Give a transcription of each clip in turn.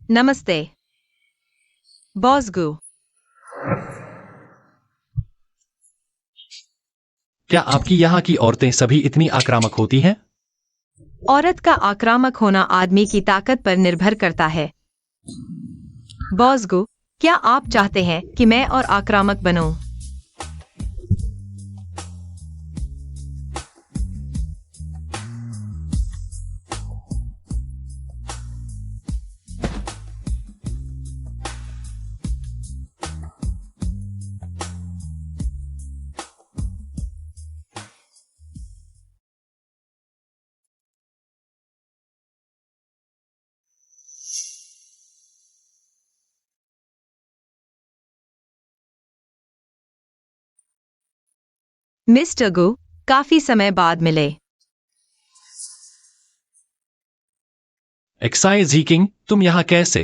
नमस्ते बॉस गु। क्या आपकी यहाँ की औरतें सभी इतनी आक्रामक होती हैं? औरत का आक्रामक होना आदमी की ताकत पर निर्भर करता है। बॉस गु, क्या आप चाहते हैं कि मैं और आक्रामक बनूं? मिस्टर गु, काफी समय बाद मिले। एक्साइज किंग, तुम यहाँ कैसे?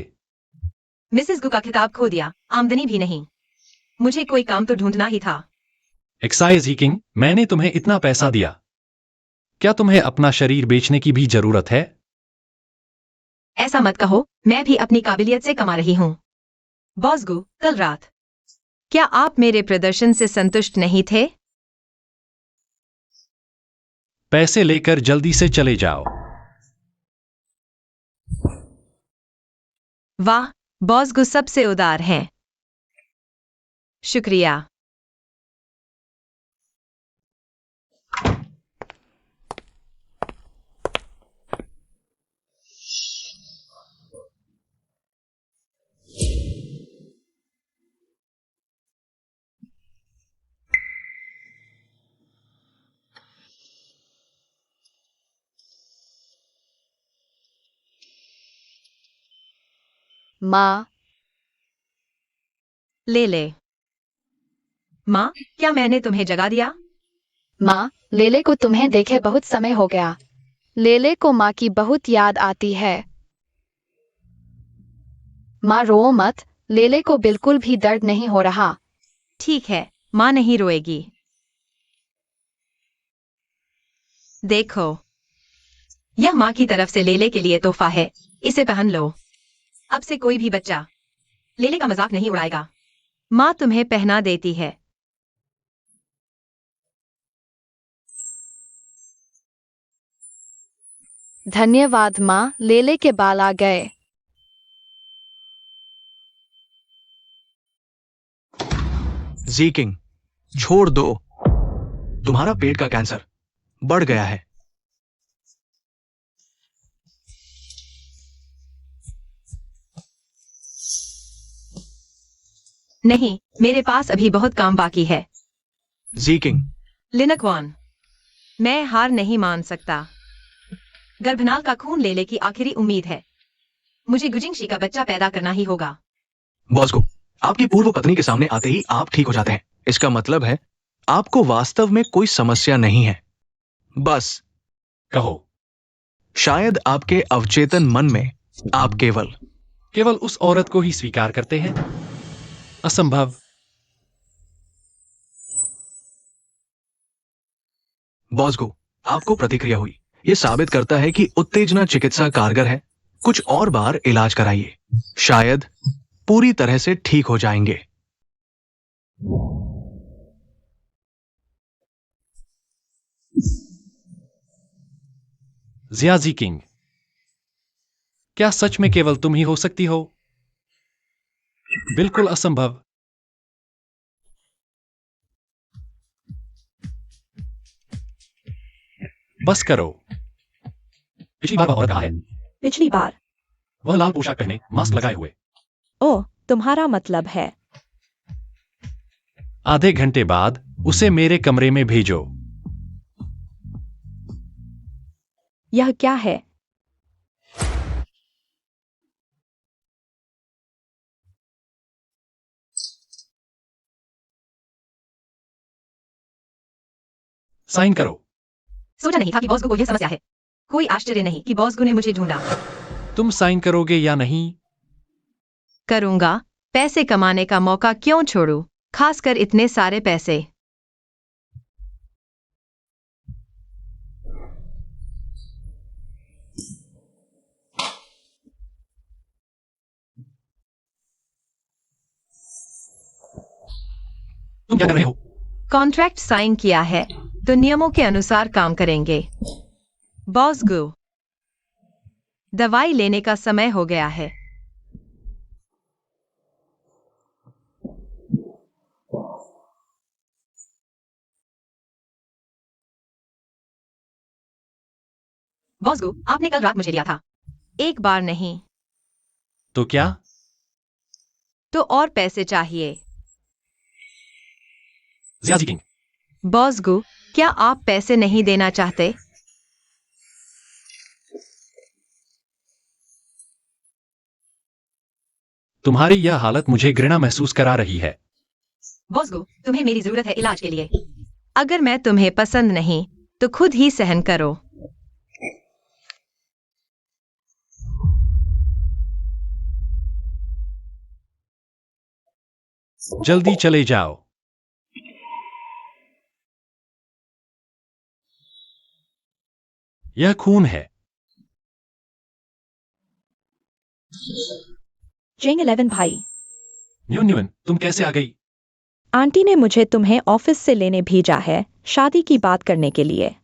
मिसेस गु का खिताब खो दिया, आमदनी भी नहीं। मुझे कोई काम तो ढूंढना ही था। एक्साइज किंग, मैंने तुम्हें इतना पैसा दिया, क्या तुम्हें अपना शरीर बेचने की भी जरूरत है? ऐसा मत कहो, मैं भी अपनी काबिलियत से कमा रही हूँ। बॉस गु, कल रात क्या आप मेरे प्रदर्शन से संतुष्ट नहीं थे? पैसे लेकर जल्दी से चले जाओ। वाह, बॉस गु सबसे उदार हैं। शुक्रिया। माँ, ले माँ, क्या मैंने तुम्हें जगा दिया? माँ, लेले को तुम्हें देखे बहुत समय हो गया। लेले को माँ की बहुत याद आती है। माँ रो मत, लेले को बिल्कुल भी दर्द नहीं हो रहा। ठीक है, माँ नहीं रोएगी। देखो, यह माँ की तरफ से लेले के लिए तोहफा है, इसे पहन लो। अब से कोई भी बच्चा लेले का मजाक नहीं उड़ाएगा। माँ तुम्हें पहना देती है। धन्यवाद माँ, लेले के बाल आ गए। जी किंग, छोड़ दो। तुम्हारा पेट का कैंसर बढ़ गया है। नहीं, मेरे पास अभी बहुत काम बाकी है। जी किंग, लिनकवान, मैं हार नहीं मान सकता। गर्भनाल का खून लेले की आखिरी उम्मीद है। मुझे गुजिंगशी का बच्चा पैदा करना ही होगा। बॉस को आपकी पूर्व पत्नी के सामने आते ही आप ठीक हो जाते हैं। इसका मतलब है आपको वास्तव में कोई समस्या नहीं है। बस कहो। शायद आपके अवचेतन मन में आप केवल उस औरत को ही स्वीकार करते हैं। असंभव। बॉस को आपको प्रतिक्रिया हुई। यह साबित करता है कि उत्तेजना चिकित्सा कारगर है। कुछ और बार इलाज कराइए, शायद पूरी तरह से ठीक हो जाएंगे। जियाजी किंग, क्या सच में केवल तुम ही हो सकती हो? बिल्कुल असंभव। बस करो। पिछली बार वह औरत कहाँ है? पिछली बार? वह लाल पोशाक पहने, मास्क लगाए हुए। ओह, तुम्हारा मतलब है। आधे घंटे बाद उसे मेरे कमरे में भेजो। यह क्या है? साइन करो। सोचा नहीं था कि बॉस को यह समस्या है। कोई आश्चर्य नहीं कि बॉस ने मुझे ढूंढा। तुम साइन करोगे या नहीं? करूंगा। पैसे कमाने का मौका क्यों छोड़ूं, खासकर इतने सारे पैसे। क्या कर रहे हो? कॉन्ट्रैक्ट साइन किया है तो नियमों के अनुसार काम करेंगे। बॉस गो, दवाई लेने का समय हो गया है। बॉस गो, आपने कल रात मुझे लिया था। एक बार नहीं तो क्या? तो और पैसे चाहिए। जियाजी किंग, बॉस गो, क्या आप पैसे नहीं देना चाहते? तुम्हारी यह हालत मुझे घृणा महसूस करा रही है। बॉस गो, तुम्हें मेरी जरूरत है इलाज के लिए। अगर मैं तुम्हें पसंद नहीं तो खुद ही सहन करो। जल्दी चले जाओ। यह खून है। जिंग 11 भाई, न्यून, तुम कैसे आ गई? आंटी ने मुझे तुम्हें ऑफिस से लेने भेजा है शादी की बात करने के लिए।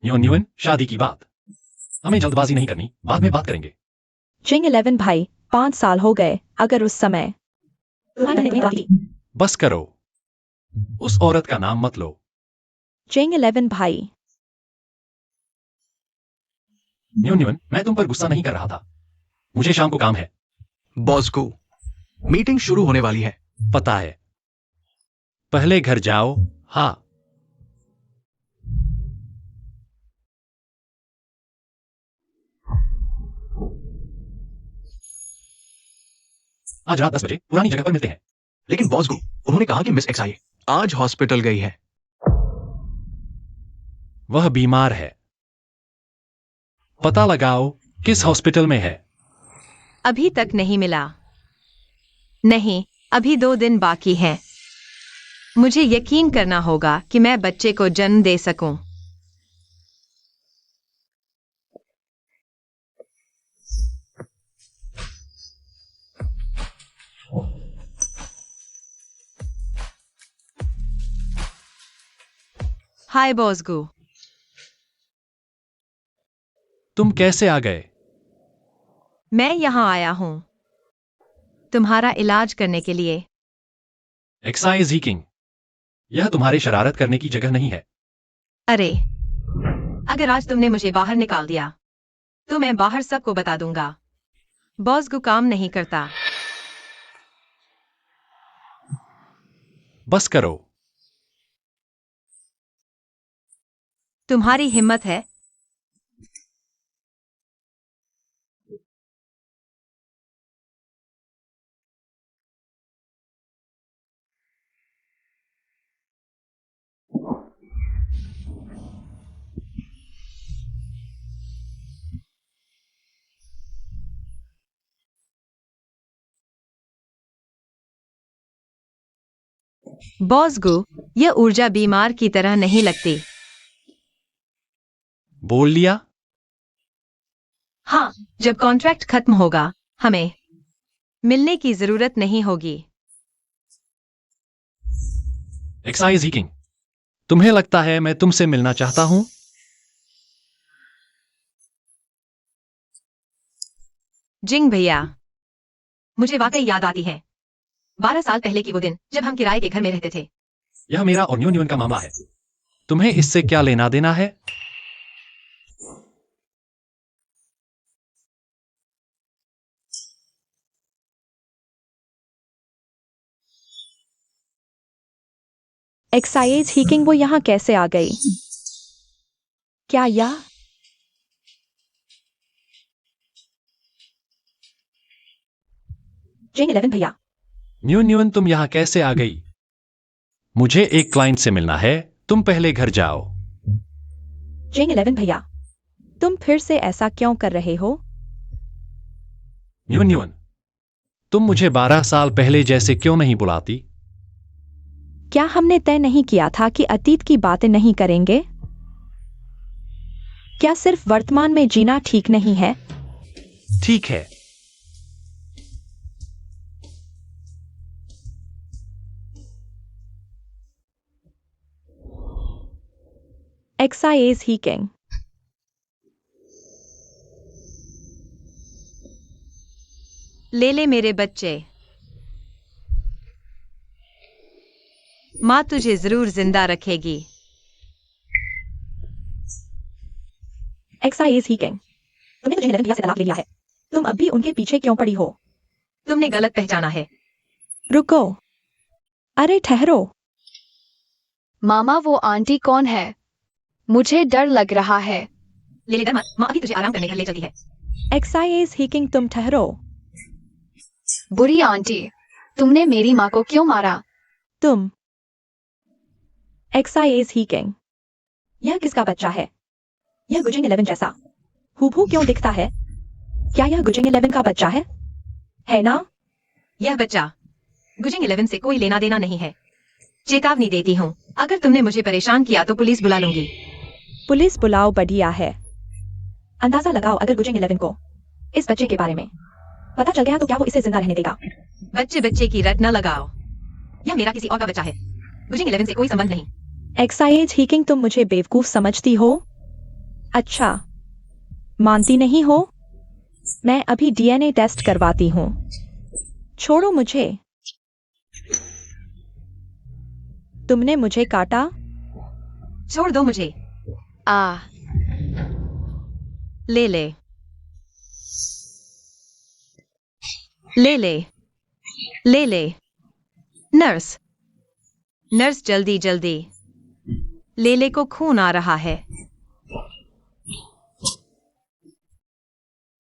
न्यून, शादी की बात? हमें जल्दबाजी नहीं करनी, बाद में बात करेंगे। जिंग 11 भाई, 5 साल हो गए। अगर उस समय बस करो। उस औरत का नाम मत लो। जिंग 11 भाई, न्यून, मैं तुम पर गुस्सा नहीं कर रहा था। मुझे शाम को काम है। बॉस को मीटिंग शुरू होने वाली है। पता है। पहले घर जाओ। हाँ। आज रात 10 बजे पुरानी जगह पर मिलते हैं। लेकिन बॉस को उन्होंने कहा कि मिस एक्स आज हॉस्पिटल गई है। वह बीमार है। पता लगाओ किस हॉस्पिटल में है। अभी तक नहीं मिला। नहीं, अभी 2 दिन बाकी हैं। मुझे यकीन करना होगा कि मैं बच्चे को जन्म दे सकूं। हाय बॉसगू, तुम कैसे आ गए? मैं यहां आया हूं तुम्हारा इलाज करने के लिए। एक्साइज किंग, यह तुम्हारे शरारत करने की जगह नहीं है। अरे, अगर आज तुमने मुझे बाहर निकाल दिया तो मैं बाहर सबको बता दूंगा। बॉसगू काम नहीं करता। बस करो। तुम्हारी हिम्मत है? बॉसगू, यह ऊर्जा बीमार की तरह नहीं लगती। बोल लिया। हाँ, जब कॉन्ट्रैक्ट खत्म होगा हमें मिलने की जरूरत नहीं होगी। एक्साइज किंग, तुम्हें लगता है मैं तुमसे मिलना चाहता हूं? जिंग भैया, मुझे वाकई याद आती है 12 साल पहले की वो दिन जब हम किराए के घर में रहते थे। यह मेरा और न्यून का मामला है। तुम्हें इससे क्या लेना देना है? एक्साइज हीकिंग, वो यहाँ कैसे आ गई? क्या यह जिंग 11 भैया, न्यून, तुम यहां कैसे आ गई? मुझे एक क्लाइंट से मिलना है। तुम पहले घर जाओ। जिंग 11 भैया, तुम फिर से ऐसा क्यों कर रहे हो? न्यून, तुम मुझे 12 साल पहले जैसे क्यों नहीं बुलाती? क्या हमने तय नहीं किया था कि अतीत की बातें नहीं करेंगे? क्या सिर्फ वर्तमान में जीना ठीक नहीं है? ठीक है। XIA is Heking. ले ले मेरे बच्चे। माँ तुझे जरूर जिंदा रखेगी। XIA is Heking. तुमने मुझे 11 भैया से तलाक ले लिया है। तुम अब भी उनके पीछे क्यों पड़ी हो? तुमने गलत पहचाना है। रुको। अरे ठहरो। मामा वो आंटी कौन है? मुझे डर लग रहा है। ले ले डर मत, माँ अभी तुझे आराम करने घर ले चलती है। XIA is Heking, तुम ठहरो। बुरी आंटी, तुमने मेरी माँ को क्यों मारा? तुम। XIA is Heking. यह किसका बच्चा है? यह गुजिंग 11 जैसा हूबहू क्यों दिखता है? क्या यह गुजिंग 11 का बच्चा है? है ना? यह बच्चा गुजिंग 11 से कोई लेना देना नहीं है। चेतावनी देती हूँ, अगर तुमने मुझे परेशान किया तो पुलिस बुला लूंगी। पुलिस बुलाओ, बढ़िया है। अंदाजा लगाओ, अगर गुजिंग 11 को इस बच्चे के बारे में पता चल गया तो क्या वो इसे जिंदा रहने देगा? बच्चे बच्चे की रट न लगाओ, यह मेरा किसी और का बच्चा है। गुजिंग 11 से कोई संबंध नहीं। XIA is Heking, तुम मुझे बेवकूफ समझती हो? अच्छा, मानती नहीं हो? मैं अभी DNA टेस्ट करवाती हूँ। छोड़ो मुझे। तुमने मुझे काटा? छोड़ दो मुझे। आ, ले ले ले ले ले ले। नर्स नर्स, जल्दी जल्दी। लेले को खून आ रहा है।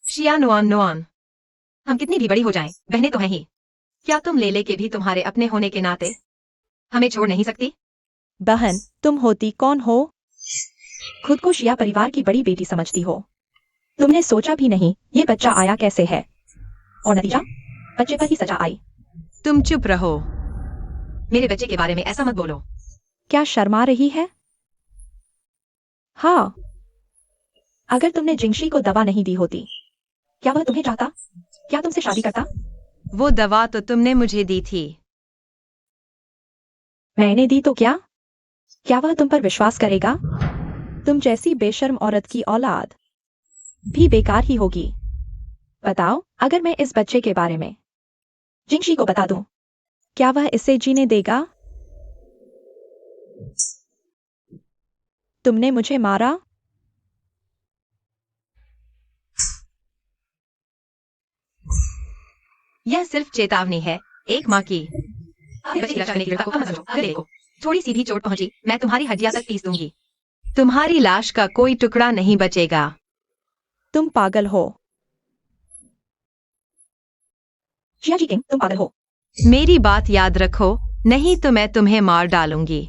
शिया नुआन नुआन, हम कितनी भी बड़ी हो जाएं, बहनें तो हैं ही। क्या तुम लेले के भी तुम्हारे अपने होने के नाते हमें छोड़ नहीं सकती? बहन, तुम होती कौन हो? खुद को शिया परिवार की बड़ी बेटी समझती हो। तुमने सोचा भी नहीं ये बच्चा आया कैसे है, और नतीजा बच्चे पर ही सजा आई। तुम चुप रहो, मेरे बच्चे के बारे में ऐसा मत बोलो। क्या शर्मा रही है? हाँ, अगर तुमने जिंगशी को दवा नहीं दी होती, क्या वह तुम्हें चाहता? क्या तुमसे शादी करता? वो दवा तो तुमने मुझे दी थी। मैंने दी तो क्या? क्या वह तुम पर विश्वास करेगा? तुम जैसी बेशर्म औरत की औलाद भी बेकार ही होगी। बताओ, अगर मैं इस बच्चे के बारे में जिंगशी को बता दूं, क्या वह इसे जीने देगा? तुमने मुझे मारा? यह सिर्फ चेतावनी है, एक माँ की। अपने बच्चे की रक्षा करने की दृढ़ता को कम मत समझो। अगर लेले को थोड़ी सी भी चोट पहुंची, मैं तुम्हारी हड्डियां तक पीस दूंगी। तुम्हारी लाश का कोई टुकड़ा नहीं बचेगा। तुम पागल हो। शिया जी किंग, तुम पागल हो। मेरी बात याद रखो, नहीं तो मैं तुम्हें मार डालूंगी।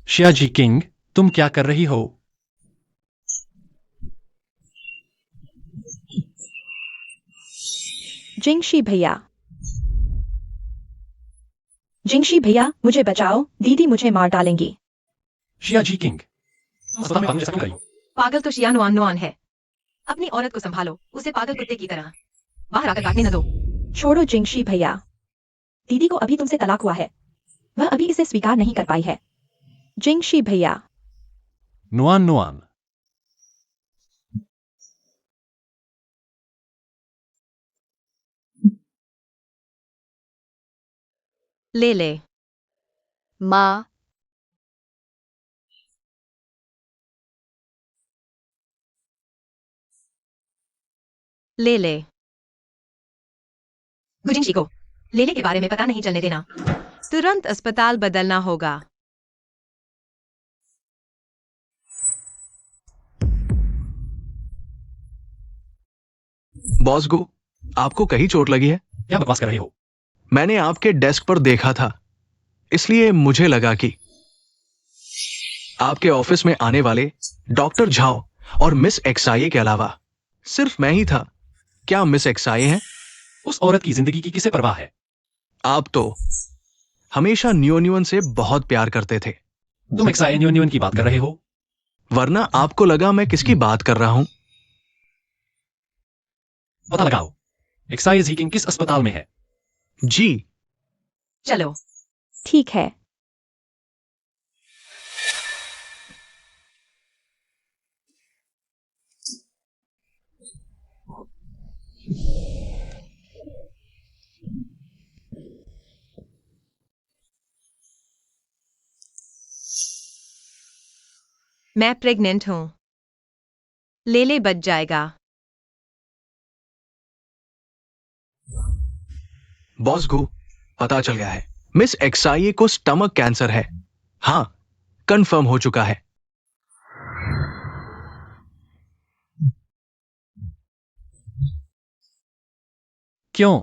शियाजी किंग, तुम क्या कर रही हो? जिंगशी भैया, जिंगशी भैया, मुझे बचाओ, दीदी मुझे मार डालेंगी। शियाजी किंग, अस्पताल में पागल जैसा क्यों कर रही हो? पागल तो शिया नुआन नुआन है। अपनी औरत को संभालो, उसे पागल कुत्ते की तरह बाहर आकर काटने न दो। छोड़ो जिंगशी भैया, दीदी को अभी तुमसे तलाक हुआ है, वह अभी इसे स्वीकार नहीं कर पाई है। जिंगशी भैया, नुआन नुआन, ले ले। माँ, ले ले। गुजिंशी को लेले के बारे में पता नहीं चलने देना। तुरंत अस्पताल बदलना होगा। बॉस गो, आपको कहीं चोट लगी है? क्या बकवास कर रही हो? मैंने आपके डेस्क पर देखा था, इसलिए मुझे लगा कि आपके ऑफिस में आने वाले डॉक्टर झाओ और मिस एक्साये के अलावा सिर्फ मैं ही था। क्या मिस एक्साये हैं? उस औरत की जिंदगी की किसे परवाह है? आप तो हमेशा न्यून से बहुत प्यार करते थे, तुम एक्साइन की बात कर रहे हो? वरना आपको लगा मैं किसकी बात कर रहा हूं? पता लगाओ, एक्साइज हीकिंग किस अस्पताल में है? जी, चलो। ठीक है। मैं प्रेग्नेंट हूं। लेले बच जाएगा। बॉस को पता चल गया है, मिस एक्सआईए को स्टमक कैंसर है। हाँ, कंफर्म हो चुका है। क्यों?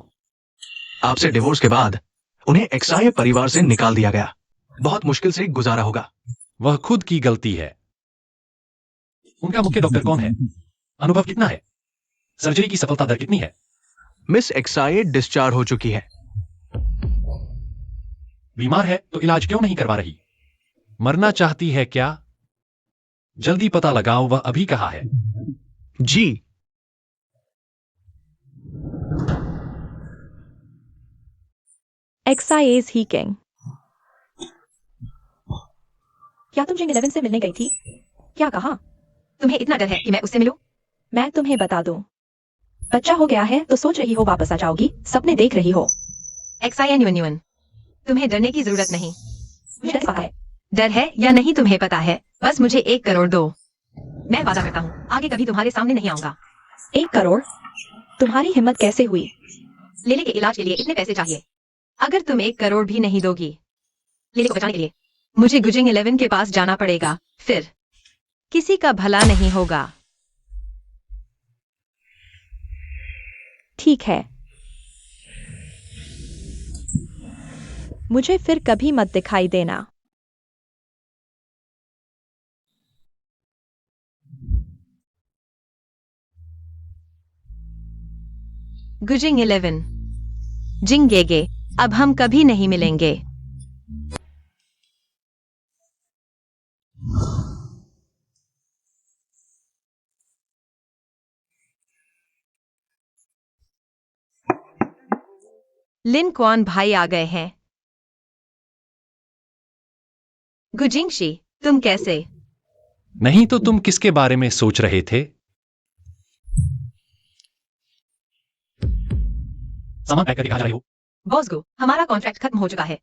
आपसे डिवोर्स के बाद उन्हें एक्सआईए परिवार से निकाल दिया गया। बहुत मुश्किल से गुजारा होगा। वह खुद की गलती है। उनका मुख्य डॉक्टर कौन है? अनुभव कितना है? सर्जरी की सफलता दर कितनी है? मिस एक्सआईए डिस्चार्ज हो चुकी है। बीमार है तो इलाज क्यों नहीं करवा रही? मरना चाहती है क्या? जल्दी पता लगाओ वह अभी कहाँ है। जी। XIA's हीकिंग। क्या तुम जिंग 11 से मिलने गई थी? क्या कहा? तुम्हें इतना डर है कि मैं उससे मिलूं? मैं तुम्हें बता दूं, बच्चा हो गया है तो सोच रही हो वापस आ जाओगी, सपने देख रही हो। XIN तुम्हें डरने की जरूरत नहीं। मुझे डर है। डर है या नहीं तुम्हें पता है, बस मुझे 1 करोड़ दो। मैं वादा करता हूँ आगे कभी तुम्हारे सामने नहीं आऊंगा। 1 करोड़? तुम्हारी हिम्मत कैसे हुई? लेले के इलाज के लिए इतने पैसे चाहिए। अगर तुम 1 करोड़ भी नहीं दोगी लेले को बचाने के लिए, मुझे गुजिंग 11 के पास जाना पड़ेगा। फिर किसी का भला नहीं होगा। ठीक है, मुझे फिर कभी मत दिखाई देना। गुजिंग 11 जिंगेगे, अब हम कभी नहीं मिलेंगे। लिन क्वान भाई आ गए हैं। गुजिंगशी, तुम कैसे? नहीं तो तुम किसके बारे में सोच रहे थे? सामान पैक करके कहाँ जा रहे हो? बॉस गो, हमारा कॉन्ट्रैक्ट खत्म हो चुका है।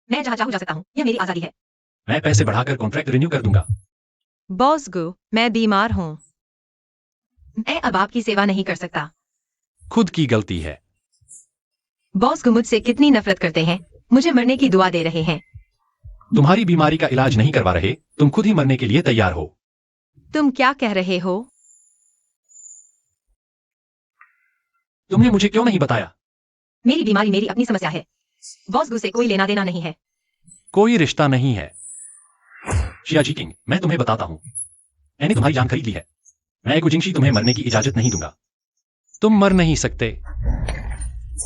मैं जहां चाहूं जा सकता हूं, यह मेरी आजादी है। मैं पैसे बढ़ाकर कॉन्ट्रैक्ट रिन्यू कर दूंगा। बॉस गो, मैं बीमार हूं। मैं अब आपकी सेवा नहीं कर सकता। खुद की गलती है। बॉस गो मुझसे कितनी नफरत करते हैं, मुझे मरने की दुआ दे रहे हैं। तुम्हारी बीमारी का इलाज नहीं करवा रहे, तुम खुद ही मरने के लिए तैयार हो। तुम क्या कह रहे हो? तुमने मुझे क्यों नहीं बताया? मेरी बीमारी मेरी अपनी समस्या है। बॉस गो से कोई लेना देना नहीं है। कोई रिश्ता नहीं है। शियाजी किंग, मैं तुम्हें बताता हूं, मैंने तुम्हारी जान खरीद ली है। मैं गुजिंगशी तुम्हें मरने की इजाजत नहीं दूंगा। तुम मर नहीं सकते।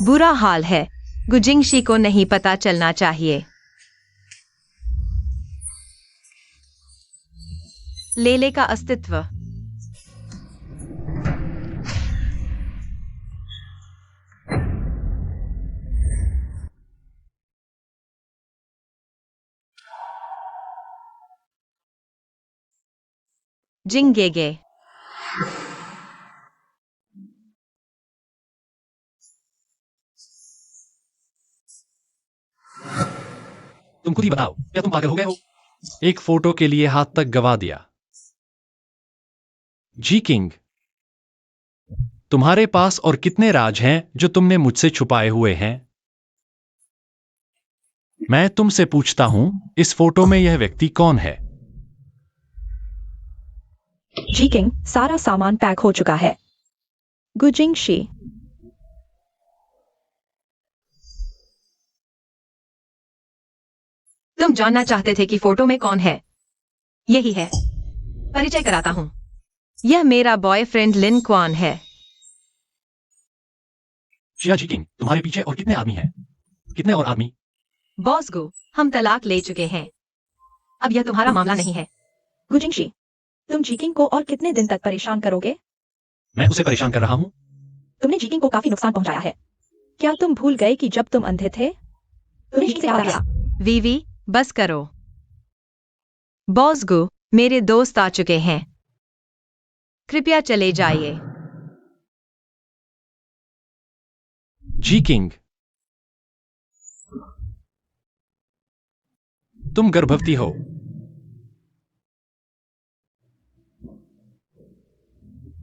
बुरा हाल है, गुजिंगशी को नहीं पता चलना चाहिए। लेले का अस्तित्व। जिंगेगे। तुम खुद ही बताओ, क्या तुम पागल हो गए हो? एक फोटो के लिए हाथ तक गवा दिया। जी किंग, तुम्हारे पास और कितने राज हैं जो तुमने मुझसे छुपाए हुए हैं? मैं तुमसे पूछता हूं, इस फोटो में यह व्यक्ति कौन है? जी किंग, सारा सामान पैक हो चुका है। गुजिंगशी। तुम जानना चाहते थे कि फोटो में कौन है? यही है। परिचय कराता हूं, यह मेरा बॉयफ्रेंड लिन क्वान है। शियाजी किंग, तुम्हारे पीछे और कितने आदमी हैं? कितने और आदमी? बॉस गो, हम तलाक ले चुके हैं। अब यह तुम्हारा मामला नहीं है। गुजिंगशी, तुम जीकिंग को और कितने दिन तक परेशान करोगे? मैं उसे परेशान कर रहा हूं। तुमने जीकिंग को काफी नुकसान पहुंचाया है। क्या तुम भूल गए कि जब तुम अंधे थे तुमने जीकिंग से प्यार किया? वीवी, बस करो। बॉस गो, मेरे दोस्त आ चुके हैं, कृपया चले जाइए। जी किंग, तुम गर्भवती हो।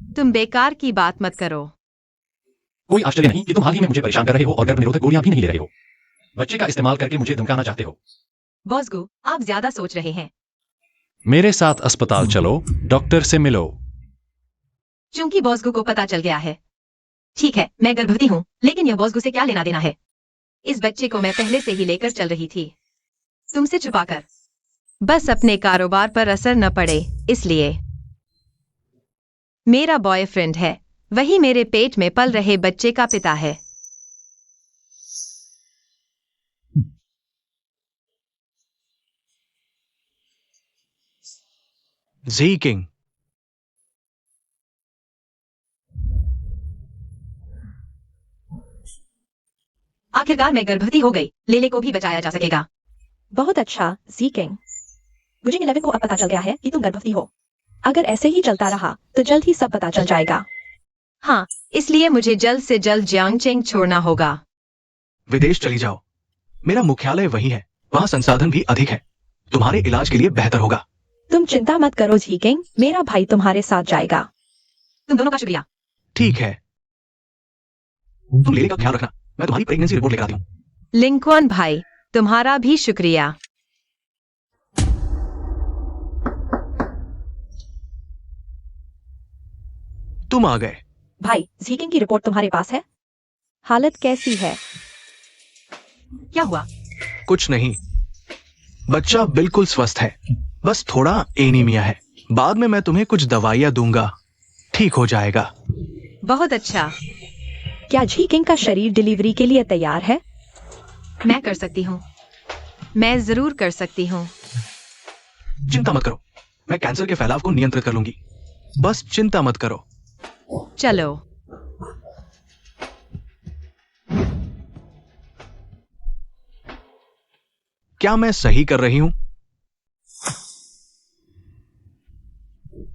तुम बेकार की बात मत करो। कोई आश्चर्य नहीं कि तुम हाल ही में मुझे परेशान कर रहे हो और गर्भ निरोधक गोलियां भी नहीं ले रहे हो। बच्चे का इस्तेमाल करके मुझे धमकाना चाहते हो। बॉसगू, आप ज्यादा सोच रहे हैं। मेरे साथ अस्पताल चलो, डॉक्टर से मिलो। चूंकि बॉसगू को पता चल गया है। ठीक है, मैं गर्भवती हूँ, लेकिन यह बॉसगू से क्या लेना देना है? इस बच्चे को मैं पहले से ही लेकर चल रही थी, तुमसे छुपाकर। बस अपने कारोबार पर असर न पड़े इसलिए। मेरा बॉयफ्रेंड है, वही मेरे पेट में पल रहे बच्चे का पिता है। जी किंग, आखिरकार मैं गर्भवती हो गई, लेले को भी बचाया जा सकेगा। बहुत अच्छा जी किंग। गुजिंग 11 को अब पता चल गया है कि तुम गर्भवती हो। अगर ऐसे ही चलता रहा तो जल्द ही सब पता चल जाएगा। हाँ, इसलिए मुझे जल्द से जल्द जियांगचेंग छोड़ना होगा। विदेश चली जाओ। मेरा मुख्यालय वही है, वहां संसाधन भी अधिक है। तुम्हारे इलाज के लिए बेहतर होगा। तुम चिंता मत करो जी किंग, मेरा भाई तुम्हारे साथ जाएगा। तुम दोनों का शुक्रिया। ठीक है, तुम लेले का ख्याल रखना। मैं तुम्हारी प्रेगनेंसी रिपोर्ट लेकर आती हूँ। लिंकॉन भाई, तुम्हारा भी शुक्रिया। तुम आ गए। भाई, जी किंग की रिपोर्ट तुम्हारे पास है? हालत कैसी है? क्या हुआ? कुछ नहीं, बच्चा बिल्कुल स्वस्थ है, बस थोड़ा एनीमिया है। बाद में मैं तुम्हें कुछ दवाइयां दूंगा, ठीक हो जाएगा। बहुत अच्छा। क्या जी किंग का शरीर डिलीवरी के लिए तैयार है? मैं कर सकती हूँ, मैं जरूर कर सकती हूँ। चिंता मत करो, मैं कैंसर के फैलाव को नियंत्रित कर लूंगी। बस चिंता मत करो। चलो। क्या मैं सही कर रही हूं?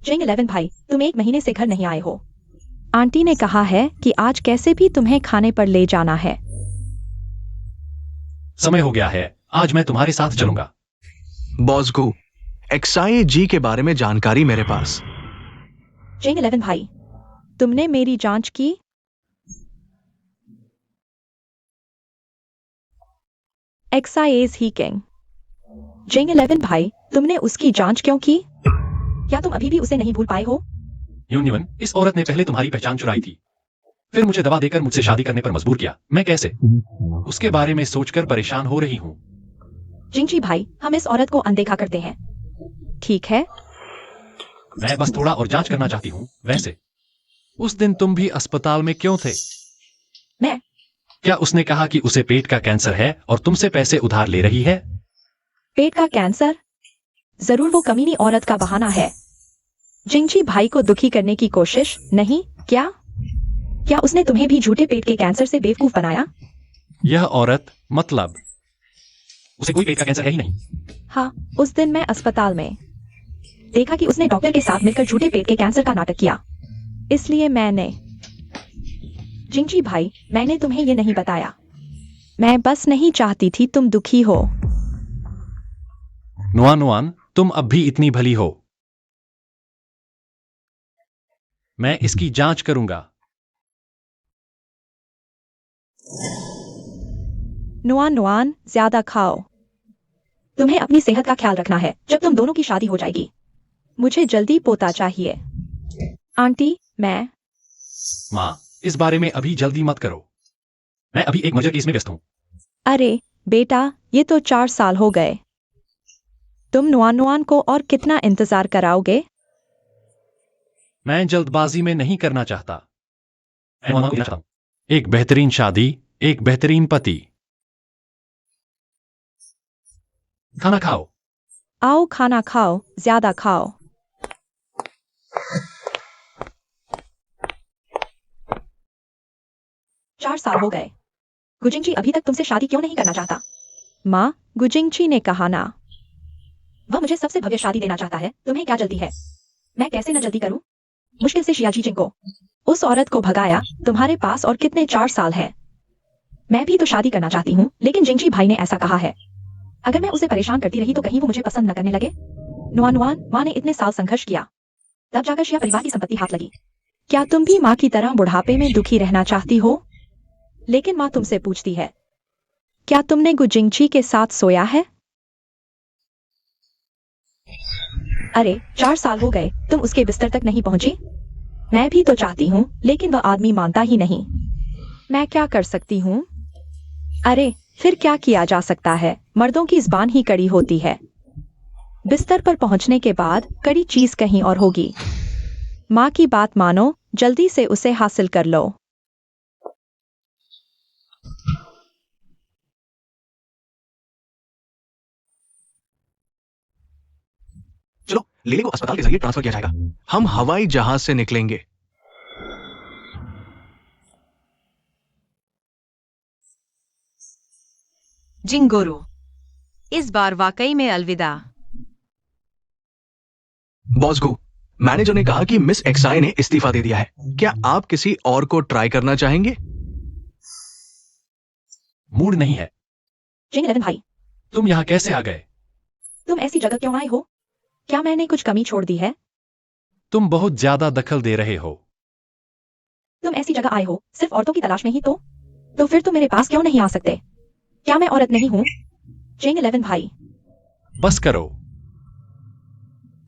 जिंग 11 भाई, तुम 1 महीने से घर नहीं आए हो। आंटी ने कहा है कि आज कैसे भी तुम्हें खाने पर ले जाना है। समय हो गया है, आज मैं तुम्हारे साथ चलूंगा। बॉसगू, XIAG के बारे में जानकारी मेरे पास। जिंग 11 भाई, तुमने मेरी जांच की? XIA's ही किंग। जिंग 11 भाई, तुमने उसकी जांच क्यों की? क्या तुम अभी भी उसे नहीं भूल पाए हो? यूनिवन, इस औरत ने पहले तुम्हारी पहचान चुराई थी, फिर मुझे दवा देकर मुझसे शादी करने पर मजबूर किया। मैं कैसे उसके बारे में सोचकर परेशान हो रही हूँ। जिंगजी भाई, हम इस औरत को अनदेखा करते हैं। ठीक है, मैं बस थोड़ा और जांच करना चाहती हूँ। वैसे उस दिन तुम भी अस्पताल में क्यों थे? मैं क्या उसने कहा कि उसे पेट का कैंसर है और तुमसे पैसे उधार ले रही है? पेट का कैंसर? जरूर वो कमीनी औरत का बहाना है। जिंगजी भाई को दुखी करने की कोशिश नहीं? क्या उसने तुम्हें भी झूठे पेट के कैंसर से बेवकूफ बनाया? यह औरत मतलब उसे कोई पेट का कैंसर है ही नहीं। हाँ, उस दिन मैं अस्पताल में देखा कि उसने डॉक्टर के साथ मिलकर झूठे पेट के कैंसर का नाटक किया। इसलिए मैंने जिंगजी भाई, मैंने तुम्हें ये नहीं बताया। मैं बस नहीं चाहती थी तुम दुखी हो। नुआन नुआन, तुम अब भी इतनी भली हो। मैं इसकी जांच करूंगा। नुआन नुआन, ज्यादा खाओ। तुम्हें अपनी सेहत का ख्याल रखना है जब तुम दोनों की शादी हो जाएगी। मुझे जल्दी पोता चाहिए। आंटी, मैं माँ, इस बारे में अभी जल्दी मत करो। मैं अभी एक मर्डर केस में व्यस्त हूँ। अरे बेटा, ये तो 4 साल हो गए। तुम नुआन नुआन को और कितना इंतजार कराओगे? मैं जल्दबाजी में नहीं करना चाहता। मैं नुआन को चाहता हूँ। एक बेहतरीन शादी, एक बेहतरीन पति। खाना खाओ। आओ खाना खाओ, ज्यादा खाओ। चार साल हो गए। गुजिंगची अभी तक तुमसे शादी क्यों नहीं करना चाहता? माँ, गुजिंगची ने कहा ना, वह मुझे सबसे भव्य शादी देना चाहता है। तुम्हें क्या जल्दी है? मैं कैसे न जल्दी करूं? मुश्किल से शियाजी जिंग को, उस औरत को भगाया। तुम्हारे पास और कितने 4 साल है। मैं भी तो शादी करना चाहती हूँ, लेकिन जिंगजी भाई ने ऐसा कहा है। अगर मैं उसे परेशान करती रही तो कहीं वो मुझे पसंद न करने लगे। नुआन नुआन, माँ ने इतने साल संघर्ष किया, तब जाकर शिया परिवार की संपत्ति हाथ लगी। क्या तुम भी माँ की तरह बुढ़ापे में दुखी रहना चाहती हो? लेकिन माँ तुमसे पूछती है, क्या तुमने गुजिंगची के साथ सोया है? अरे 4 साल हो गए, तुम उसके बिस्तर तक नहीं पहुंची? मैं भी तो चाहती हूँ, लेकिन वह आदमी मानता ही नहीं। मैं क्या कर सकती हूँ? अरे फिर क्या किया जा सकता है, मर्दों की जुबान ही कड़ी होती है। बिस्तर पर पहुंचने के बाद कड़ी चीज कहीं और होगी। माँ की बात मानो, जल्दी से उसे हासिल कर लो। चलो लेले को अस्पताल के जरिए ट्रांसफर किया जाएगा। हम हवाई जहाज से निकलेंगे। जिंगोरो, इस बार वाकई में अलविदा। बॉसगो, मैनेजर ने कहा कि मिस एक्साई ने इस्तीफा दे दिया है। क्या आप किसी और को ट्राई करना चाहेंगे? मूड नहीं है। जिंग 11 भाई, तुम यहाँ कैसे आ गए? तुम ऐसी जगह क्यों आए हो? क्या मैंने कुछ कमी छोड़ दी है? तुम बहुत ज्यादा दखल दे रहे हो। तुम ऐसी जगह आए हो सिर्फ औरतों की तलाश में ही तो फिर तुम मेरे पास क्यों नहीं आ सकते? क्या मैं औरत नहीं हूँ? जिंग 11 भाई, बस करो।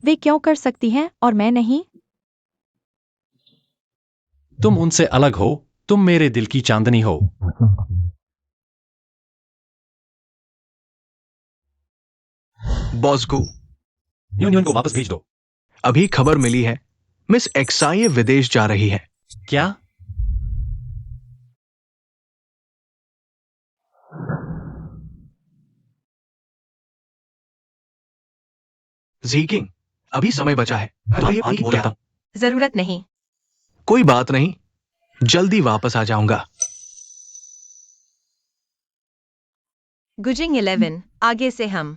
वे क्यों कर सकती हैं और मैं नहीं? तुम उनसे अलग हो, तुम मेरे दिल की चांदनी हो। बॉसगो, यूनियन को वापस भेज दो। अभी खबर मिली है, मिस एक्साई विदेश जा रही है। क्या? जीकिंग, अभी समय बचा है, तो ये बोल रहा हूं। जरूरत नहीं। कोई बात नहीं, जल्दी वापस आ जाऊंगा। गुजिंग 11, आगे से हम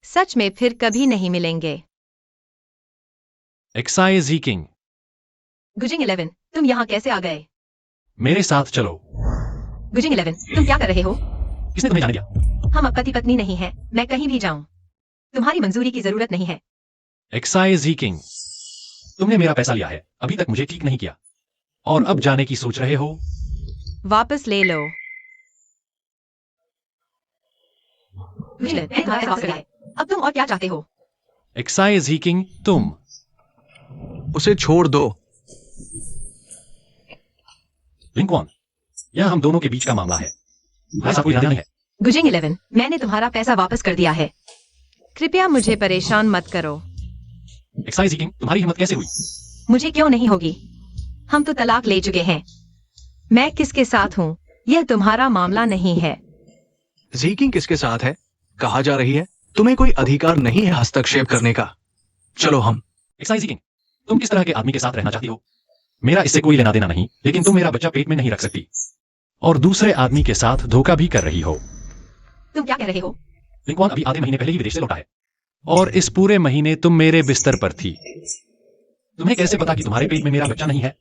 सच में फिर कभी नहीं मिलेंगे। एक्साई जीकिंग, गुजिंग 11, तुम यहाँ कैसे आ गए? मेरे साथ चलो। गुजिंग 11, तुम क्या कर रहे हो? किसने तुम्हें जाने दिया? हम अब पति पत्नी नहीं हैं, मैं कहीं भी जाऊं तुम्हारी मंजूरी की जरूरत नहीं है। एक्साई जीकिंग, तुमने मेरा पैसा लिया है, अभी तक मुझे ठीक नहीं किया, और अब जाने की सोच रहे हो? वापस ले लो। मैंने तुम्हारा पैसा वापस लिया है, अब तुम और क्या चाहते हो? एक्साई जीकिंग, तुम उसे छोड़ दो। लिंकॉन, यह हम दोनों के बीच का मामला है, ऐसा कोई नहीं है। गुजिंग 11, मैंने तुम्हारा पैसा वापस कर दिया है, कृपया मुझे परेशान मत करो। एक्साई जीकिंग, तुम्हारी हिम्मत कैसे हुई? मुझे क्यों नहीं होगी? हम तो तलाक ले चुके हैं। मैं किसके साथ हूँ यह तुम्हारा मामला नहीं है। जीकिंग किसके साथ है? कहा जा रही है तुम्हें कोई अधिकार नहीं है हस्तक्षेप करने का। चलो हम। एक्साई जीकिंग, तुम किस तरह के आदमी के साथ रहना चाहती हो? मेरा इससे कोई लेना देना नहीं, लेकिन तुम मेरा बच्चा पेट में नहीं रख सकती और दूसरे आदमी के साथ धोखा भी कर रही हो। तुम क्या कह रहे हो? लिंकॉन अभी आधे महीने पहले ही विदेश से लौटा है, और इस पूरे महीने तुम मेरे बिस्तर पर थी। तुम्हें कैसे पता कि तुम्हारे पेट में मेरा बच्चा नहीं है,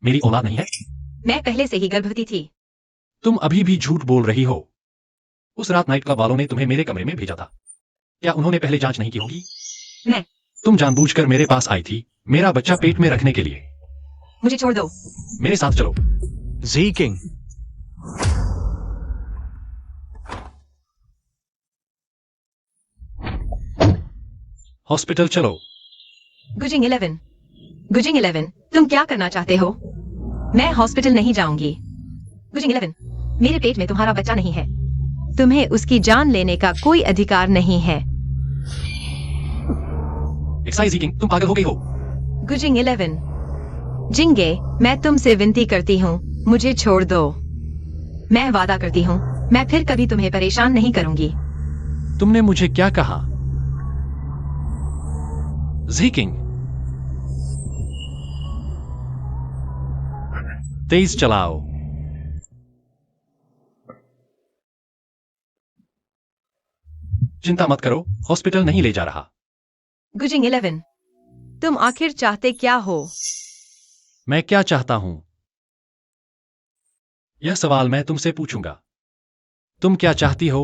मेरी औलाद नहीं है? मैं पहले से ही गर्भवती थी। तुम अभी भी झूठ बोल रही हो। उस रात नाइट क्लब वालों ने तुम्हें मेरे कमरे में भेजा था, क्या उन्होंने पहले जांच नहीं की होगी? मैं तुम जानबूझकर मेरे पास आई थी मेरा बच्चा पेट में रखने के लिए। मुझे छोड़ दो। मेरे साथ चलो। जीकिंग, हॉस्पिटल चलो। गुजिंग 11, गुजिंग 11, तुम क्या करना चाहते हो? मैं हॉस्पिटल नहीं जाऊंगी। गुजिंग 11, मेरे पेट में तुम्हारा बच्चा नहीं है, तुम्हें उसकी जान लेने का कोई अधिकार नहीं है। एक्साई जीकिंग, तुम पागल हो गई हो। गुजिंग 11, जिंगे, मैं तुमसे विनती करती हूँ, मुझे छोड़ दो। मैं वादा करती हूँ, मैं फिर कभी तुम्हें परेशान नहीं करूंगी। तुमने मुझे क्या कहा? जीकिंग, तेज चलाओ। चिंता मत करो, हॉस्पिटल नहीं ले जा रहा। गुजिंग 11, तुम आखिर चाहते क्या हो? मैं क्या चाहता हूं, यह सवाल मैं तुमसे पूछूंगा। तुम क्या चाहती हो?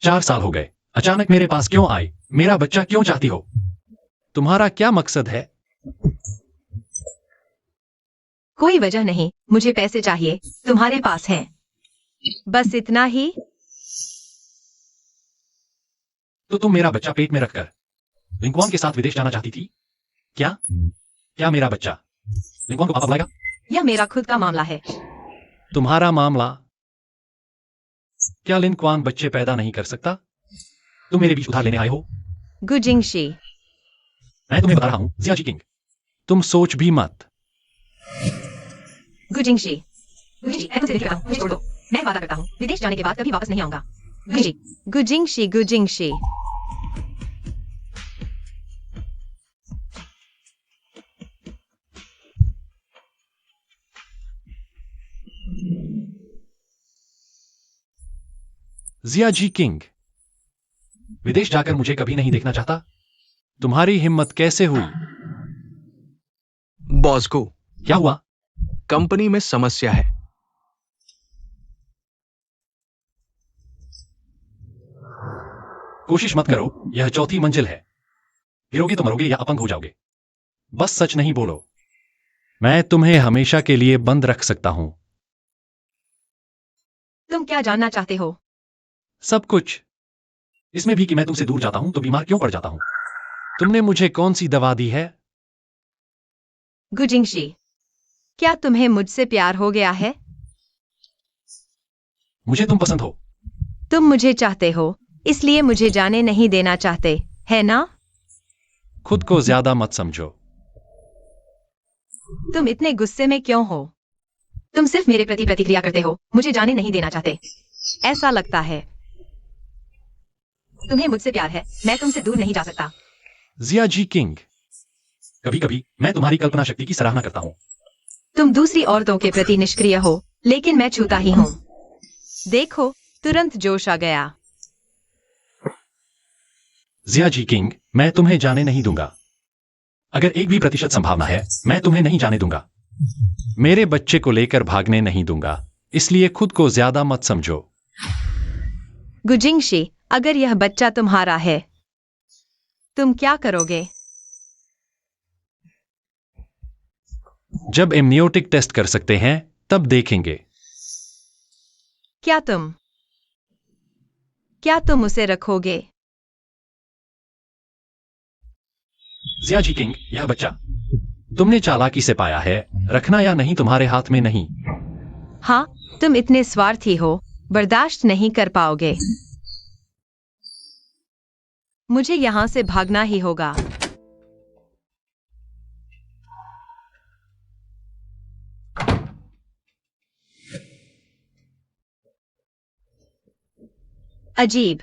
4 साल हो गए, अचानक मेरे पास क्यों आई? मेरा बच्चा क्यों चाहती हो? तुम्हारा क्या मकसद है? कोई वजह नहीं, मुझे पैसे चाहिए, तुम्हारे पास हैं। बस इतना ही। तो तुम मेरा बच्चा पेट में रखकर लिंकवान के साथ विदेश जाना चाहती थी क्या? क्या मेरा बच्चा लिंकवान को पापा बुलाएगा? यह मेरा खुद का मामला है। तुम्हारा मामला? क्या लिंकवान बच्चे पैदा नहीं कर सकता? तुम मेरे बीच उधार लेने आए हो? गुजिंगशी, मैं तुम्हें बता रहा हूं जियाजी किंग, तुम सोच भी मत। गुजिंगशी, गुजिंगशी, मैं तुमसे विदेश करता हूं, मुझे छोड़ दो। मैं वादा करता हूं, विदेश जाने के बाद कभी वापस नहीं आऊंगा। गुजिंगशी, गुजिंगशी। जियाजी किंग, विदेश जाकर मुझे कभी नहीं देखना चाहता? तुम्हारी हिम्मत कैसे हुई? बॉस को क्या हुआ? कंपनी में समस्या है। कोशिश मत करो, यह चौथी मंजिल है। गिरोगे तो मरोगे या अपंग हो जाओगे। बस सच नहीं बोलो। मैं तुम्हें हमेशा के लिए बंद रख सकता हूं। तुम क्या जानना चाहते हो? सब कुछ। इसमें भी कि मैं तुमसे दूर जाता हूं तो बीमार क्यों पड़ जाता हूं। तुमने मुझे कौन सी दवा दी है? गुजिंगशी, क्या तुम्हें मुझसे प्यार हो गया है? मुझे तुम पसंद हो। तुम मुझे चाहते हो, इसलिए मुझे जाने नहीं देना चाहते, है ना? खुद को ज्यादा मत समझो। तुम इतने गुस्से में क्यों हो? तुम सिर्फ मेरे प्रति प्रतिक्रिया करते हो, मुझे जाने नहीं देना चाहते। ऐसा लगता है। तुम्हें मुझसे प्यार है, मैं तुमसे दूर नहीं जा सकता। जियाजी किंग, कभी कभी मैं तुम्हारी कल्पना शक्ति की सराहना करता हूं। तुम दूसरी औरतों के प्रति निष्क्रिय हो, लेकिन मैं छूता ही हूं। देखो, तुरंत जोश आ गया। जियाजी किंग, मैं तुम्हें जाने नहीं दूंगा। अगर 1% संभावना है, मैं तुम्हें नहीं जाने दूंगा। मेरे बच्चे को लेकर भागने नहीं दूंगा, इसलिए खुद को ज्यादा मत समझो। गुजिंगशी, अगर यह बच्चा तुम्हारा है, तुम क्या करोगे? जब एमनियोटिक टेस्ट कर सकते हैं, तब देखेंगे। क्या तुम उसे रखोगे? जियाजी किंग, यह बच्चा तुमने चालाकी से पाया है, रखना या नहीं तुम्हारे हाथ में नहीं। हाँ, तुम इतने स्वार्थी हो, बर्दाश्त नहीं कर पाओगे। मुझे यहां से भागना ही होगा। अजीब।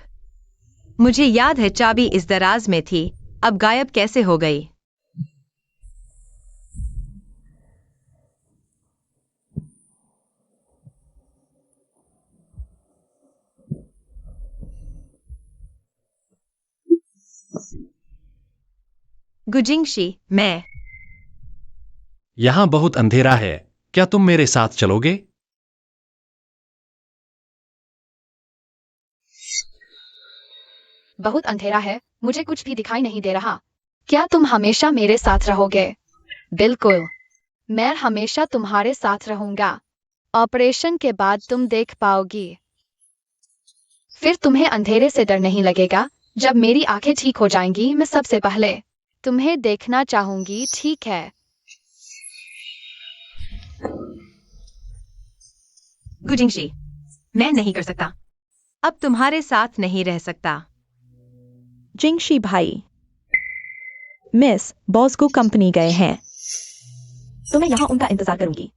मुझे याद है चाबी इस दराज में थी, अब गायब कैसे हो गई? गुजिंगशी, मैं। यहां बहुत अंधेरा है, क्या तुम मेरे साथ चलोगे? बहुत अंधेरा है, मुझे कुछ भी दिखाई नहीं दे रहा। क्या तुम हमेशा मेरे साथ रहोगे? बिल्कुल, मैं हमेशा तुम्हारे साथ रहूंगा। ऑपरेशन के बाद तुम देख पाओगी। फिर तुम्हें अंधेरे से डर नहीं लगेगा। जब मेरी आंखें ठीक हो जाएंगी, मैं सबसे पहले तुम्हें देखना चाहूंगी, ठीक है? गुजिंगशी, मैं नहीं कर सकता। अब तुम्हारे साथ नहीं रह सकता। जिंगशी भाई, मिस बॉस्को कंपनी गए हैं, तो मैं यहां उनका इंतजार करूंगी।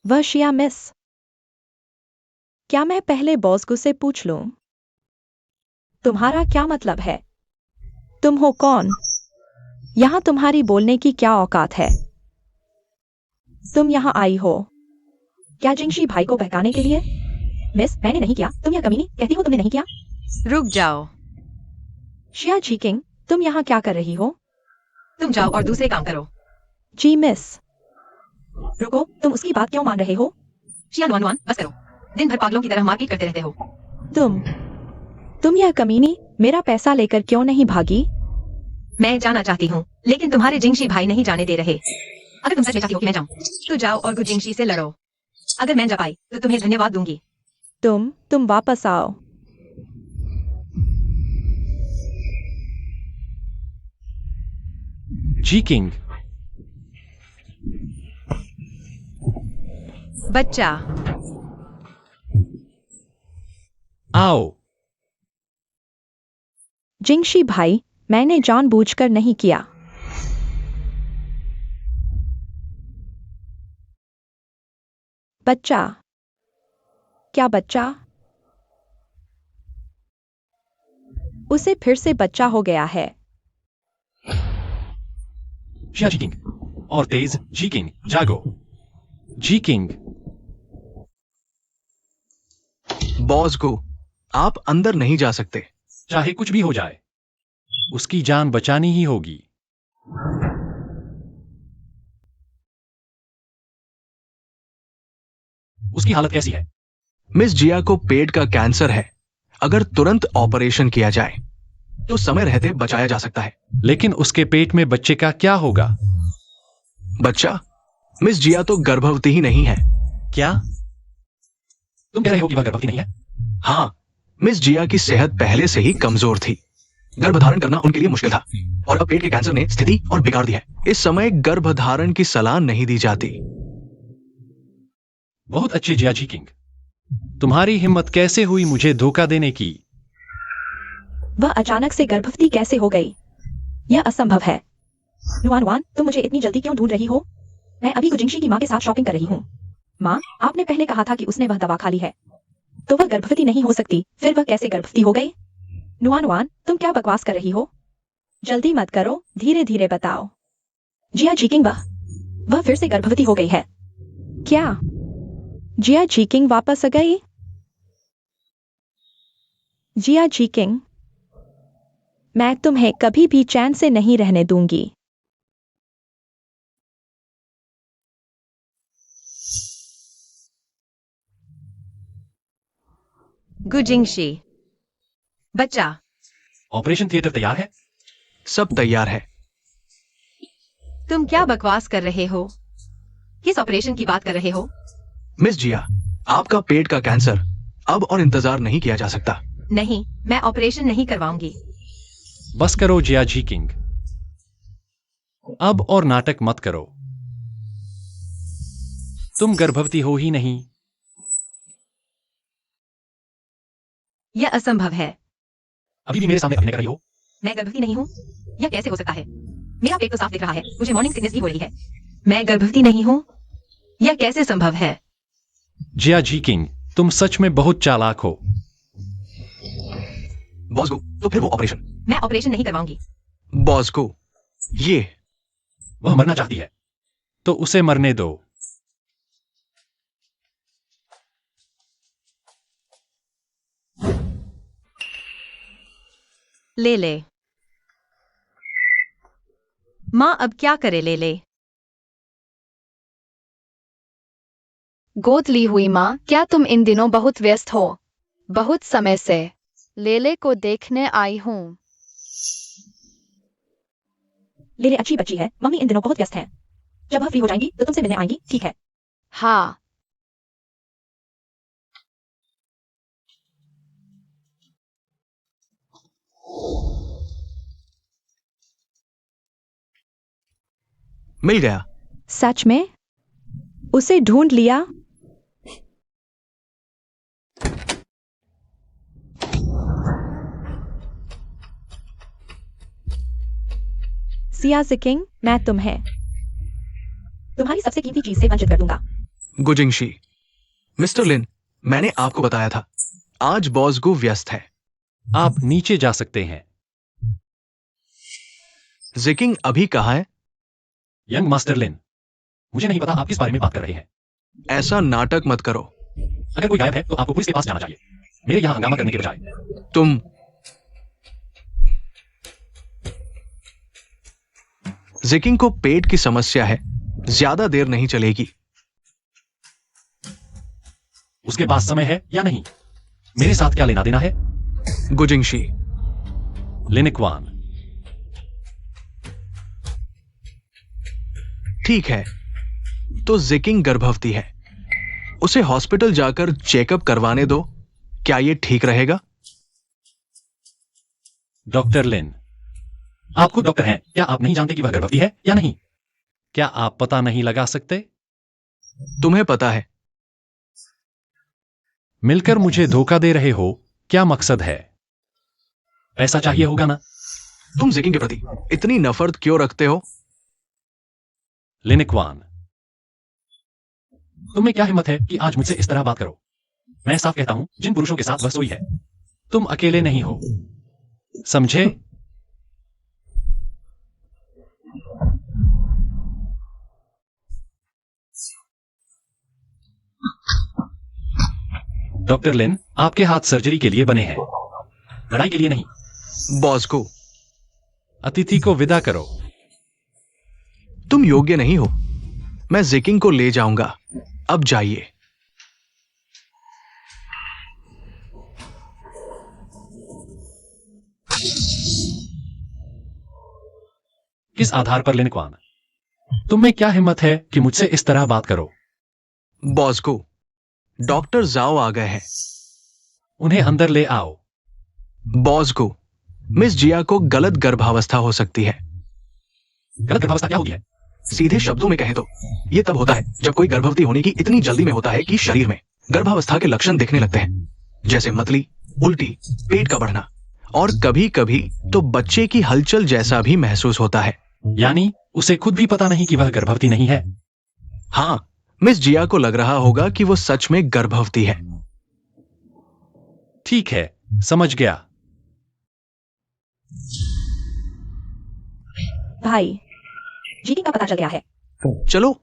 वह शिया मिस, क्या मैं पहले बॉस्को से पूछ लूं? तुम्हारा क्या मतलब है? तुम हो कौन? यहां तुम्हारी बोलने की क्या औकात है? तुम यहां आई हो क्या जिंगशी भाई को बहकाने के लिए? मिस, मैंने नहीं किया। तुम यह कमीनी कहती हो तुमने नहीं किया। रुक जाओ। शिया जी किंग, तुम यहां क्या कर रही हो? तुम जाओ और दूसरे काम करो। जी मिस। रुको, तुम उसकी बात क्यों मान रहे हो? शिया नुआन, बस करो। दिन भर पागलों की तरह मारपीट करते रहते हो। तुम यह कमीनी मेरा पैसा लेकर क्यों नहीं भागी? मैं जाना चाहती हूँ, लेकिन तुम्हारे जिंगशी भाई नहीं जाने दे रहे। अगर तुम सच में चाहती हो कि मैं जाऊँ, तो जाओ और गु जिंगशी से लड़ो। अगर मैं जा पाई तो तुम्हें धन्यवाद दूंगी। तुम वापस आओ। जी किंग। बच्चा, आओ। जिंगशी भाई, मैंने जानबूझकर नहीं किया। बच्चा, क्या बच्चा? उसे फिर से बच्चा हो गया है। शिया जी किंग। और तेज जी किंग, जागो। जी किंग। बॉस को आप अंदर नहीं जा सकते। चाहे कुछ भी हो जाए, उसकी जान बचानी ही होगी। उसकी हालत कैसी है? मिस जिया को पेट का कैंसर है। अगर तुरंत ऑपरेशन किया जाए तो समय रहते बचाया जा सकता है। लेकिन उसके पेट में बच्चे का क्या होगा? बच्चा? मिस जिया तो गर्भवती ही नहीं है। क्या तुम कह रहे हो कि वह गर्भवती नहीं है? हाँ, मिस जिया की सेहत पहले से ही कमजोर थी। गर्भधारण करना उनके लिए मुश्किल था और अब पेट के कैंसर ने स्थिति और बिगाड़ दी है। इस समय गर्भधारण की सलाह नहीं दी जाती। बहुत अच्छे जिया जी किंग। तुम्हारी हिम्मत कैसे हुई मुझे धोखा देने की? वह अचानक से गर्भवती कैसे हो गई? यह असंभव है। नुआन वान, तुम मुझे इतनी जल्दी क्यों ढूंढ रही हो? मैं अभी गुजिंगशी की माँ के साथ शॉपिंग कर रही हूँ। माँ, आपने पहले कहा था कि उसने वह दवा खा ली है, तो वह गर्भवती नहीं हो सकती। फिर वह कैसे गर्भवती हो गई? नुआन वान, तुम क्या बकवास कर रही हो? जल्दी मत करो, धीरे धीरे बताओ। जिया जीकिंग, वह फिर से गर्भवती हो गई है। क्या जिया जीकिंग वापस आ गई? जिया जीकिंग, मैं तुम्हें कभी भी चैन से नहीं रहने दूंगी। गु जिंगशी। बच्चा, ऑपरेशन थिएटर तैयार है? सब तैयार है। तुम क्या बकवास कर रहे हो? किस ऑपरेशन की बात कर रहे हो? मिस जिया, आपका पेट का कैंसर अब और इंतजार नहीं किया जा सकता। नहीं, मैं ऑपरेशन नहीं करवाऊंगी। बस करो जिया जी किंग। अब और नाटक मत करो। तुम गर्भवती हो ही नहीं। यह असंभव है। अभी भी मेरे सामने अभिनय कर रही हो? मैं गर्भवती नहीं हूँ? यह कैसे हो सकता है? मेरा पेट तो साफ दिख रहा है। मुझे मॉर्निंग सिकनेस भी हो रही है। मैं गर्भवती नहीं हूँ? यह कैसे संभव है? जिया जी किंग, तुम सच में बहुत चालाक हो। बॉस को तो फिर वो ऑपरेशन। मैं ऑपरेशन नहीं करवाऊंगी। बॉस को ये वह मरना चाहती है, तो उसे मरने दो। ले ले। माँ अब क्या करे ले ले? गोद ली हुई माँ, क्या तुम इन दिनों बहुत व्यस्त हो? बहुत समय से लेले को देखने आई हूँ। लेले अच्छी बच्ची है। मम्मी इन दिनों बहुत व्यस्त है। जब वह फ्री हो जाएंगी तो तुमसे मिलने आएंगी, ठीक है? हाँ। मिल गया। सच में? उसे ढूंढ लिया? सिया जिकिंग, मैं तुम्हें तुम्हारी सबसे कीमती चीज से वंचित कर दूंगा। गुजिंगशी। मिस्टर लिन, मैंने आपको बताया था, आज बॉस गु व्यस्त है। आप नीचे जा सकते हैं। जिकिंग अभी कहाँ है? यंग मास्टर लिन, मुझे नहीं पता आप किस बारे में बात कर रहे हैं। ऐसा नाटक मत करो। अगर कोई गायब है तो आपको पुलिस के पास जाना चाहिए, मेरे यहां हंगामा करने के बजाय। तुम जिकिंग को पेट की समस्या है, ज्यादा देर नहीं चलेगी। उसके पास समय है या नहीं? मेरे साथ क्या लेना देना है? गुजिंगशी, लिनिक्वान। ठीक है, तो जिकिंग गर्भवती है। उसे हॉस्पिटल जाकर चेकअप करवाने दो। क्या यह ठीक रहेगा? डॉक्टर लिन, आप खुद डॉक्टर हैं, क्या आप नहीं जानते कि वह गर्भवती है या नहीं? क्या आप पता नहीं लगा सकते? तुम्हें पता है। मिलकर मुझे धोखा दे रहे हो, क्या मकसद है? पैसा चाहिए होगा ना? तुम जिकिंग के प्रति इतनी नफरत क्यों रखते हो? लिनिक्वान, तुम्हें क्या हिम्मत है कि आज मुझसे इस तरह बात करो? मैं साफ कहता हूं, जिन पुरुषों के साथ वह सोई है, तुम अकेले नहीं हो, समझे? डॉक्टर लिन, आपके हाथ सर्जरी के लिए बने हैं, लड़ाई के लिए नहीं। बॉस को अतिथि को विदा करो। तुम योग्य नहीं हो। मैं जिकिंग को ले जाऊंगा। अब जाइए। किस आधार पर लिनिक्वान? तुम में क्या हिम्मत है कि मुझसे इस तरह बात करो? बॉस को डॉक्टर जाओ आ गए हैं। उन्हें अंदर ले आओ। बॉस को मिस जिया को गलत गर्भावस्था हो सकती है। गलत गर्भावस्था क्या होगी है? सीधे शब्दों में कहें तो यह तब होता है जब कोई गर्भवती होने की इतनी जल्दी में होता है कि शरीर में गर्भावस्था के लक्षण दिखने लगते हैं, जैसे मतली, उल्टी, पेट का बढ़ना और कभी कभी तो बच्चे की हलचल जैसा भी महसूस होता है। यानी उसे खुद भी पता नहीं कि वह गर्भवती नहीं है। हाँ, मिस जिया को लग रहा होगा कि वो सच में गर्भवती है। ठीक है, समझ गया। भाई, जिकिंग का पता चल गया है। चलो।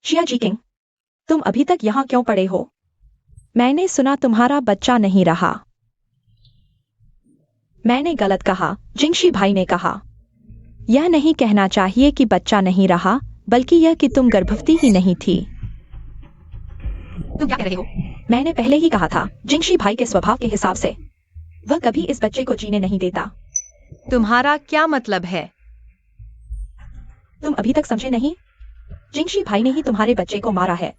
शिया जिकिंग, तुम अभी तक यहां क्यों पड़े हो? मैंने सुना तुम्हारा बच्चा नहीं रहा। मैंने गलत कहा, जिंगशी भाई ने कहा। यह नहीं कहना चाहिए कि बच्चा नहीं रहा, बल्कि यह कि तुम गर्भवती ही नहीं थी। तुम क्या कह रहे हो? मैंने पहले ही कहा था, जिंगशी भाई के स्वभाव के हिसाब से वह कभी इस बच्चे को जीने नहीं देता। तुम्हारा क्या मतलब है? तुम अभी तक समझे नहीं? जिंगशी भाई ने ही तुम्हारे बच्चे को मारा है,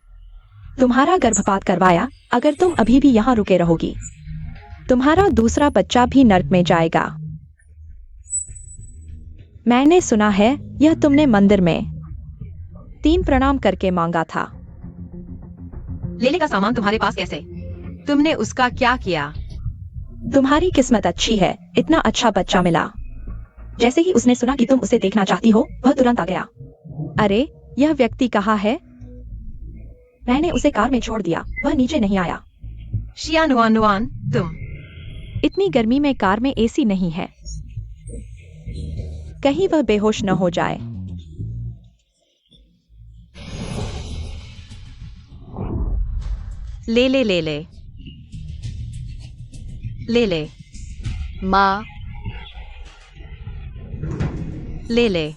तुम्हारा गर्भपात करवाया। अगर तुम अभी भी यहाँ रुके रहोगी, तुम्हारा दूसरा बच्चा भी नर्क में जाएगा। मैंने सुना है यह तुमने मंदिर में 3 प्रणाम करके मांगा था। लेले का सामान तुम्हारे पास कैसे? तुमने उसका क्या किया? तुम्हारी किस्मत अच्छी है, इतना अच्छा बच्चा मिला। जैसे ही उसने सुना कि तुम उसे देखना चाहती हो, वह तुरंत आ गया। अरे, यह व्यक्ति कहाँ है? मैंने उसे कार में छोड़ दिया, वह नीचे नहीं आया। शिया नुआन, तुम इतनी गर्मी में कार में एसी नहीं है, कहीं वह बेहोश न हो जाए। ले ले ले ले ले ले माँ, ले ले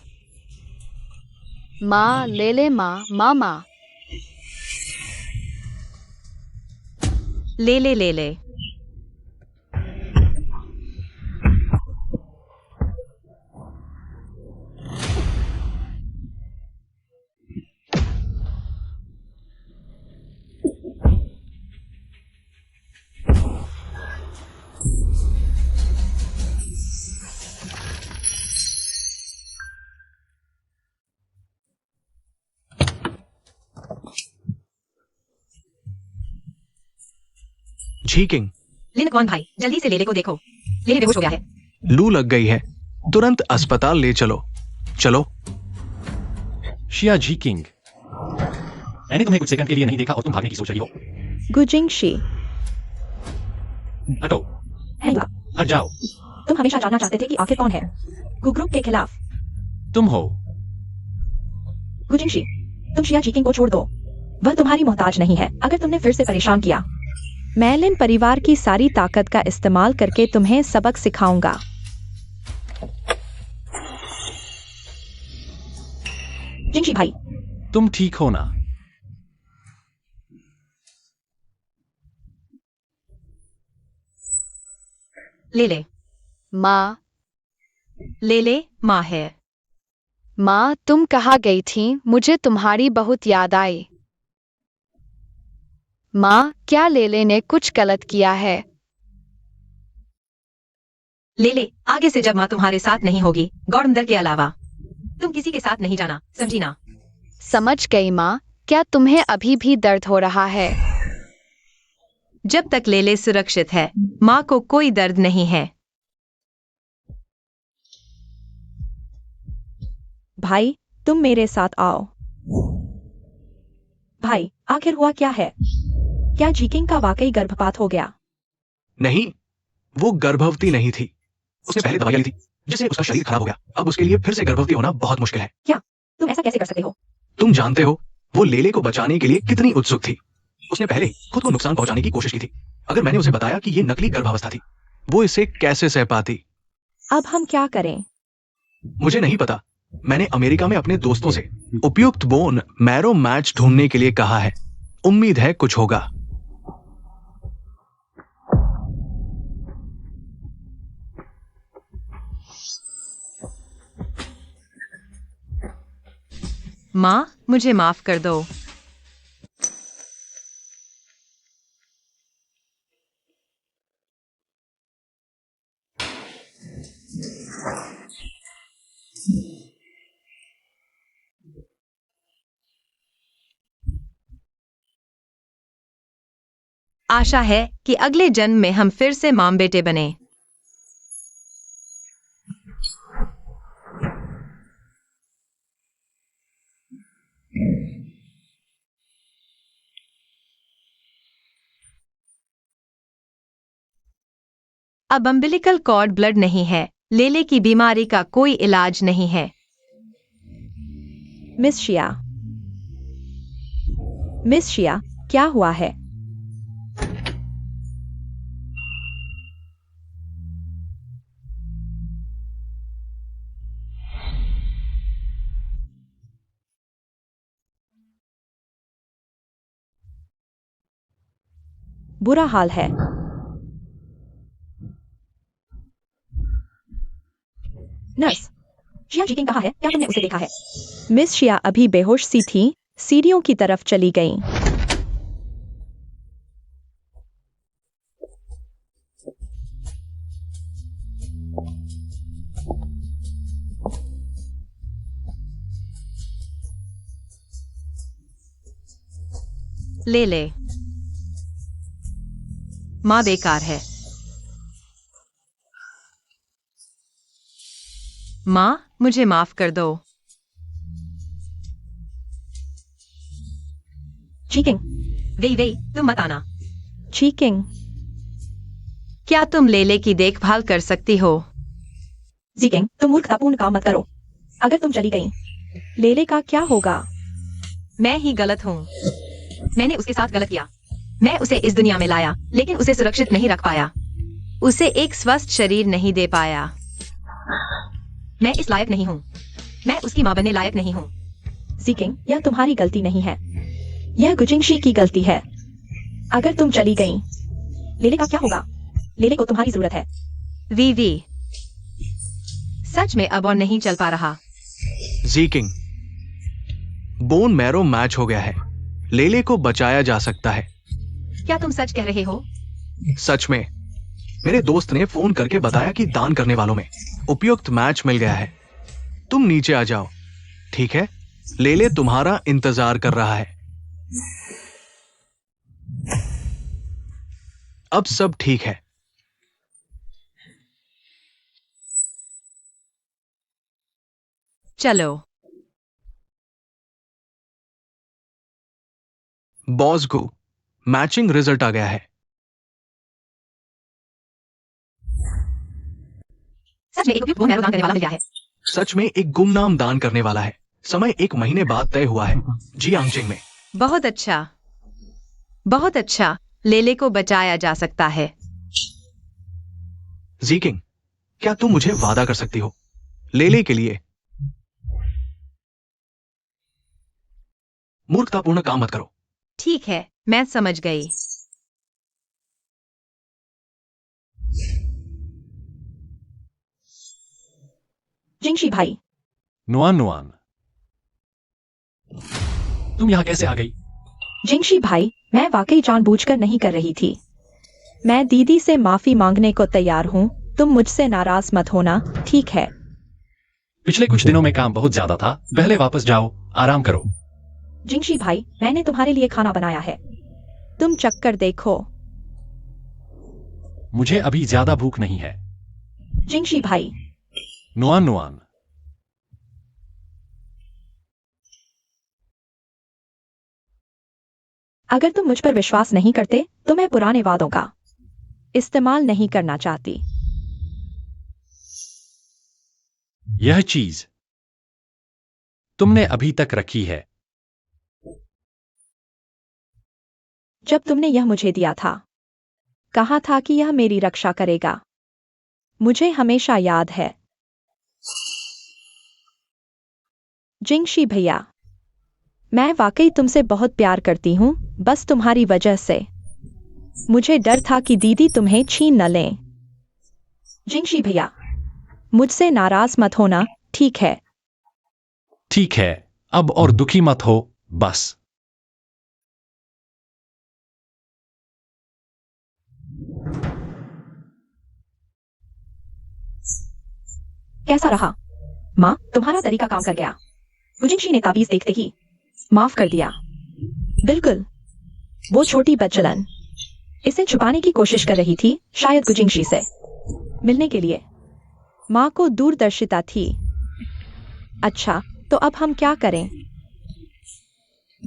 माँ, ले ले माँ, मामा। ले ले ले ले झीकिंग, लिनकॉन भाई, जल्दी से लेले को देखो, लेले बेहोश हो गया है। लू लग गई है, तुरंत अस्पताल ले चलो। चलो। शिया जी किंग, मैंने तुम्हें कुछ सेकंड के लिए नहीं देखा और तुम भागने की सोच रही हो। गुजिंगशी, हटो, हैंगा, हट जाओ। तुम हमेशा जानना चाहते थे कि आखिर कौन है ग्रुप के खिलाफ। तुम हो। गुजिंगशी, तुम शिया जिकिंग को छोड़ दो, वह तुम्हारी मोहताज नहीं है। अगर तुमने फिर से परेशान किया, मैं लिन परिवार की सारी ताकत का इस्तेमाल करके तुम्हें सबक सिखाऊंगा। जिंगशी भाई, तुम ठीक हो ना? लेले। माँ। लेले माँ है। माँ, तुम कहाँ गई थी? मुझे तुम्हारी बहुत याद आई। माँ, क्या लेले ने कुछ गलत किया है? लेले, आगे से जब माँ तुम्हारे साथ नहीं होगी, गौरमदर के अलावा तुम किसी के साथ नहीं जाना, समझी ना? समझ गई माँ। क्या तुम्हें अभी भी दर्द हो रहा है? जब तक लेले सुरक्षित है, माँ को कोई दर्द नहीं है। भाई, तुम मेरे साथ आओ। भाई, आखिर हुआ क्या है? क्या जीकिंग का वाकई गर्भपात हो गया? नहीं, वो गर्भवती नहीं थी। उसने पहले दवाइयां ली थी, जिससे उसका शरीर खराब हो गया। अब उसके लिए फिर से गर्भवती होना बहुत मुश्किल है। तुम ऐसा कैसे कर सकते हो? तुम जानते हो वो लेले को बचाने के लिए कितनी उत्सुक थी। उसने पहले खुद को नुकसान पहुंचाने की कोशिश की थी। अगर मैंने उसे बताया कि ये नकली गर्भावस्था थी, वो इसे कैसे सह पाती? अब हम क्या करें? मुझे नहीं पता। मैंने अमेरिका में अपने दोस्तों से उपयुक्त बोन मैरो मैच ढूंढने के लिए कहा है। उम्मीद है कुछ होगा। माँ, मुझे माफ कर दो। आशा है कि अगले जन्म में हम फिर से मां बेटे बने। अब अम्बिलिकल कॉर्ड ब्लड नहीं है। लेले की बीमारी का कोई इलाज नहीं है। मिस शिया। मिस शिया, क्या हुआ है? बुरा हाल है। नर्स, शिया जीकिंग कहाँ है? क्या तुमने उसे देखा है? मिस शिया अभी बेहोश सी थी, सीढ़ियों की तरफ चली गईं। ले माँ बेकार है। माँ, मुझे माफ कर दो। चीकिंग। वे तुम मत आना। चीकिंग। क्या तुम लेले की देखभाल कर सकती हो? जीकिंग, तुम मूर्खतापूर्ण काम मत करो। अगर तुम चली गई, लेले का क्या होगा? मैं ही गलत हूँ। मैंने उसके साथ गलत किया। मैं उसे इस दुनिया में लाया, लेकिन उसे सुरक्षित नहीं रख पाया। उसे एक स्वस्थ शरीर नहीं दे पाया। मैं इस लायक नहीं हूँ। मैं उसकी माँ बनने लायक नहीं हूँ। जीकिंग, यह तुम्हारी गलती नहीं है। यह गुजिंगशी की गलती है। अगर तुम चली गई, लेले का क्या होगा? लेले को तुम्हारी जरूरत है। वी सच में अब और नहीं चल पा रहा। जीकिंग, बोन मैरो मैच हो गया है। लेले को बचाया जा सकता है। क्या तुम सच कह रहे हो? सच में। मेरे दोस्त ने फोन करके बताया कि दान करने वालों में उपयुक्त मैच मिल गया है। तुम नीचे आ जाओ, ठीक है? लेले तुम्हारा इंतजार कर रहा है। अब सब ठीक है। चलो। बॉस को मैचिंग रिजल्ट आ गया है। सच में एक उपयुक्त बोन मैरो दान करने वाला मिल गया है। सच में एक गुमनाम दान करने वाला है। समय 1 महीने बाद तय हुआ है, जियांगजिंग में। बहुत अच्छा, बहुत अच्छा। लेले को बचाया जा सकता है। जीकिंग, क्या तुम मुझे वादा कर सकती हो? लेले के लिए मूर्खतापूर्ण काम मत करो। ठीक है, मैं समझ गई। जिंगशी भाई, नुआन नुआन, तुम यहाँ कैसे आ गई? जिंगशी भाई, मैं वाकई जानबूझकर नहीं कर रही थी। मैं दीदी से माफी मांगने को तैयार हूँ। तुम मुझसे नाराज मत होना, ठीक है? पिछले कुछ दिनों में काम बहुत ज्यादा था, पहले वापस जाओ, आराम करो। जिंगशी भाई, मैंने तुम्हारे लिए खाना बनाया है, तुम चक्कर देखो। मुझे अभी ज्यादा भूख नहीं है। जिंगशी भाई, नुआन नुआन, अगर तुम मुझ पर विश्वास नहीं करते तो मैं पुराने वादों का इस्तेमाल नहीं करना चाहती। यह चीज तुमने अभी तक रखी है। जब तुमने यह मुझे दिया था, कहा था कि यह मेरी रक्षा करेगा, मुझे हमेशा याद है। जिंगशी भैया, मैं वाकई तुमसे बहुत प्यार करती हूँ, बस तुम्हारी वजह से मुझे डर था कि दीदी तुम्हें छीन न लें। जिंगशी भैया, मुझसे नाराज मत होना, ठीक है? ठीक है, अब और दुखी मत हो, बस। कैसा रहा? माँ, तुम्हारा तरीका काम कर गया। गुजिंशी ने ताबीज देखते ही माफ कर दिया। बिल्कुल, वो छोटी बच्चलन इसे छुपाने की कोशिश कर रही थी, शायद गुजिंशी से मिलने के लिए। माँ को दूरदर्शिता थी। अच्छा, तो अब हम क्या करें?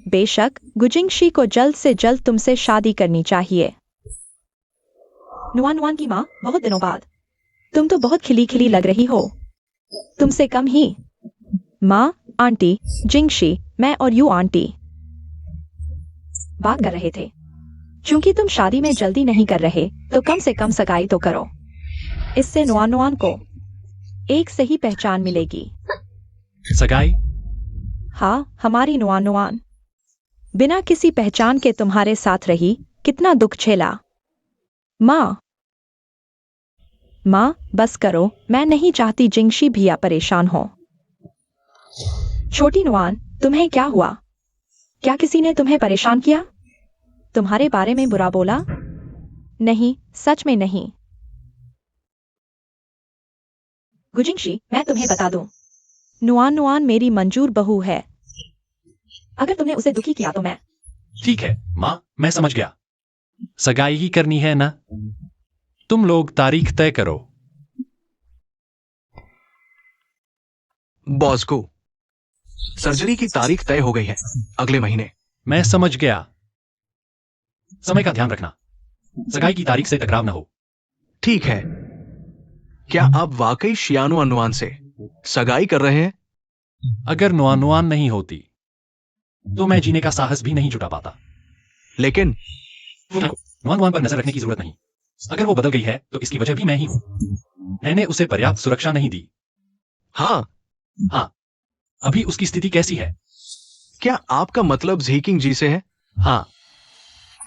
बेशक, गुजिंशी को जल्द से जल्द तुमसे शादी करनी चाहिए। नुआन नुआन की माँ, बहुत दिनों बाद। तुम तो बहुत खिली खिली लग रही हो। तुमसे कम ही। माँ, आंटी, जिंगशी, मैं और यू आंटी बात कर रहे थे। चूंकि तुम शादी में जल्दी नहीं कर रहे, तो कम से कम सगाई तो करो। इससे नुआन नुआन को एक सही पहचान मिलेगी। सगाई? हाँ, हमारी नुआन नुआन बिना किसी पहचान के तुम्हारे साथ रही, कितना दुख झेला। माँ, बस करो, मैं नहीं चाहती जिंगशी भैया परेशान हो। छोटी नुआन, तुम्हें क्या हुआ? क्या किसी ने तुम्हें परेशान किया? तुम्हारे बारे में बुरा बोला? नहीं, सच में नहीं। गुजिंशी, मैं तुम्हें बता दूं, नुआन नुआन मेरी मंजूर बहू है। अगर तुमने उसे दुखी किया तो मैं। ठीक है माँ, मैं समझ गया। सगाई ही करनी है ना? तुम लोग तारीख तय करो। बॉस को सर्जरी की तारीख तय हो गई है, अगले महीने। मैं समझ गया। समय का ध्यान रखना, सगाई की तारीख से टकराव न हो। ठीक है। क्या आप वाकई शियानो अनुआन से सगाई कर रहे हैं? अगर नुआन नुआन नहीं होती तो मैं जीने का साहस भी नहीं जुटा पाता। लेकिन नुआन नुआन पर नजर रखने की जरूरत नहीं। अगर वो बदल गई है तो इसकी वजह भी मैं ही हूं। मैंने उसे पर्याप्त सुरक्षा नहीं दी। हाँ, अभी उसकी स्थिति कैसी है? क्या आपका मतलब झीकिंग जी से है? हाँ,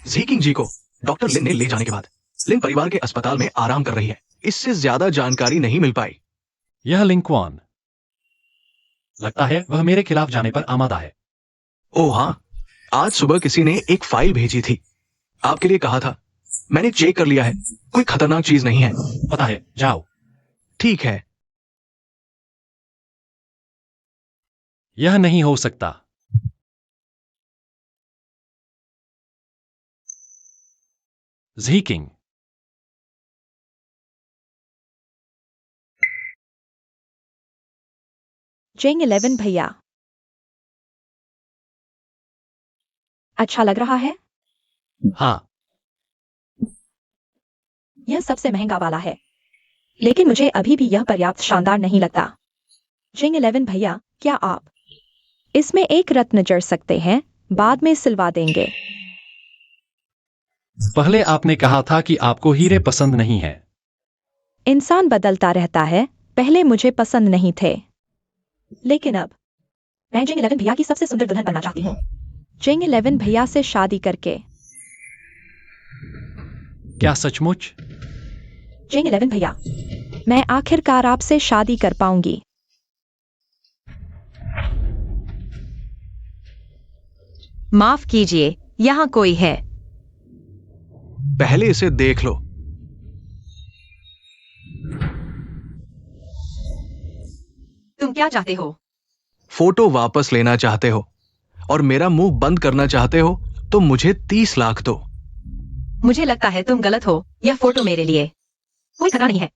झीकिंग जी को डॉक्टर लिन ने ले जाने के बाद लिन परिवार के अस्पताल में आराम कर रही है। इससे ज्यादा जानकारी नहीं मिल पाई। यह लिंक्वान, लगता है वह मेरे खिलाफ जाने पर आमादा है। ओह हाँ, आज सुबह किसी ने एक फाइल भेजी थी, आपके लिए कहा था। मैंने चेक कर लिया है, कोई खतरनाक चीज नहीं है। पता है, जाओ। ठीक है। यह नहीं हो सकता। झीकिंग, जेंग 11 भैया, अच्छा लग रहा है? हाँ, यह सबसे महंगा वाला है, लेकिन मुझे अभी भी यह पर्याप्त शानदार नहीं लगता। जेंग 11 भैया, क्या आप इसमें एक रत्न जड़ सकते हैं? बाद में सिलवा देंगे। पहले आपने कहा था कि आपको हीरे पसंद नहीं है। इंसान बदलता रहता है, पहले मुझे पसंद नहीं थे, लेकिन अब मैं जेंग 11 भैया की सबसे सुंदर दुल्हन बनना चाहती हूँ। जेंग 11 भैया से शादी करके। क्या सचमुच? जेंग 11 भैया, मैं आखिरकार आपसे शादी कर पाऊंगी। माफ कीजिए, यहाँ कोई है। पहले इसे देख लो। तुम क्या चाहते हो? फोटो वापस लेना चाहते हो और मेरा मुंह बंद करना चाहते हो तो मुझे 30 लाख दो। मुझे लगता है तुम गलत हो। यह फोटो मेरे लिए कोई खतरा नहीं है।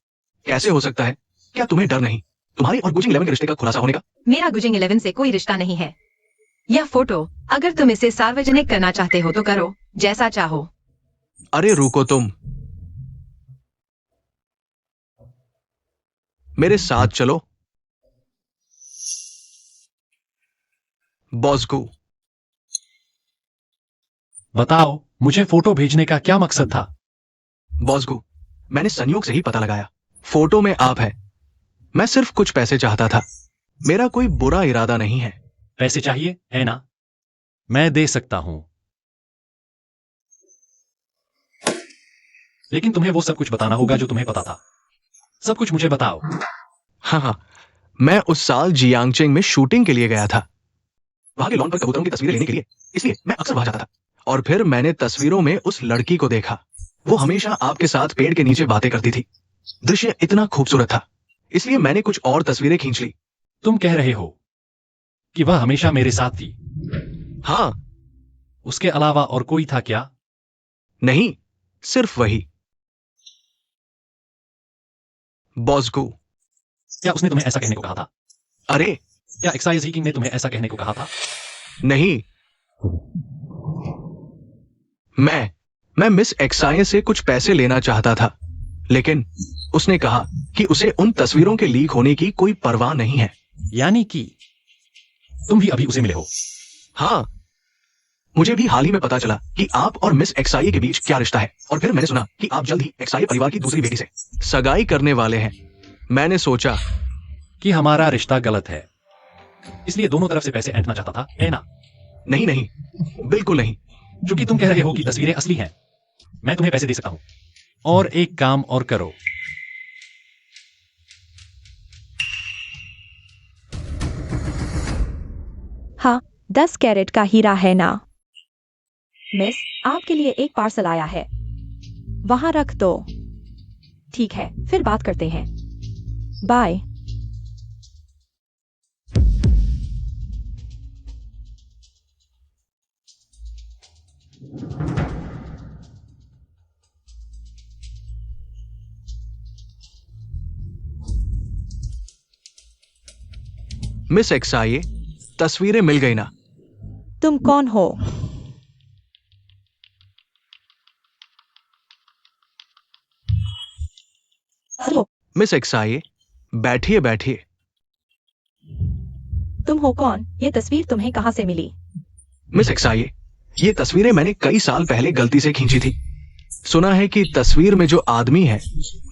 कैसे हो सकता है? क्या तुम्हें डर नहीं तुम्हारी और गुजिंग 11 के रिश्ते का खुलासा होने का? मेरा गुजिंग 11 से कोई रिश्ता नहीं है। यह फोटो, अगर तुम इसे सार्वजनिक करना चाहते हो तो करो, जैसा चाहो। अरे रुको तुम, मेरे साथ चलो। बॉस्को, बताओ, मुझे फोटो भेजने का क्या मकसद था? बॉस्को, मैंने संयोग से ही पता लगाया। फोटो में आप है। मैं सिर्फ कुछ पैसे चाहता था। मेरा कोई बुरा इरादा नहीं है। पैसे चाहिए है ना? मैं दे सकता हूं, लेकिन तुम्हें वो सब कुछ बताना होगा जो तुम्हें पता था। सब कुछ मुझे बताओ। हाँ, मैं उस साल जियांगचेंग में शूटिंग के लिए गया था, वहां के लॉन पर कबूतरों की तस्वीरें लेने के लिए। इसलिए मैं अक्सर वहां जाता था और फिर मैंने तस्वीरों में उस लड़की को देखा। वो हमेशा आपके साथ पेड़ के नीचे बातें करती थी। दृश्य इतना खूबसूरत था, इसलिए मैंने कुछ और तस्वीरें खींच ली। तुम कह रहे हो कि वह हमेशा मेरे साथ थी? हाँ। उसके अलावा और कोई था क्या? नहीं, सिर्फ वही। बॉस्को, क्या उसने तुम्हें ऐसा कहने को कहा था? अरे क्या एक्साइज हीकिंग ने तुम्हें ऐसा कहने को कहा था? नहीं, मैं मिस एक्साये से कुछ पैसे लेना चाहता था, लेकिन उसने कहा कि उसे उन तस्वीरों के लीक होने की कोई परवाह नहीं है। यानी कि तुम भी अभी उसे मिले हो? हाँ, मुझे भी हाल ही में पता चला कि आप और मिस एक्साये के बीच क्या रिश्ता है, और फिर मैंने सुना कि आप जल्द ही एक्साये परिवार की दूसरी बेटी से सगाई करने वाले हैं। मैंने सोचा कि हमारा रिश्ता गलत है, इसलिए दोनों तरफ से पैसे ऐंठना चाहता था, है ना? नहीं नहीं, बिल्कुल नहीं। क्योंकि तुम कह रहे हो कि तस्वीरें असली हैं, मैं तुम्हें पैसे दे सकता हूं। और एक काम और करो, हाँ, 10 कैरेट का हीरा है ना? मिस, आपके लिए एक पार्सल आया है, वहां रख दो। ठीक है, फिर बात करते हैं। बाय। मिस एक्साये, तस्वीरें मिल गई ना? तुम कौन हो? हेलो, मिस एक्साये, बैठिए बैठिए। तुम हो कौन? ये तस्वीर तुम्हें कहां से मिली? मिस एक्साये, ये तस्वीरें मैंने कई साल पहले गलती से खींची थी। सुना है कि तस्वीर में जो आदमी है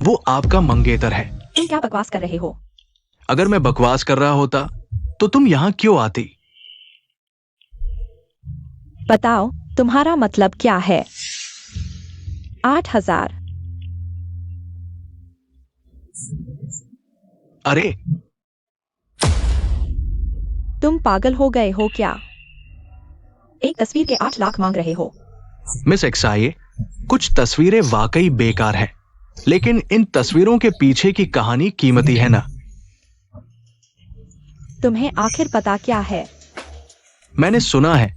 वो आपका मंगेतर है। तुम क्या बकवास कर रहे हो? अगर मैं बकवास कर रहा होता तो तुम यहां क्यों आती? बताओ, तुम्हारा मतलब क्या है? 8,000। अरे तुम पागल हो गए हो क्या? एक तस्वीर के 8 लाख मांग रहे हो? मिस एक्साये, कुछ तस्वीरें वाकई बेकार हैं, लेकिन इन तस्वीरों के पीछे की कहानी कीमती है ना? तुम्हें आखिर पता क्या है? मैंने सुना है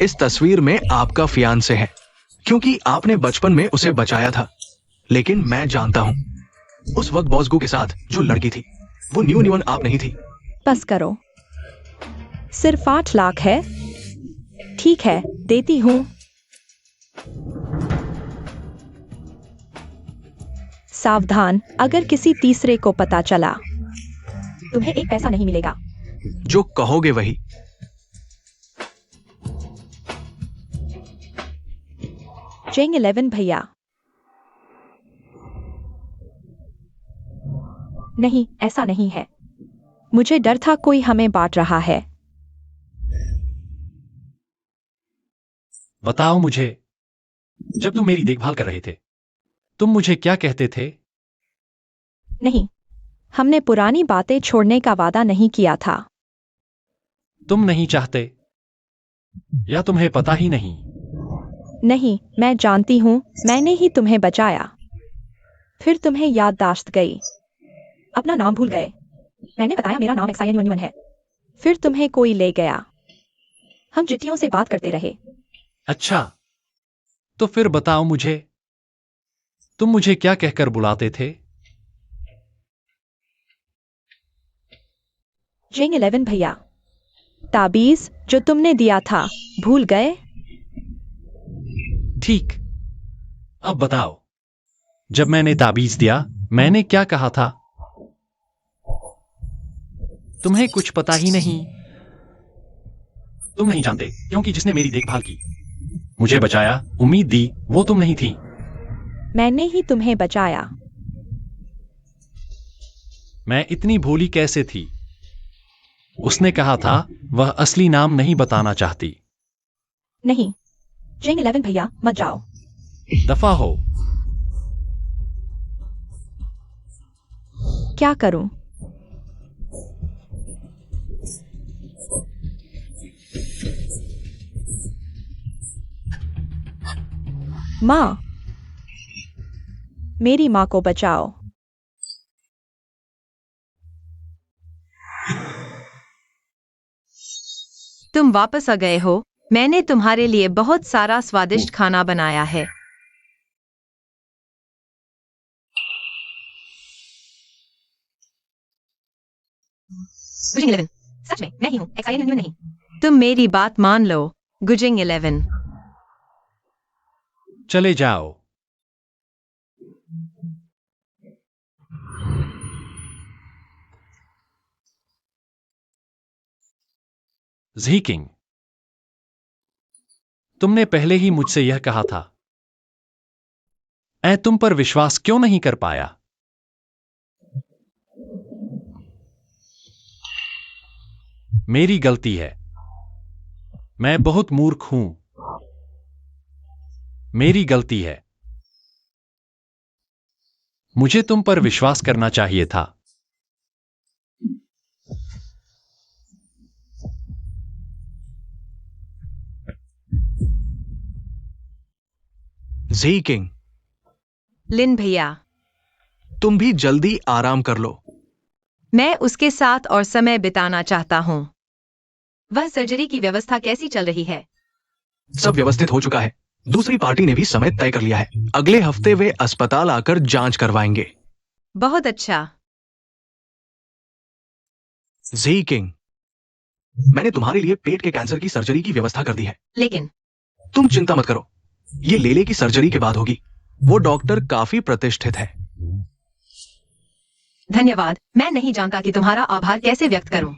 इस तस्वीर में आपका फियांसे है, क्योंकि आपने बचपन में उसे बचाया था। लेकिन मैं जानता हूं उस वक्त बॉस्को के साथ जो लड़की थी वो न्यून आप नहीं थी। बस करो, सिर्फ 8 लाख है? ठीक है, देती हूं। सावधान, अगर किसी तीसरे को पता चला तुम्हें एक पैसा नहीं मिलेगा। जो कहोगे वही। जेंग 11 भैया। नहीं, ऐसा नहीं है। मुझे डर था कोई हमें बांट रहा है। बताओ मुझे, जब तुम मेरी देखभाल कर रहे थे तुम मुझे क्या कहते थे? नहीं, हमने पुरानी बातें छोड़ने का वादा नहीं किया था। तुम नहीं चाहते या तुम्हें पता ही नहीं? नहीं, मैं जानती हूँ, मैंने ही तुम्हें बचाया। फिर तुम्हें याददाश्त गई, अपना नाम भूल गए। मैंने बताया मेरा नाम XINUN है। फिर तुम्हें कोई ले गया। हम चिट्ठियों से बात करते रहे। अच्छा, तो फिर बताओ मुझे, तुम मुझे क्या कहकर बुलाते थे? जिंग 11 भैया, ताबीज जो तुमने दिया था, भूल गए? ठीक, अब बताओ, जब मैंने ताबीज दिया, मैंने क्या कहा था? तुम्हें कुछ पता ही नहीं। तुम नहीं जानते, क्योंकि जिसने मेरी देखभाल की, मुझे बचाया, उम्मीद दी, वो तुम नहीं थी। मैंने ही तुम्हें बचाया। मैं इतनी भोली कैसे थी? उसने कहा था वह असली नाम नहीं बताना चाहती। नहीं, जिंग 11 भैया, मत जाओ। दफा हो। क्या करूं? माँ, मेरी माँ को बचाओ। तुम वापस आ गए हो। मैंने तुम्हारे लिए बहुत सारा स्वादिष्ट खाना बनाया है। गुजिंग 11, सच में मैं ही हूँ, XINUN नहीं। तुम मेरी बात मान लो, गुजिंग 11। चले जाओ। ज़ीकिंग, तुमने पहले ही मुझसे यह कहा था। मैं तुम पर विश्वास क्यों नहीं कर पाया? मेरी गलती है। मैं बहुत मूर्ख हूं। मेरी गलती है। मुझे तुम पर विश्वास करना चाहिए था। जी किंग, लिन भैया, तुम भी जल्दी आराम कर लो। मैं उसके साथ और समय बिताना चाहता हूँ। वह सर्जरी की व्यवस्था कैसी चल रही है? सब व्यवस्थित हो चुका है। दूसरी पार्टी ने भी समय तय कर लिया है। अगले हफ्ते वे अस्पताल आकर जांच करवाएंगे। बहुत अच्छा। जी किंग, मैंने तुम्हारे लिए पेट के कैंसर की सर्जरी की व्यवस्था कर दी है। लेकिन तुम चिंता मत करो, ये लेले की सर्जरी के बाद होगी। वो डॉक्टर काफी प्रतिष्ठित है। धन्यवाद। मैं नहीं जानता कि तुम्हारा आभार कैसे व्यक्त करूं।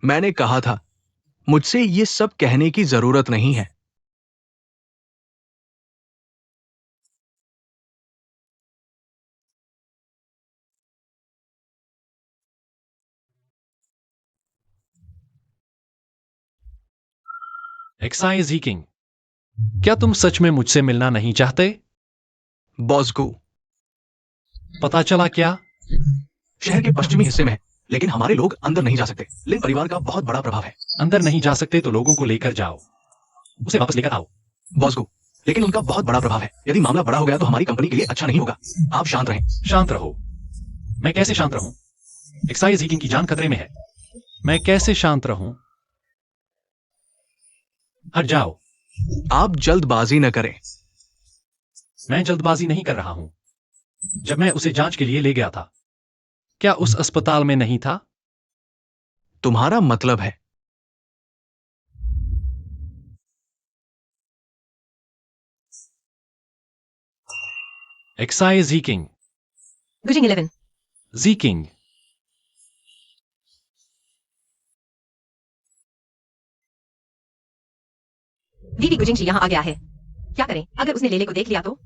मैंने कहा था, मुझसे ये सब कहने की जरूरत नहीं है। XIZ, क्या तुम सच में मुझसे मिलना नहीं चाहते? बॉस्को, पता चला क्या? शहर के पश्चिमी हिस्से में है, लेकिन हमारे लोग अंदर नहीं जा सकते। लिन परिवार का बहुत बड़ा प्रभाव है। अंदर नहीं जा सकते तो लोगों को लेकर जाओ, उसे वापस लेकर आओ। बॉस्को, लेकिन उनका बहुत बड़ा प्रभाव है। यदि मामला बड़ा हो गया तो हमारी कंपनी के लिए अच्छा नहीं होगा। आप शांत रहें। शांत रहो। मैं कैसे शांत रहूं? XIZ की जान खतरे में है। मैं कैसे शांत रहूं? हट जाओ। आप जल्दबाजी न करें। मैं जल्दबाजी नहीं कर रहा हूं। जब मैं उसे जांच के लिए ले गया था, क्या उस अस्पताल में नहीं था? तुम्हारा मतलब है XIZ, गुजिंग 11। Z, दीदी गुजिंग यहाँ आ गया है। क्या करें अगर उसने लेले को देख लिया तो?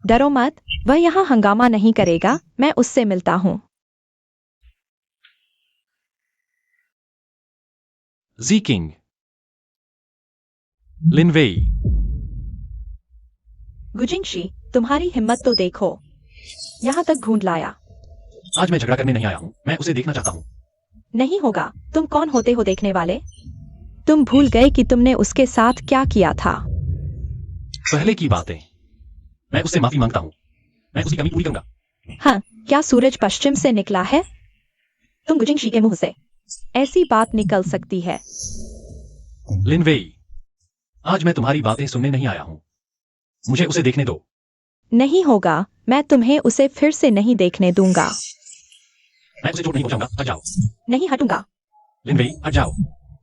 डरो मत, वह यहाँ हंगामा नहीं करेगा। मैं उससे मिलता हूँ। Z, लिनवेई, गुजिंगशी, तुम्हारी हिम्मत तो देखो, यहाँ तक ढूंढ लाया। आज मैं झगड़ा करने नहीं आया हूं, मैं उसे देखना चाहता हूं। नहीं होगा। तुम कौन होते हो देखने वाले? तुम भूल गए कि तुमने उसके साथ क्या किया था। पहले की बातें। मैं उससे माफी मांगता हूँ। मैं उसकी कमी पूरी करूंगा। हाँ, क्या सूरज पश्चिम से निकला है? तुम गुजिंगशी के मुंह से ऐसी बात निकल सकती है। लिनवेई, आज मैं तुम्हारी बातें सुनने नहीं आया हूँ। मुझे उसे देखने दो। नहीं होगा, मैं तुम्हें उसे फिर से नहीं देखने दूंगा। मैं उसे चोट नहीं पहुंचाऊंगा। हट जाओ। नहीं हटूंगा। लिनवेई, हट जाओ।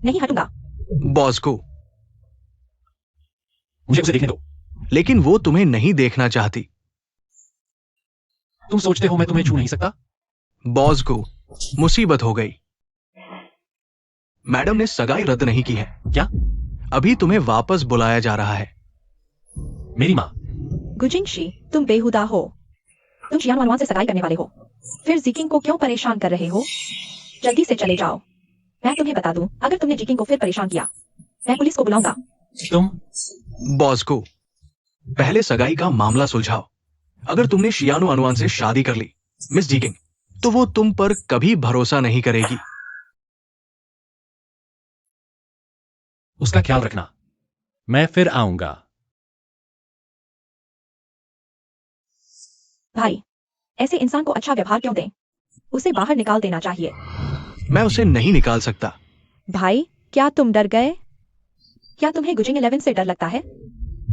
नहीं हटूंगा। बॉस को। मुझे उसे देखने दो। लेकिन वो तुम्हें नहीं देखना चाहती। तुम सोचते हो मैं तुम्हें छू नहीं सकता? बॉस को मुसीबत हो गई। मैडम ने सगाई रद्द नहीं की है। क्या? अभी तुम्हें वापस बुलाया जा रहा है। मेरी माँ। गुजिंगशी, तुम बेहुदा हो। तुम शियान वानवान से सगाई करने वाले हो। फिर जीकिंग को क्यों परेशान कर रहे हो? जल्दी से चले जाओ। मैं तुम्हें बता दूं, अगर तुमने जीकिंग को फिर परेशान किया, मैं पुलिस को बुलाऊंगा। तुम। बॉस को, पहले सगाई का मामला सुलझाओ। अगर तुमने शियानो अनुवान से शादी कर ली, मिस जीकिंग, तो वो तुम पर कभी भरोसा नहीं करेगी। उसका ख्याल रखना। मैं फिर आऊंगा। भाई, ऐसे इंसान को अच्छा व्यवहार क्यों दें? उसे बाहर निकाल देना चाहिए। मैं उसे नहीं निकाल सकता। भाई, क्या तुम डर गए? क्या तुम्हें गुजिंग 11 से डर लगता है?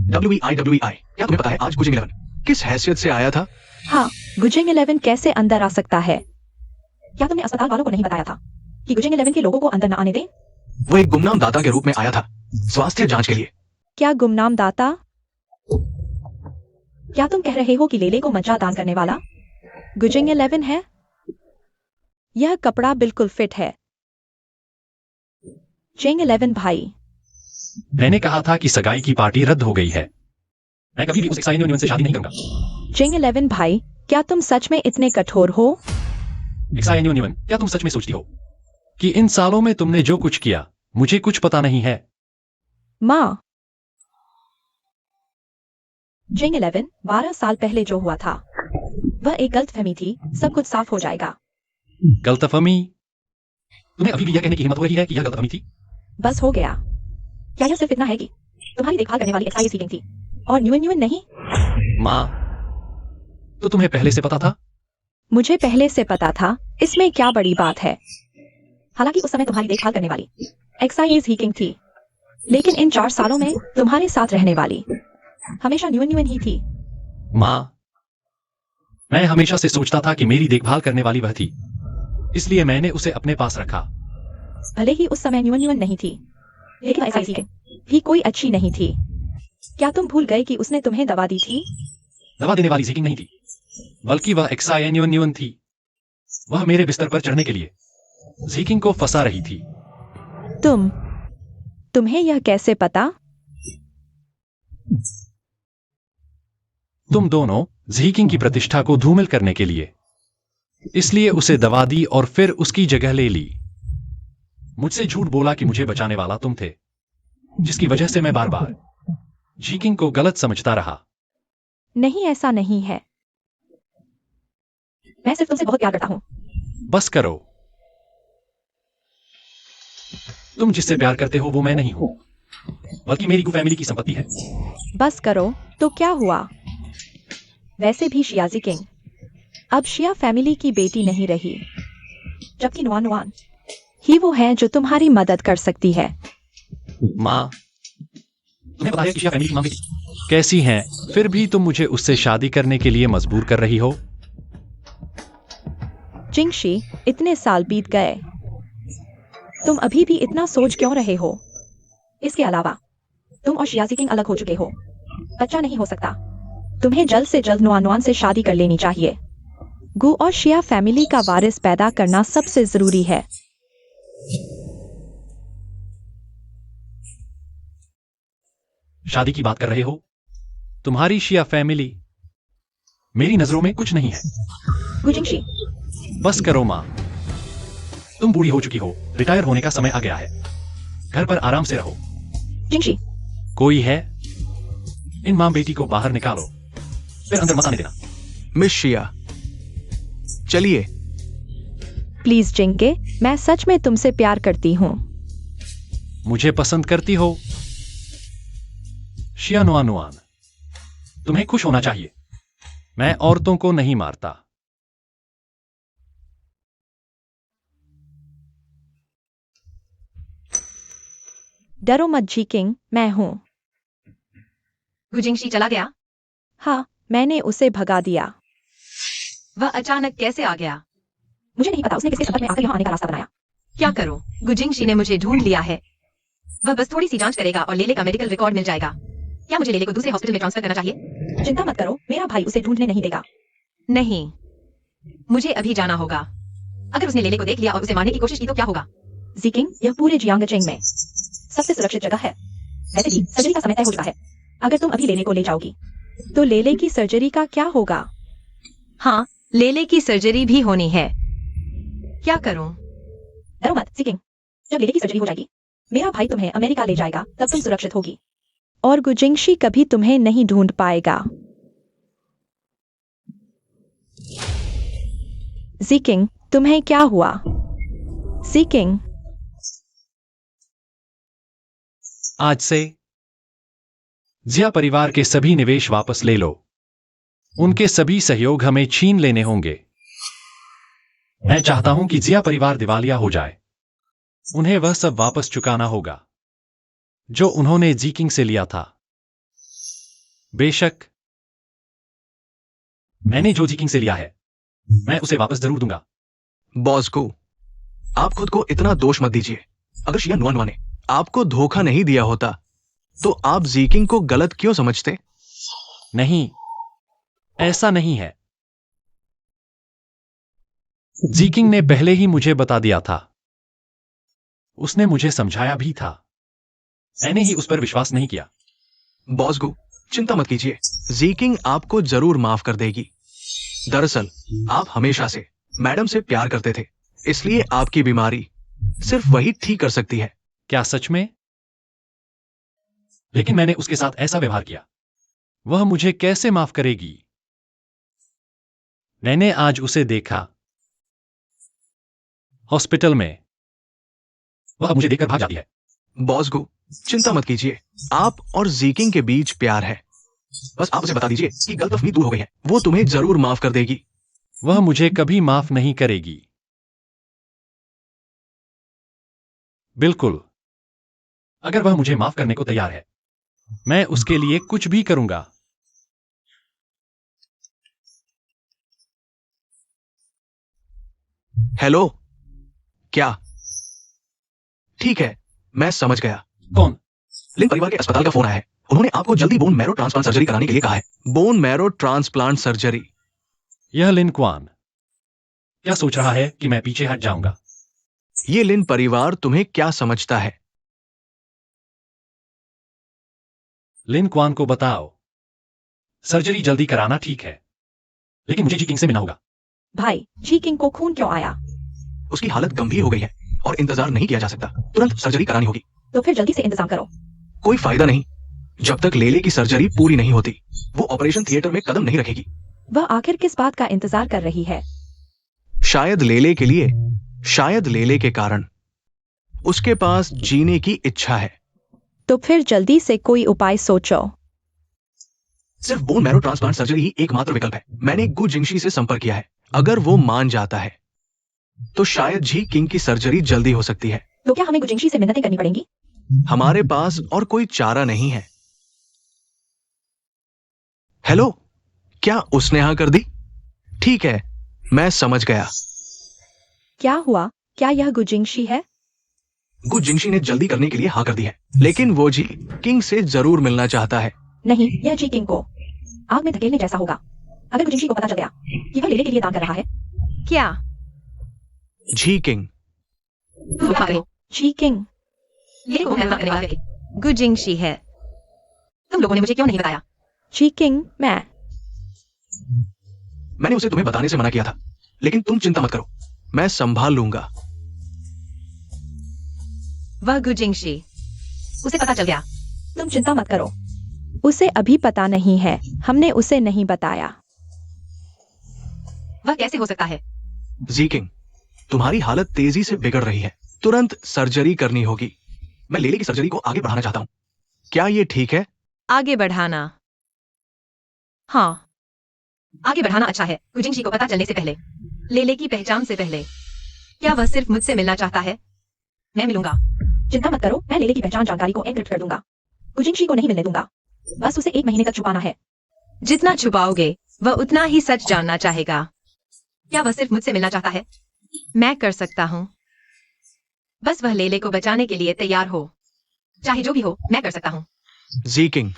WEI, क्या तुम्हें पता है आज गुजिंग 11 किस हैसियत से आया था? हाँ, गुजिंग 11 कैसे अंदर आ सकता है? क्या तुमने अस्पताल वालों को नहीं बताया था कि गुजिंग 11 के लोगों को अंदर न आने दें? वो एक गुमनाम दाता के रूप में आया था, स्वास्थ्य जांच के लिए। क्या गुमनाम दाता? क्या तुम कह रहे हो कि लेले को मज्जा दान करने वाला गुजिंग 11 है? यह कपड़ा बिल्कुल फिट है। जिंग 11 भाई। मैंने कहा था कि सगाई की पार्टी रद्द हो गई है। मैं कभी भी उस एक्साइन यूनियन से शादी नहीं करूंगा। जिंग 11 भाई, क्या तुम सच में इतने कठोर हो? एक्साइन यूनियन, क्या तुम सच में सोचती हो कि इन सालों में तुमने जो कुछ किया मुझे कुछ पता नहीं है? माँ, जिंग 11 12 साल पहले जो हुआ था वह एक गलतफहमी थी। सब कुछ साफ हो जाएगा। गलतफहमी? तुम्हें अभी भी यह कहने की हिम्मत हो रही है कि यह गलतफहमी थी? बस हो गया। क्या यह सिर्फ इतना है कि तुम्हारी देखभाल करने वाली एक्साइज सीटिंग थी और न्यून नहीं? माँ, तो तुम्हें पहले से पता था? मुझे पहले से पता था, इसमें क्या बड़ी बात है? हालांकि उस समय तुम्हारी देखभाल करने वाली एक्साइज हीकिंग थी, लेकिन इन 4 सालों में तुम्हारे साथ रहने वाली हमेशा न्यून ही थी। माँ, मैं हमेशा से सोचता था कि मेरी देखभाल करने वाली वह थी, इसलिए मैंने उसे अपने पास रखा। भले ही उस समय न्यून नहीं थी, लेकिन एक्साइज हीकिंग भी कोई अच्छी नहीं थी। क्या तुम भूल गए कि उसने तुम्हें दवा दी थी? दवा देने वाली जीकिंग नहीं थी, बल्कि वह एक्साइन थी। वह मेरे बिस्तर पर चढ़ने के लिए जीकिंग को फंसा रही थी। तुम्हें यह कैसे पता? तुम दोनों जीकिंग की प्रतिष्ठा को धूमिल करने के लिए, इसलिए उसे दवा दी और फिर उसकी जगह ले ली। मुझसे झूठ बोला कि मुझे बचाने वाला तुम थे, जिसकी वजह से मैं बार बार जीकिंग को गलत समझता रहा। नहीं, ऐसा नहीं है। मैं सिर्फ तुमसे बहुत प्यार करता हूँ। बस करो। तुम जिससे प्यार करते हो वो मैं नहीं हूं, बल्कि मेरी फैमिली की संपत्ति है। बस करो तो क्या हुआ? वैसे भी शियाजी किंग अब शिया फैमिली की बेटी नहीं रही, जबकि नुआन ही वो है जो तुम्हारी मदद कर सकती है। माँ, तुम्हें पता है कि शिया फैमिली की माँ बेटी कैसी हैं, फिर भी तुम मुझे उससे शादी करने के लिए मजबूर कर रही हो। जिंगशी, इतने साल बीत गए, तुम अभी भी इतना सोच क्यों रहे हो? इसके अलावा तुम और शियाजी किंग अलग हो चुके हो। बच्चा नहीं हो सकता। तुम्हें जल्द से जल्द नुआन से शादी कर लेनी चाहिए। गु और शिया फैमिली का वारिस पैदा करना सबसे जरूरी है। शादी की बात कर रहे हो? तुम्हारी शिया फैमिली मेरी नजरों में कुछ नहीं है। गुजिंगशी, बस करो माँ, तुम बूढ़ी हो चुकी हो, रिटायर होने का समय आ गया है। घर पर आराम से रहो। जिंगशी, कोई है? इन माँ बेटी को बाहर निकालो, फिर अंदर मत आने देना। मिस शिया, चलिए। प्लीज जिंगे, मैं सच में तुमसे प्यार करती हूँ। मुझे पसंद करती हो? शियानुआनुआन, तुम्हें खुश होना चाहिए। मैं औरतों को नहीं मारता। डरो मत जी किंग, मैं हूं। गुजिंगशी चला गया? हाँ, मैंने उसे भगा दिया। वह अचानक कैसे आ गया? मुझे नहीं पता उसने किसके संपर्क में आकर यहाँ आने का रास्ता बनाया। क्या करूं? गुजिंगशी ने मुझे ढूंढ लिया है। वह बस थोड़ी सी जांच करेगा और लेले का मेडिकल रिकॉर्ड मिल जाएगा। क्या मुझे लेले को दूसरे हॉस्पिटल में ट्रांसफर करना चाहिए? चिंता मत करो, मेरा भाई उसे ढूंढने नहीं देगा। नहीं, मुझे अभी जाना होगा। अगर उसने लेले को देख लिया और उसे मारने की कोशिश की तो क्या होगा? जी किंग, यह पूरे जियांगचेंग में सबसे सुरक्षित जगह है। वैसे भी सर्जरी का समय तय हो चुका है। अगर तुम अभी लेले को ले जाओगी तो लेले की सर्जरी का क्या होगा? हाँ, लेले की सर्जरी भी होनी है। क्या करूं? डरो मत जी किंग, जब लेले की सर्जरी हो जाएगी मेरा भाई तुम्हें अमेरिका ले जाएगा, तब तुम सुरक्षित होगी और गुजिंगशी कभी तुम्हें नहीं ढूंढ पाएगा। जी किंग, तुम्हें क्या हुआ? जी किंग, आज से जिया परिवार के सभी निवेश वापस ले लो। उनके सभी सहयोग हमें छीन लेने होंगे। मैं चाहता हूं कि जिया परिवार दिवालिया हो जाए। उन्हें वह सब वापस चुकाना होगा जो उन्होंने जी किंग से लिया था। बेशक मैंने जो जी किंग से लिया है मैं उसे वापस जरूर दूंगा। बॉस को आप खुद को इतना दोष मत दीजिए। अगर शियानुआनुआ ने आपको धोखा नहीं दिया होता तो आप जीकिंग को गलत क्यों समझते? नहीं, ऐसा नहीं है। जी किंग ने पहले ही मुझे बता दिया था। उसने मुझे समझाया भी था। मैंने ही उस पर विश्वास नहीं किया। बॉस को चिंता मत कीजिए, जीकिंग आपको जरूर माफ कर देगी। दरअसल आप हमेशा से मैडम से प्यार करते थे, इसलिए आपकी बीमारी सिर्फ वही ठीक कर सकती है। क्या सच में? लेकिन मैंने उसके साथ ऐसा व्यवहार किया, वह मुझे कैसे माफ करेगी? मैंने आज उसे देखा हॉस्पिटल में। वह मुझे देखकर भाग जाती है। बॉस को चिंता मत कीजिए, आप और जीकिंग के बीच प्यार है। बस आप उसे बता दीजिए कि गलतफहमी दूर हो गई है। वो तुम्हें जरूर माफ कर देगी। वह मुझे कभी माफ नहीं करेगी। बिल्कुल। अगर वह मुझे माफ करने को तैयार है मैं उसके लिए कुछ भी करूंगा। हेलो, क्या? ठीक है, मैं समझ गया। कौन? लिन परिवार के अस्पताल का फोन आया है। उन्होंने आपको जल्दी बोन मैरो ट्रांसप्लांट सर्जरी कराने के लिए कहा है। Bone marrow transplant surgery. यह लिन क्वान क्या सोच रहा है कि मैं पीछे हट जाऊंगा? ये लिन परिवार तुम्हें क्या समझता है? लिन क्वान को बताओ सर्जरी जल्दी कराना ठीक है, लेकिन मुझे जी किंग से मिलना होगा। भाई, जी किंग को खून क्यों आया? उसकी हालत गंभीर हो गई है और इंतजार नहीं किया जा सकता। तुरंत सर्जरी करानी होगी। तो फिर जल्दी से इंतजाम करो। कोई फायदा नहीं, जब तक लेले की सर्जरी पूरी नहीं होती वो ऑपरेशन थिएटर में कदम नहीं रखेगी। वह आखिर किस बात का इंतजार कर रही है? शायद लेले के लिए, शायद लेले के कारण। उसके पास जीने की इच्छा है। तो फिर जल्दी से कोई उपाय सोचो। सिर्फ बोन मैरो ट्रांसप्लांट सर्जरी ही एकमात्र विकल्प है। मैंने गु जिंगशी से संपर्क किया है। अगर वो मान जाता है तो शायद जी किंग की सर्जरी जल्दी हो सकती है। तो क्या हमें गुजिंगशी से मिन्नतें करनी पड़ेंगी? हमारे पास और कोई चारा नहीं है। हेलो, क्या उसने हाँ कर दी? ठीक है, मैं समझ गया। क्या हुआ? क्या यह गुजिंगशी है? गु जिंगशी ने जल्दी करने के लिए हाँ कर दी है, लेकिन वो जी किंग से जरूर मिलना चाहता है। नहीं, यह जी किंग को आग में धकेलने जैसा होगा। अगर गुजिंगशी को पता चल गया कि वह लेले के लिए दान कर रहा है। क्या? जी किंग। धोखा करो। जी किंग, लेले को धोखा करने वाला व्यक्ति गुजिंगशी है। तुम लोगों ने मुझे क्यों नहीं बताया? जी किंग, मैंने उसे तुम्हें बताने से मना किया था, लेकिन तुम चिंता मत करो, मैं संभाल लूंगा। वह गुजिंगशी, उसे पता चल गया। तुम चिंता मत करो। उसे अभी पता नहीं है, हमने उसे नहीं बताया। वह कैसे हो सकता है? जी किंग, तुम्हारी हालत तेजी से बिगड़ रही है। तुरंत सर्जरी करनी होगी। मैं लेले की सर्जरी को आगे बढ़ाना चाहता हूँ। क्या ये ठीक है? आगे बढ़ाना? हाँ, आगे बढ़ाना अच्छा है। गुजिंगशी को पता चलने से पहले, लेले की पहचान से पहले। क्या वह सिर्फ मुझसे मिलना चाहता है? मैं मिलूंगा। चिंता मत करो, मैं लेले की पहचान जानकारी को एनक्रिप्ट कर दूंगा। गुजिंगशी को नहीं मिलने दूंगा। बस उसे 1 महीने तक छुपाना है। जितना छुपाओगे वह उतना ही सच जानना चाहेगा। क्या वह सिर्फ मुझसे मिलना चाहता है? मैं कर सकता हूँ। बस वह लेले को बचाने के लिए तैयार हो। चाहे जो भी हो, मैं कर सकता हूँ। जी किंग,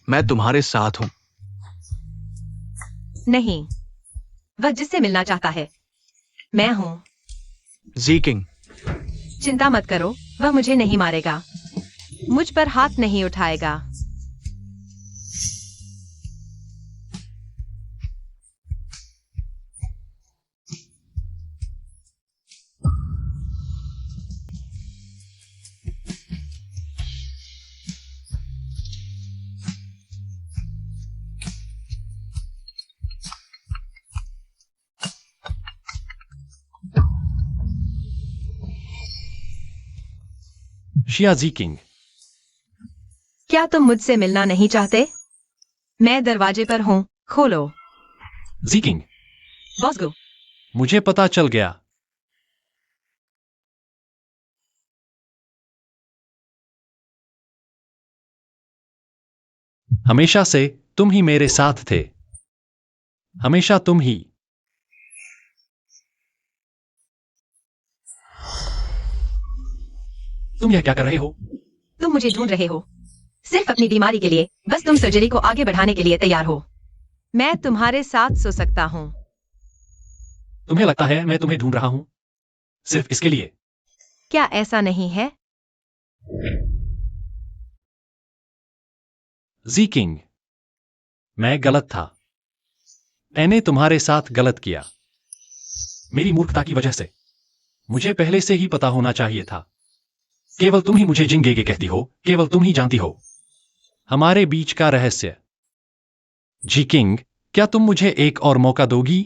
मैं तुम्हारे साथ हूँ। नहीं, वह जिससे मिलना चाहता है मैं हूँ। जी किंग, चिंता मत करो, वह मुझे नहीं मारेगा, मुझ पर हाथ नहीं उठाएगा। शिया जी किंग, क्या तुम मुझसे मिलना नहीं चाहते? मैं दरवाजे पर हूँ, खोलो। जी किंग, बॉस गो। मुझे पता चल गया। हमेशा से तुम ही मेरे साथ थे। हमेशा तुम ही। तुम यह क्या कर रहे हो? तुम मुझे ढूंढ रहे हो सिर्फ अपनी बीमारी के लिए। बस तुम सर्जरी को आगे बढ़ाने के लिए तैयार हो। मैं तुम्हारे साथ सो सकता हूँ। तुम्हें लगता है मैं तुम्हें ढूंढ रहा हूं सिर्फ इसके लिए? क्या ऐसा नहीं है? जी किंग, मैं गलत था। मैंने तुम्हारे साथ गलत किया, मेरी मूर्खता की वजह से। मुझे पहले से ही पता होना चाहिए था। केवल तुम ही मुझे जिंगेगे कहती हो, केवल तुम ही जानती हो हमारे बीच का रहस्य। जी किंग, क्या तुम मुझे एक और मौका दोगी?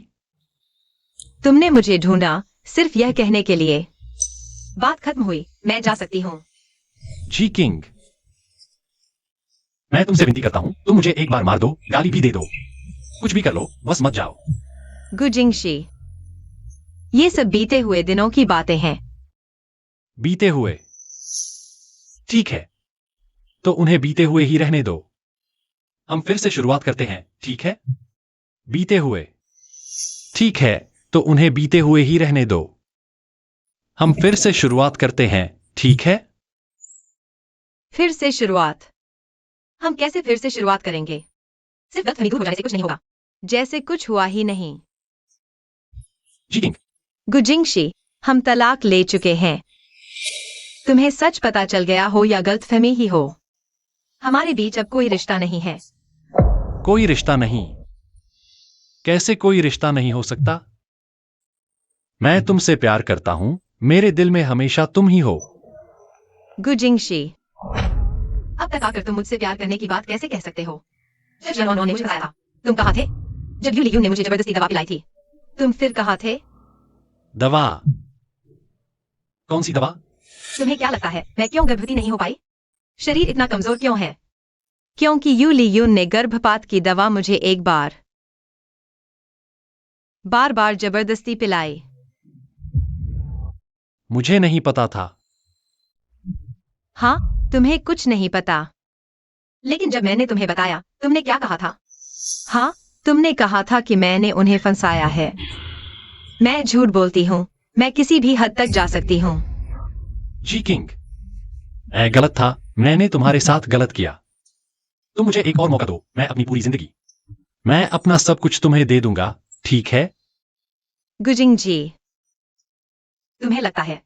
तुमने मुझे ढूंढा सिर्फ यह कहने के लिए। बात खत्म हुई, मैं जा सकती हूँ। जी किंग, मैं तुमसे विनती करता हूं, तुम मुझे एक बार मार दो, गाली भी दे दो, कुछ भी कर लो, बस मत जाओ। गुजिंगशी, ये सब बीते हुए दिनों की बातें हैं। बीते हुए? ठीक है, तो उन्हें बीते हुए ही रहने दो। हम फिर से शुरुआत करते हैं, ठीक है? बीते हुए। ठीक है, तो उन्हें बीते हुए ही रहने दो। हम फिर से शुरुआत करते हैं, ठीक है? फिर से शुरुआत? हम कैसे फिर से शुरुआत करेंगे? सिर्फ गलतफहमी दूर हो जाने से कुछ नहीं होगा। जैसे कुछ हुआ ही नहीं। जी किंग, गुजिंगशी, हम तलाक ले चुके हैं। तुम्हें सच पता चल गया हो या गलतफहमी ही हो, हमारे बीच अब कोई रिश्ता नहीं है। कोई रिश्ता नहीं? कैसे कोई रिश्ता नहीं हो सकता? मैं तुमसे प्यार करता हूं, मेरे दिल में हमेशा तुम ही हो। गुजिंगशी, अब तक आकर तुम मुझसे प्यार करने की बात कैसे कह सकते हो? जब यनोन ने मुझे बताया था, तुम कहाँ थे? जब यूली यून ने मुझे जबरदस्ती दवा पिलाई थी, तुम फिर कहाँ थे? दवा? कौन सी दवा? तुम्हें क्या लगता है मैं क्यों गर्भवती नहीं हो पाई? शरीर इतना कमजोर क्यों है? क्योंकि यूली यून ने गर्भपात की दवा मुझे एक बार बार जबरदस्ती पिलाई। मुझे नहीं पता था। हाँ, तुम्हें कुछ नहीं पता। लेकिन जब मैंने तुम्हें बताया, तुमने क्या कहा था? हाँ, तुमने कहा था कि मैंने उन्हें फंसाया है। मैं झूठ बोलती हूँ, मैं किसी भी हद तक जा सकती हूँ। जी किंग, मैं गलत था, मैंने तुम्हारे साथ गलत किया। तुम मुझे एक और मौका दो, मैं अपनी पूरी जिंदगी, मैं अपना सब कुछ तुम्हें दे दूंगा, ठीक है? गुजिंगजी, तुम्हें लगता है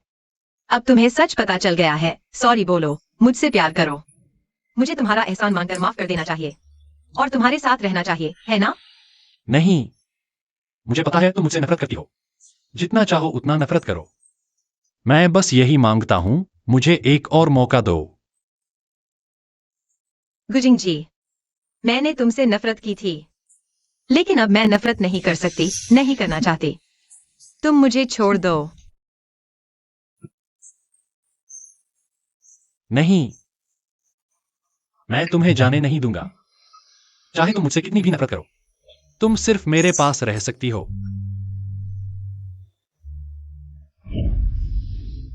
अब तुम्हें सच पता चल गया है? सॉरी बोलो, मुझसे प्यार करो। मुझे तुम्हारा एहसान मानकर माफ कर देना चाहिए और तुम्हारे साथ रहना चाहिए, है ना? नहीं, मुझे पता है तुम मुझसे नफरत करती हो। जितना चाहो उतना नफरत करो। मैं बस यही मांगता हूं, मुझे एक और मौका दो। गुजिंगजी, मैंने तुमसे नफरत की थी, लेकिन अब मैं नफरत नहीं कर सकती, नहीं करना चाहती। तुम मुझे छोड़ दो। नहीं, मैं तुम्हें जाने नहीं दूंगा, चाहे तुम मुझसे कितनी भी नफरत करो। तुम सिर्फ मेरे पास रह सकती हो।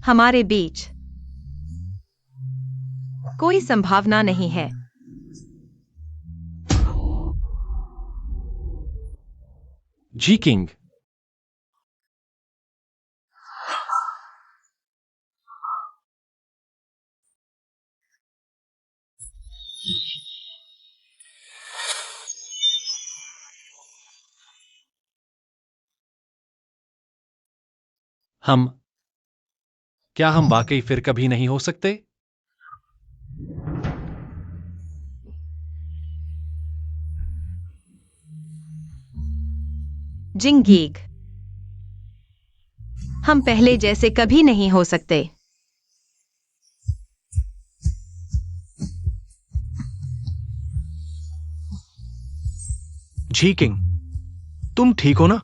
हमारे बीच कोई संभावना नहीं है। जी किंग, क्या हम वाकई फिर कभी नहीं हो सकते? जिंगीग, हम पहले जैसे कभी नहीं हो सकते। जी किंग, तुम ठीक हो ना?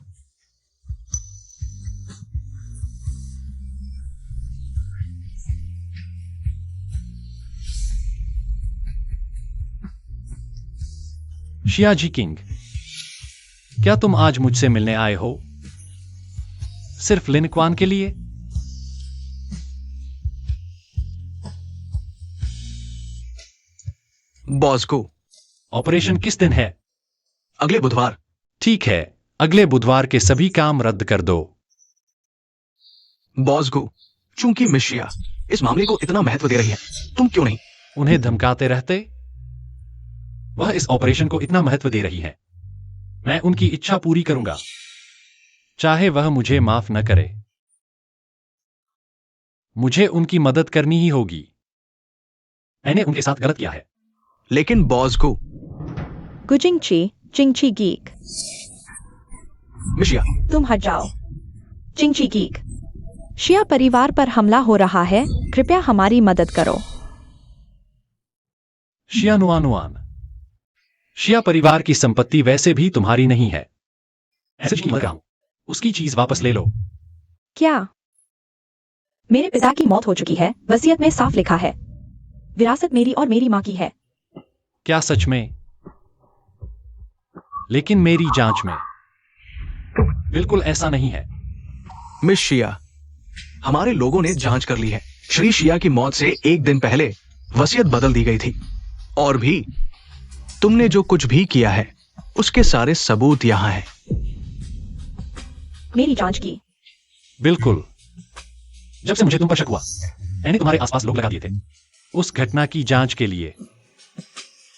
शिया जी किंग, क्या तुम आज मुझसे मिलने आए हो? सिर्फ लिनक्वान के लिए? बॉस को ऑपरेशन किस दिन है? अगले बुधवार। ठीक है, अगले बुधवार के सभी काम रद्द कर दो। बॉस को, चूंकि मिशिया इस मामले को इतना महत्व दे रही है, तुम क्यों नहीं? उन्हें धमकाते रहते? वह इस ऑपरेशन को इतना महत्व दे रही है, मैं उनकी इच्छा पूरी करूंगा, चाहे वह मुझे माफ न करे। मुझे उनकी मदद करनी ही होगी। मैंने उनके साथ गलत किया है। लेकिन बॉस को, गुजिंगची, चिंगची गीक, मिशिया, तुम हट जाओ। चिंगची गीक, शिया परिवार पर हमला हो रहा है, कृपया हमारी मदद करो। शिया नुआनुआन, शिया परिवार की संपत्ति वैसे भी तुम्हारी नहीं है। ऐसे की मत कराऊं, उसकी चीज वापस ले लो। क्या? मेरे पिता की मौत हो चुकी है, वसीयत में साफ लिखा है। विरासत मेरी और मेरी मां की है। क्या सच में? लेकिन मेरी जांच में बिल्कुल ऐसा नहीं है। मिस शिया, हमारे लोगों ने जांच कर ली है। श्री शिया की मौत से एक दिन पहले वसीयत बदल दी गई थी, और भी तुमने जो कुछ भी किया है उसके सारे सबूत यहां हैं। मेरी जांच की। बिल्कुल। जब से मुझे तुम पर शक हुआ, मैंने तुम्हारे आसपास लोग लगा दिए थे उस घटना की जांच के लिए,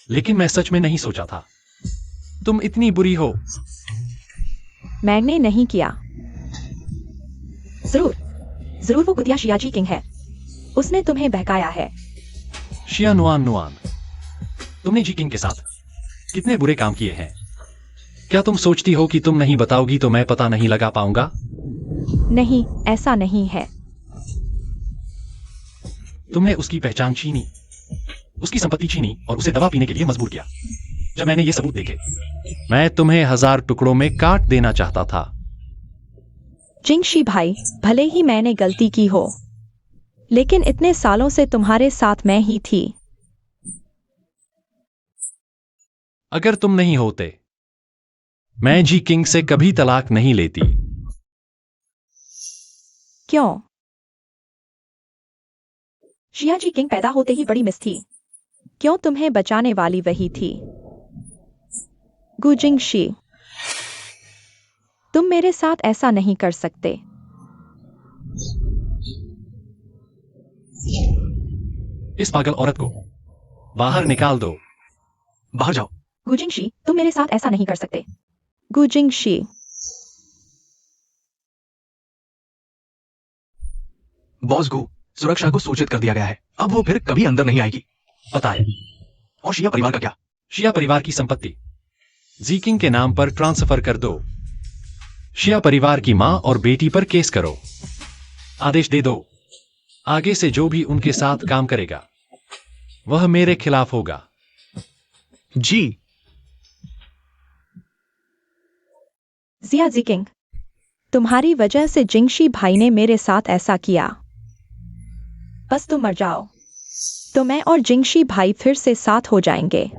लेकिन मैं सच में नहीं सोचा था तुम इतनी बुरी हो। मैंने नहीं किया। जरूर जरूर वो कुतिया शियाजी किंग है, उसने तुम्हें बहकाया है। शिया नुआन नुआन, तुमने जी किंग के साथ कितने बुरे काम किए हैं। क्या तुम सोचती हो कि तुम नहीं बताओगी तो मैं पता नहीं लगा पाऊंगा? नहीं, ऐसा नहीं है। तुमने उसकी पहचान छीनी, उसकी संपत्ति छीनी और उसे दवा पीने के लिए मजबूर किया। जब मैंने ये सबूत देखे, मैं तुम्हें 1000 टुकड़ों में काट देना चाहता था। जिंगशी भाई, भले ही मैंने गलती की हो, लेकिन इतने सालों से तुम्हारे साथ मैं ही थी। अगर तुम नहीं होते, मैं जी किंग से कभी तलाक नहीं लेती। क्यों? शियाजी किंग पैदा होते ही बड़ी मिस थी। क्यों तुम्हें बचाने वाली वही थी? गुजिंगशी, तुम मेरे साथ ऐसा नहीं कर सकते। इस पागल औरत को बाहर निकाल दो। बाहर जाओ। गुजिंगशी, तुम मेरे साथ ऐसा नहीं कर सकते। गुजिंगशी, बॉस को सुरक्षा को सूचित कर दिया गया है, अब वो फिर कभी अंदर नहीं आएगी। पता है। और शिया परिवार का क्या? शिया परिवार की संपत्ति जी किंग के नाम पर ट्रांसफर कर दो। शिया परिवार की मां और बेटी पर केस करो। आदेश दे दो, आगे से जो भी उनके साथ काम करेगा वह मेरे खिलाफ होगा। जी। जियाजी किंग, तुम्हारी वजह से जिंगशी भाई ने मेरे साथ ऐसा किया। बस तुम मर जाओ। तो मैं और जिंगशी भाई फिर से साथ हो जाएंगे।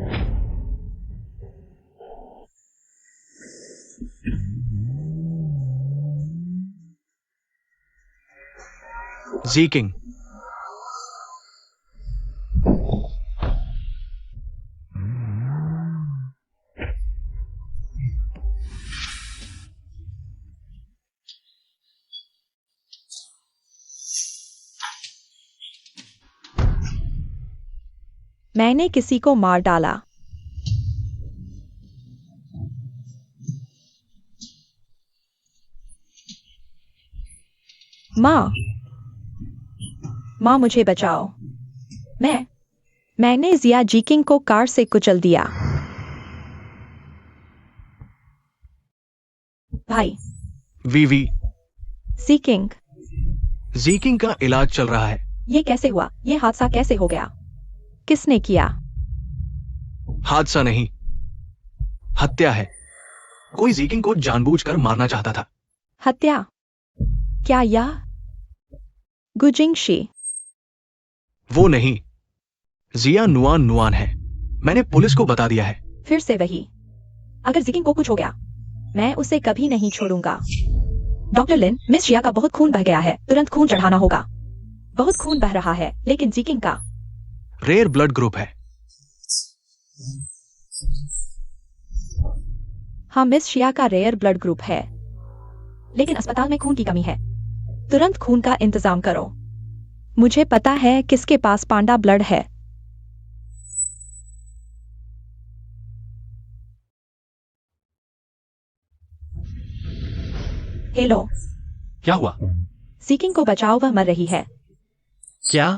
जी किंग, मैंने किसी को मार डाला। माँ, माँ मुझे बचाओ। मैंने जिया जीकिंग को कार से कुचल दिया। भाई, वीवी, सीकिंग, जी किंग का इलाज चल रहा है। ये कैसे हुआ? ये हादसा कैसे हो गया? किसने किया? हादसा नहीं, हत्या है। कोई जी किंग को जानबूझकर मारना चाहता था। हत्या? क्या यह गुजिंगशी? वो नहीं, जिया नुआन नुआन है। मैंने पुलिस को बता दिया है। फिर से वही। अगर जिकिंग को कुछ हो गया, मैं उसे कभी नहीं छोड़ूंगा। डॉक्टर लिन, मिस जिया का बहुत खून बह गया है, तुरंत खून चढ़ाना होगा। बहुत खून बह रहा है, लेकिन जिकिंग का रेयर ब्लड ग्रुप है। हाँ, मिस शिया का रेयर ब्लड ग्रुप है, लेकिन अस्पताल में खून की कमी है। तुरंत खून का इंतजाम करो। मुझे पता है किसके पास पांडा ब्लड है। हेलो, क्या हुआ? सीकिंग को बचाओ, वह मर रही है। क्या?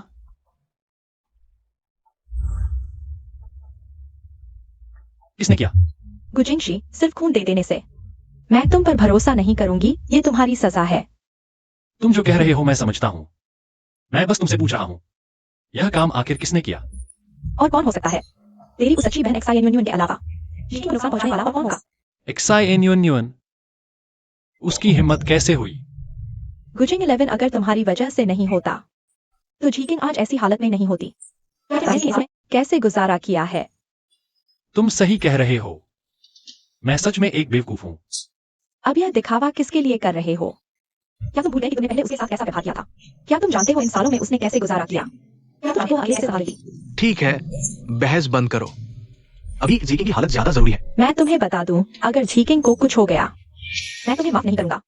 किसने किया? गुजिंगशी, सिर्फ खून दे देने से। मैं तुम पर भरोसा नहीं करूंगी, ये तुम्हारी सजा है। तुम जो कह रहे हो मैं समझता हूं। मैं बस तुमसे पूछ रहा हूं, यह काम आखिर किसने किया? और कौन हो सकता है? तेरी उस अच्छी बहन एक्साइन्यून के अलावा जीकिंग को नुकसान पहुंचाने वाला और कौन होगा? एक्साइन्यून? उसकी हिम्मत कैसे हुई? गुजिंग 11 अगर तुम्हारी वजह से नहीं होता, तो जीकिंग आज ऐसी हालत में नहीं होती। इसने कैसे गुजारा किया है? तुम सही कह रहे हो। मैं सच में एक बेवकूफ हूं। अब यह दिखावा किसके लिए कर रहे हो? क्या तुम भूल गए कि तुमने पहले उसके साथ कैसा व्यवहार किया था? क्या तुम जानते हो इन सालों में उसने कैसे गुजारा किया? क्या तुम जानते हो आगे कैसे संभालेगी? ठीक है, बहस बंद करो। अभी जी किंग की हालत ज्यादा जरूरी है। मैं तुम्हें बता दूं, अगर जीकिंग को कुछ हो गया, मैं तुम्हें माफ नहीं करूंगा।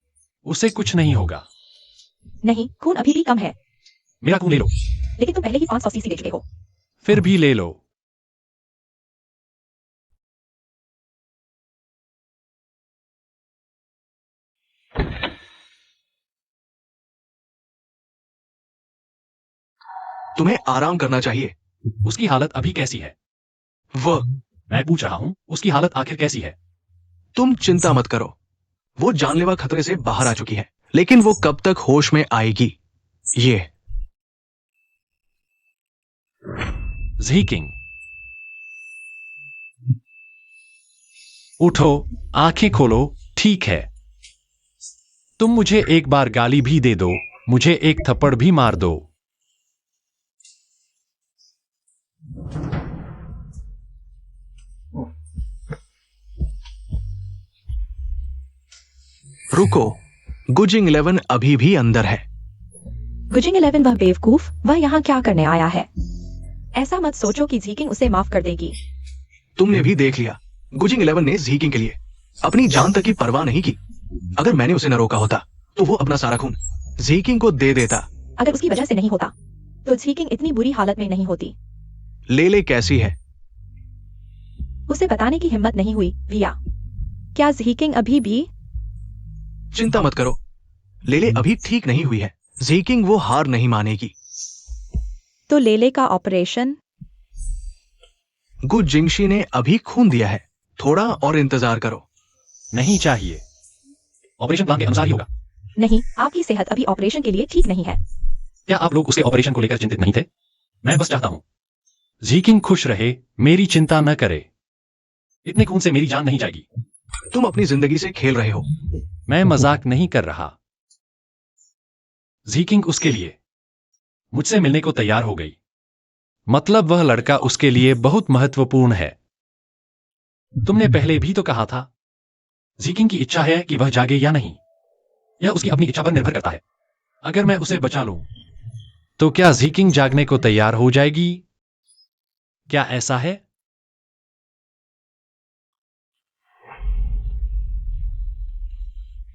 उसे कुछ नहीं होगा। नहीं, खून अभी भी कम है, मेरा खून ले लो। लेकिन तुम पहले ही 500 सीसी दे चुके हो। फिर भी ले लो। तुम्हें आराम करना चाहिए। उसकी हालत अभी कैसी है? वो मैं पूछ रहा हूं, उसकी हालत आखिर कैसी है? तुम चिंता मत करो। वो जानलेवा खतरे से बाहर आ चुकी है, लेकिन वो कब तक होश में आएगी, ये जीकिंग, उठो, आंखें खोलो। ठीक है, तुम मुझे एक बार गाली भी दे दो, मुझे एक थप्पड़ भी मार दो। रुको, गुजिंग 11 अभी भी अंदर है। गुजिंग 11 वह बेवकूफ, वह यहाँ क्या करने आया है? ऐसा मत सोचो कि जीकिंग उसे माफ कर देगी। तुमने भी देख लिया, गुजिंग 11 ने जी किंग के लिए अपनी जान तक की परवाह नहीं की। अगर मैंने उसे न रोका होता तो वो अपना सारा खून जी किंग को दे देता। अगर उसकी वजह से नहीं होता, तो जीकिंग इतनी बुरी हालत में नहीं होती। ले कैसी है? उसे बताने की हिम्मत नहीं हुई। विया, क्या जीकिंग अभी भी? चिंता मत करो, लेले अभी ठीक नहीं हुई है। जी किंग वो हार नहीं मानेगी। तो लेले का ऑपरेशन? गु जिंगशी ने अभी खून दिया है, थोड़ा और इंतजार करो। नहीं चाहिए, ऑपरेशन प्लान के अनुसार ही होगा। नहीं, आपकी सेहत अभी ऑपरेशन के लिए ठीक नहीं है। क्या आप लोग उसके ऑपरेशन को लेकर चिंतित नहीं थे? मैं बस चाहता हूं जीकिंग खुश रहे, मेरी चिंता न करे। इतने खून से मेरी जान नहीं जाएगी। तुम अपनी जिंदगी से खेल रहे हो। मैं मजाक नहीं कर रहा। जीकिंग उसके लिए मुझसे मिलने को तैयार हो गई। मतलब वह लड़का उसके लिए बहुत महत्वपूर्ण है। तुमने पहले भी तो कहा था। जीकिंग की इच्छा है कि वह जागे या नहीं, यह उसकी अपनी इच्छा पर निर्भर करता है। अगर मैं उसे बचा लूं, तो क्या जीकिंग जागने को तैयार हो जाएगी? क्या ऐसा है?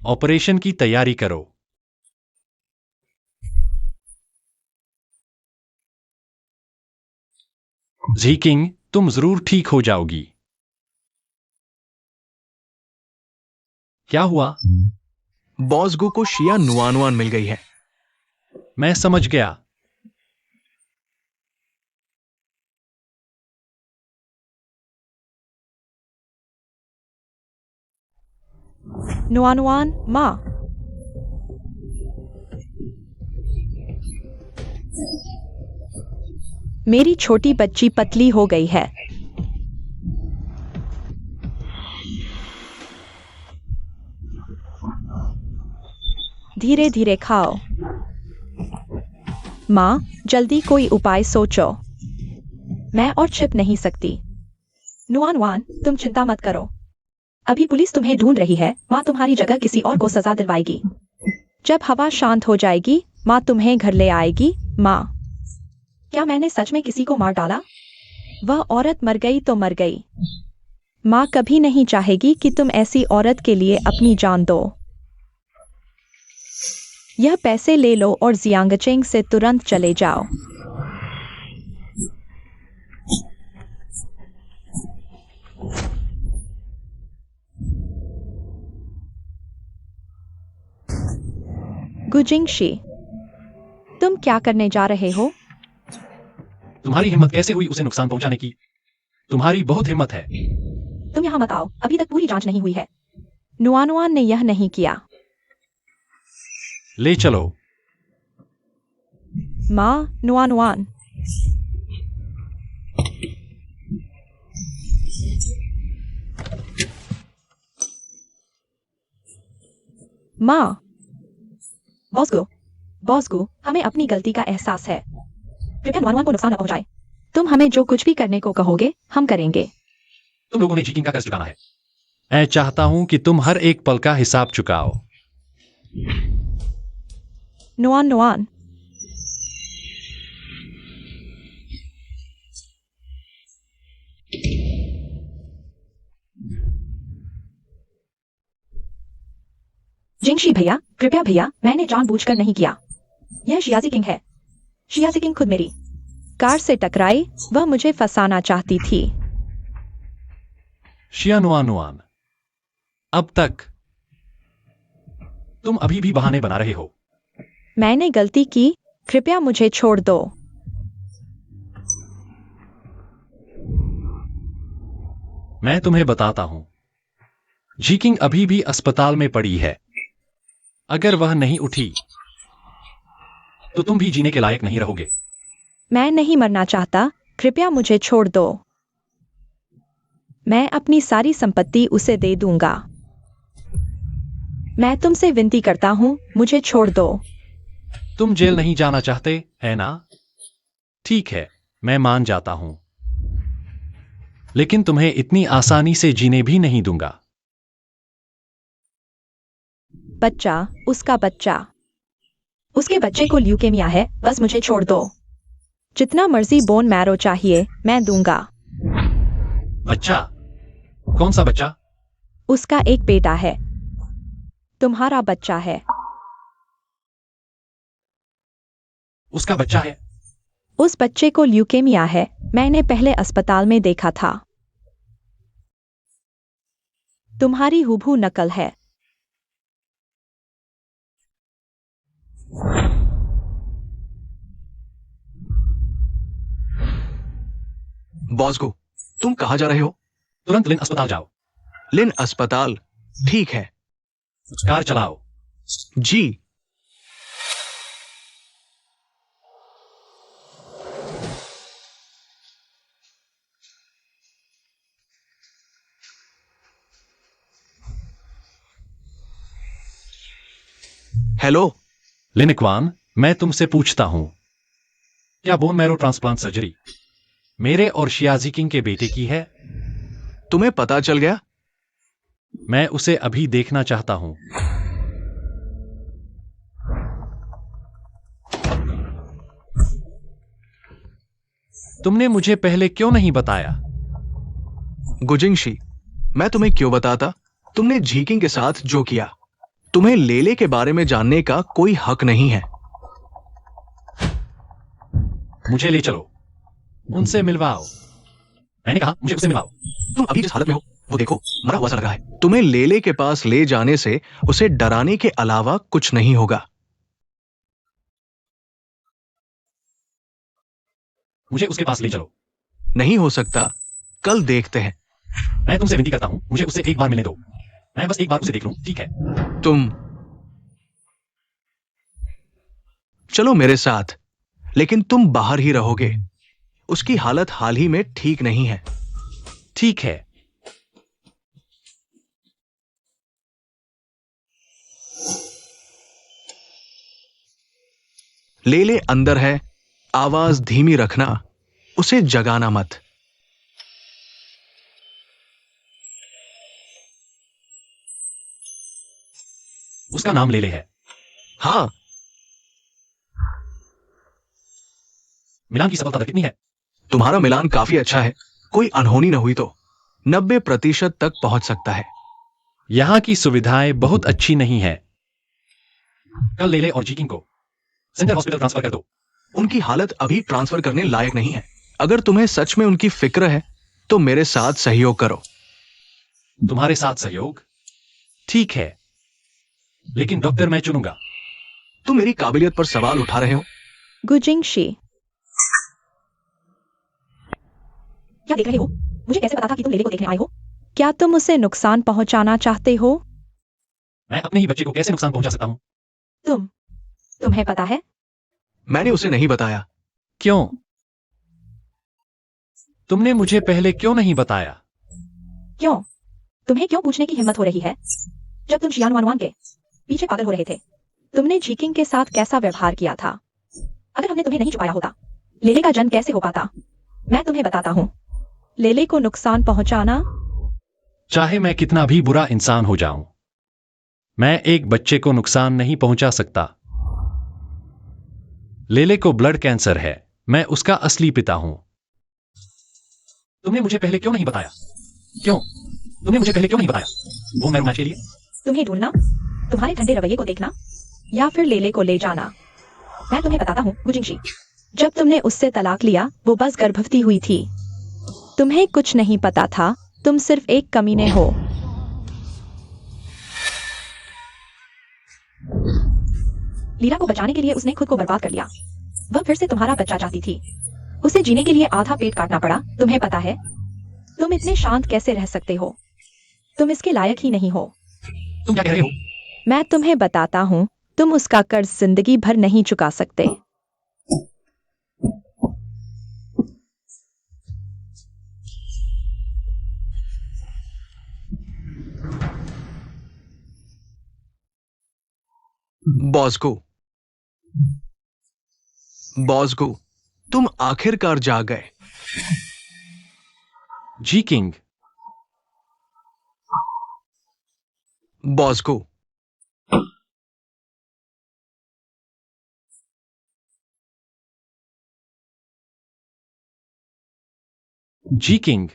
ऑपरेशन की तैयारी करो। जीकिंग, तुम जरूर ठीक हो जाओगी। क्या हुआ? बॉसगु को शिया नुआनुआन मिल गई है। मैं समझ गया। नुआनुआन माँ। मेरी छोटी बच्ची पतली हो गई है। धीरे धीरे खाओ। माँ, जल्दी कोई उपाय सोचो। मैं और छिप नहीं सकती। नुआनुआन, तुम चिंता मत करो। अभी पुलिस तुम्हें ढूंढ रही है। माँ तुम्हारी जगह किसी और को सजा दिलवाएगी। जब हवा शांत हो जाएगी, माँ तुम्हें घर ले आएगी। माँ, क्या मैंने सच में किसी को मार डाला? वह औरत मर गई तो मर गई। माँ कभी नहीं चाहेगी कि तुम ऐसी औरत के लिए अपनी जान दो। यह पैसे ले लो और जियांगचेंग से तुरंत चले जाओ। गुजिंगशी, तुम क्या करने जा रहे हो? तुम्हारी हिम्मत कैसे हुई उसे नुकसान पहुंचाने की? तुम्हारी बहुत हिम्मत है। तुम यहाँ मत आओ, अभी तक पूरी जांच नहीं हुई है। नुआनुआन ने यह नहीं किया। ले चलो। माँ, नुआनुआन। माँ। बॉसगु, हमें अपनी गलती का एहसास है। कृपया नुआनुआन को नुकसान न पहुंचाए। तुम हमें जो कुछ भी करने को कहोगे, हम करेंगे। तुम लोगों ने जीकिंग का कर्ज चुकाना है। मैं चाहता हूं कि तुम हर एक पल का हिसाब चुकाओ। नुआनुआन। जिंगशी भैया, कृपया भैया, मैंने जानबूझकर नहीं किया। यह शियाजी किंग है। शियाजी किंग खुद मेरी कार से टकराई। वह मुझे फंसाना चाहती थी। शियानुआनुआन, अब तक तुम अभी भी बहाने बना रहे हो। मैंने गलती की। कृपया मुझे छोड़ दो। मैं तुम्हें बताता हूं। जीकिंग अभी भी अस्पताल में पड़ी है। अगर वह नहीं उठी, तो तुम भी जीने के लायक नहीं रहोगे। मैं नहीं मरना चाहता। कृपया मुझे छोड़ दो। मैं अपनी सारी संपत्ति उसे दे दूंगा। मैं तुमसे विनती करता हूं, मुझे छोड़ दो। तुम जेल नहीं जाना चाहते, है ना? ठीक है, मैं मान जाता हूं। लेकिन तुम्हें इतनी आसानी से जीने भी नहीं दूंगा। बच्चा, उसका बच्चा। उसके बच्चे को ल्यूकेमिया है। बस मुझे छोड़ दो। जितना मर्जी बोन मैरो चाहिए, मैं दूंगा। बच्चा? कौन सा बच्चा? उसका एक बेटा है। तुम्हारा बच्चा है। उसका बच्चा है? उस बच्चे को ल्यूकेमिया है। मैंने पहले अस्पताल में देखा था। तुम्हारी हुबहू नकल है। बॉसगु, तुम कहाँ जा रहे हो? तुरंत लिन अस्पताल जाओ। लिन अस्पताल? ठीक है। कार चलाओ। जी। हेलो। लिन इक्वान, मैं तुमसे पूछता हूं, क्या बोन मैरो ट्रांसप्लांट सर्जरी मेरे और शियाजी किंग के बेटे की है। तुम्हें पता चल गया? मैं उसे अभी देखना चाहता हूं। तुमने मुझे पहले क्यों नहीं बताया? गुजिंगशी, मैं तुम्हें क्यों बताता? तुमने झीकिंग के साथ जो किया, तुम्हें लेले के बारे में जानने का कोई हक नहीं है। मुझे ले चलो, उनसे मिलवाओ। मैंने कहा मुझे उससे मिलवाओ। तुम अभी जिस हालत में हो वो देखो, मरा हुआ सा लगा है। तुम्हें लेले के पास ले जाने से उसे डराने के अलावा कुछ नहीं होगा। मुझे उसके पास ले चलो। नहीं हो सकता, कल देखते हैं। मैं तुमसे विनती करता हूं, मुझे उससे एक बार मिलने दो। मैं बस एक बार उसे देख लूं, ठीक है? तुम चलो मेरे साथ, लेकिन तुम बाहर ही रहोगे। उसकी हालत हाल ही में ठीक नहीं है। ठीक है। लेले अंदर है, आवाज धीमी रखना, उसे जगाना मत। उसका नाम लेले है। हाँ, मिलान की सफलता दर कितनी है? तुम्हारा मिलान काफी अच्छा है। कोई अनहोनी न हुई तो 90% तक पहुंच सकता है। यहां की सुविधाएं बहुत अच्छी नहीं है। कल लेले और जीकिंग को सेंट्रल हॉस्पिटल ट्रांसफर कर दो। उनकी हालत अभी ट्रांसफर करने लायक नहीं है। अगर तुम्हें सच में उनकी फिक्र है तो मेरे साथ सहयोग करो। तुम्हारे साथ सहयोग? ठीक है, लेकिन डॉक्टर मैं चुनूंगा। तुम मेरी काबिलियत पर सवाल उठा रहे हो। गुजिंगशी, क्या देख रहे हो? मुझे कैसे पता था कि तुम लेले को देखने आए हो? क्या तुम उसे नुकसान पहुंचाना चाहते हो? मैं अपने ही बच्चे को कैसे नुकसान पहुंचा सकता हूं? तुम्हें पता है? मैंने उसे नहीं बताया। क्यों? तुमने मुझे पहले क्यों नहीं बताया? क्यों? तुम्हें क्यों पूछने की हिम्मत हो रही है? जब तुम शियान वानवान के पीछे पागल हो रहे थे, तुमने झीकिंग के साथ कैसा व्यवहार किया था? अगर हमने तुम्हें नहीं छुपाया होता, लेले का जन्म कैसे हो पाता? मैं तुम्हें बताता हूँ। लेले को नुकसान पहुंचाना, चाहे मैं कितना भी बुरा इंसान हो जाऊं, मैं एक बच्चे को नुकसान नहीं पहुंचा सकता। लेले को ब्लड कैंसर है। मैं उसका असली पिता हूं। तुमने मुझे पहले क्यों नहीं बताया? क्यों? तुमने मुझे पहले क्यों नहीं बताया? वो मैं मैच के लिए? तुम्हें ढूंढना, तुम्हारे ठंडे रवैये को देखना, या फिर लेले को ले जाना। मैं तुम्हें बताता हूँ गुजिंगशी, जब तुमने उससे तलाक लिया वो बस गर्भवती हुई थी। तुम्हें कुछ नहीं पता था, तुम सिर्फ एक कमीने हो। लीरा को बचाने के लिए उसने खुद को बर्बाद कर लिया। वह फिर से तुम्हारा बच्चा चाहती थी। उसे जीने के लिए आधा पेट काटना पड़ा। तुम्हें पता है? तुम इतने शांत कैसे रह सकते हो? तुम इसके लायक ही नहीं हो। तुम क्या कह रहे हो? मैं तुम्हें बताता हूँ, तुम उसका कर्ज जिंदगी भर नहीं चुका सकते। बॉस्को, तुम आखिरकार जाग गए। जी किंग, बॉस्को, जी किंग,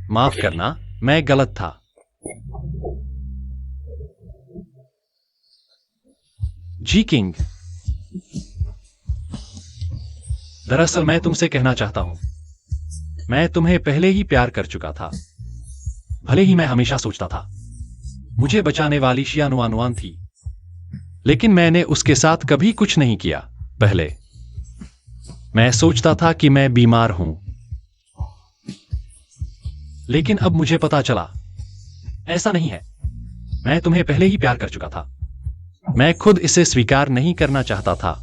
माफ करना, मैं गलत था। जी किंग, दरअसल मैं तुमसे कहना चाहता हूं, मैं तुम्हें पहले ही प्यार कर चुका था। भले ही मैं हमेशा सोचता था मुझे बचाने वाली शियानुआनुआन थी, लेकिन मैंने उसके साथ कभी कुछ नहीं किया। पहले मैं सोचता था कि मैं बीमार हूं, लेकिन अब मुझे पता चला ऐसा नहीं है। मैं तुम्हें पहले ही प्यार कर चुका था। मैं खुद इसे स्वीकार नहीं करना चाहता था।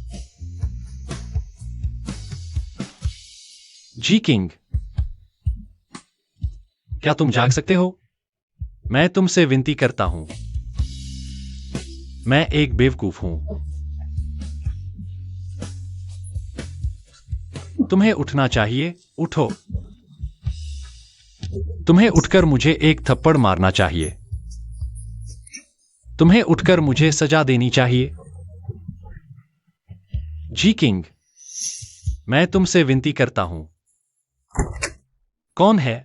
जी किंग, क्या तुम जाग सकते हो? मैं तुमसे विनती करता हूं। मैं एक बेवकूफ हूं। तुम्हें उठना चाहिए, उठो। तुम्हें उठकर मुझे एक थप्पड़ मारना चाहिए। तुम्हें उठकर मुझे सजा देनी चाहिए। जी किंग, मैं तुमसे विनती करता हूं। कौन है?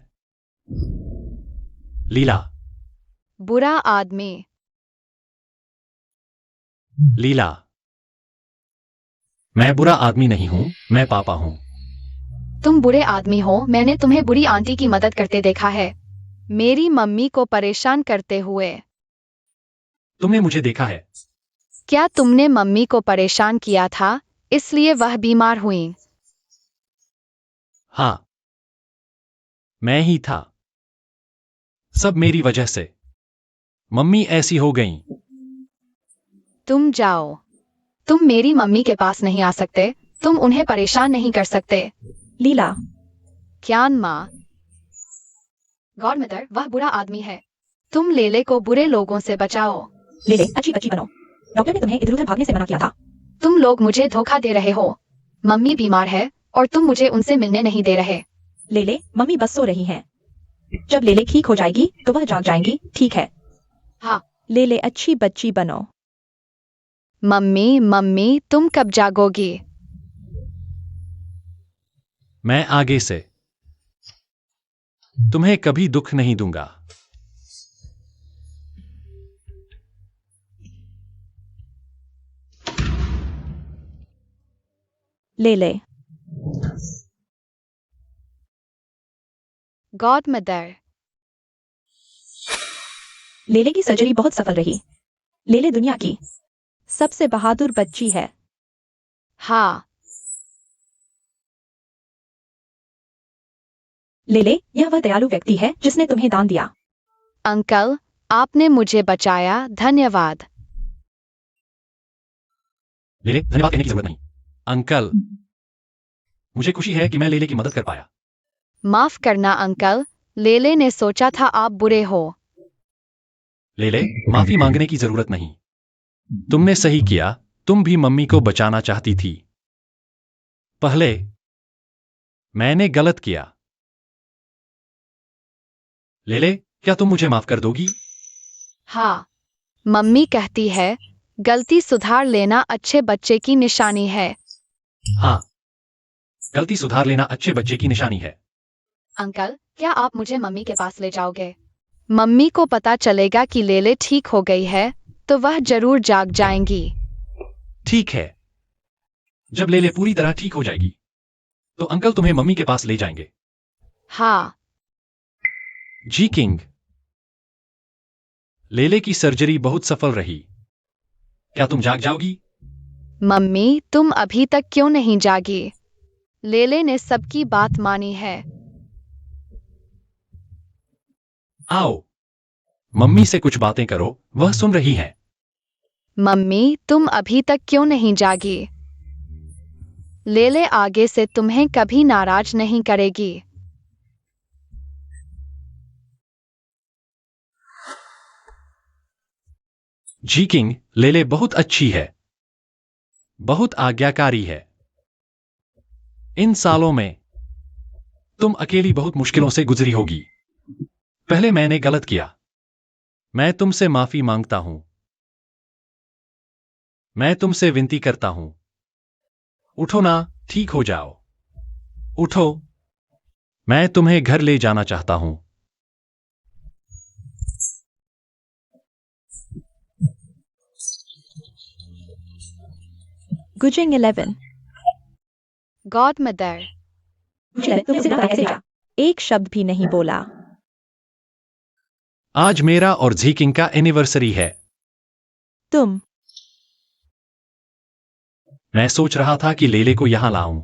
लीला। बुरा आदमी। लीला, मैं बुरा आदमी नहीं हूं, मैं पापा हूं। तुम बुरे आदमी हो। मैंने तुम्हें बुरी आंटी की मदद करते देखा है, मेरी मम्मी को परेशान करते हुए। तुमने मुझे देखा है। क्या तुमने मम्मी को परेशान किया था, इसलिए वह बीमार हुई? हाँ, मैं ही था। सब मेरी वजह से। मम्मी ऐसी हो गईं। तुम जाओ। तुम मेरी मम्मी के पास नहीं आ सकते। तुम उन्हें परेशान नहीं कर सकते। लीला, क्या माँ? गॉडमदर, वह बुरा आदमी है। तुम लेले को बुरे लोगों से बचाओ। लेले अच्छी बच्ची बनो। डॉक्टर ने तुम्हें इधर उधर भागने से मना किया था। तुम लोग मुझे धोखा दे रहे हो। मम्मी बीमार है और तुम मुझे उनसे मिलने नहीं दे रहे। लेले, मम्मी बस सो रही हैं। जब लेले ठीक हो जाएगी तो वह जाग जाएंगी, ठीक है? हाँ। लेले अच्छी बच्ची बनो। मम्मी, तुम कब जागोगी? मैं आगे से तुम्हें कभी दुख नहीं दूंगा। लेले, गॉडमदर, लेले की सर्जरी बहुत सफल रही। लेले दुनिया की सबसे बहादुर बच्ची है। हाँ। लेले, यह वह दयालु व्यक्ति है जिसने तुम्हें दान दिया। अंकल, आपने मुझे बचाया, धन्यवाद। लेले, धन्यवाद कहने की जरूरत नहीं। अंकल, मुझे खुशी है कि मैं लेले की मदद कर पाया। माफ करना अंकल, लेले ने सोचा था आप बुरे हो। लेले, माफी मांगने की जरूरत नहीं। तुमने सही किया। तुम भी मम्मी को बचाना चाहती थी। पहले मैंने गलत किया। लेले, क्या तुम मुझे माफ कर दोगी? हाँ। मम्मी कहती है, गलती सुधार लेना अच्छे बच्चे की निशानी है। हाँ, गलती सुधार लेना अच्छे बच्चे की निशानी है। अंकल, क्या आप मुझे मम्मी के पास ले जाओगे? मम्मी को पता चलेगा कि लेले ठीक हो गई है तो वह जरूर जाग जाएंगी। ठीक है। जब लेले पूरी तरह ठीक हो जाएगी तो अंकल तुम्हें मम्मी के पास ले जाएंगे। हाँ। जी किंग, लेले की सर्जरी बहुत सफल रही। क्या तुम जाग जाओगी? मम्मी, तुम अभी तक क्यों नहीं जागी? लेले ने सबकी बात मानी है। आओ, मम्मी से कुछ बातें करो, वह सुन रही है। मम्मी, तुम अभी तक क्यों नहीं जागी? लेले आगे से तुम्हें कभी नाराज नहीं करेगी। जी किंग, लेले बहुत अच्छी है, बहुत आज्ञाकारी है। इन सालों में तुम अकेली बहुत मुश्किलों से गुजरी होगी। पहले मैंने गलत किया। मैं तुमसे माफी मांगता हूं। मैं तुमसे विनती करता हूं। उठो ना, ठीक हो जाओ। उठो। मैं तुम्हें घर ले जाना चाहता हूं। गुजिंग 11। गॉडमदर, तुम इसे कैसे जा? एक शब्द भी नहीं बोला। आज मेरा और जी किंग का एनिवर्सरी है। तुम मैं सोच रहा था कि लेले को यहां लाऊं।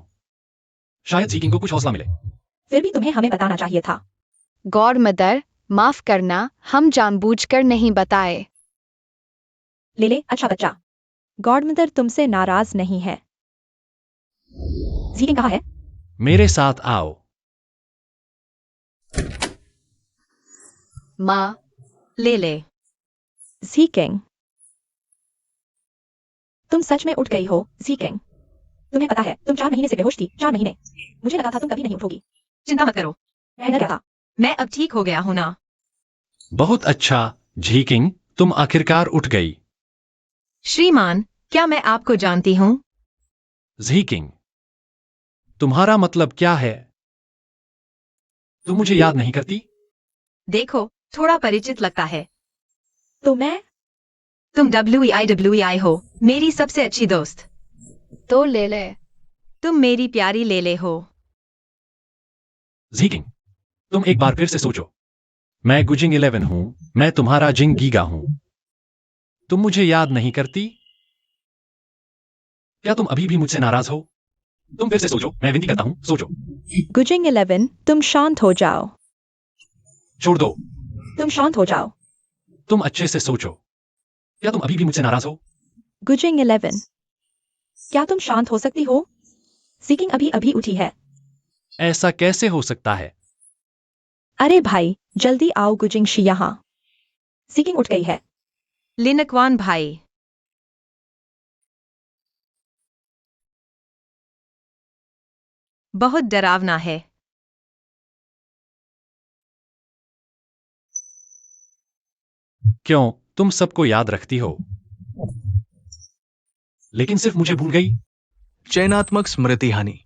शायद जी किंग को कुछ हौसला मिले। फिर भी तुम्हें हमें बताना चाहिए था। गॉडमदर, माफ करना, हम जानबूझकर नहीं बताए। लेले अच्छा बच्चा। गॉडमदर तुमसे नाराज नहीं है। जी कहाँ है? मेरे साथ आओ। माँ। लेले, जी किंग, तुम सच में उठ गई हो? जी किंग, तुम्हें पता है तुम 4 महीने से बेहोश थी। 4 महीने। मुझे लगा था तुम कभी नहीं उठोगी। चिंता मत करो, मैं डर गया था। मैं अब ठीक हो गया हूं ना। बहुत अच्छा, झीकिंग, तुम आखिरकार उठ गई। श्रीमान, क्या मैं आपको जानती हूँ? झीकिंग, तुम्हारा मतलब क्या है? तुम मुझे याद नहीं करती? देखो, थोड़ा परिचित लगता है। तो मैं? तुम WEI हो, मेरी सबसे अच्छी दोस्त। तो ले ले। तुम मेरी प्यारी लेले हो। झीकिंग, तुम एक बार फिर से सोचो। मैं गुजिंग 11 हूं, मैं तुम्हारा जिंग गीगा हूं। तुम मुझे याद नहीं करती? क्या तुम अभी भी मुझसे नाराज हो? तुम फिर से सोचो, मैं विनती करता हूं, सोचो। गुजिंग 11, तुम शांत हो जाओ। छोड़ दो। तुम शांत हो जाओ। तुम अच्छे से सोचो। क्या तुम अभी भी मुझसे नाराज हो? गुजिंग 11, क्या तुम शांत हो सकती हो? सीकिंग अभी अभी उठी है। ऐसा कैसे हो सकता है? अरे भाई, जल्दी आओ गुजिंग शी यहाँ। सीकिंग उठ गई है। लिनकवान भाई, बहुत डरावना है। क्यों, तुम सबको याद रखती हो, लेकिन सिर्फ मुझे भूल गई? चयनात्मक स्मृति हानि।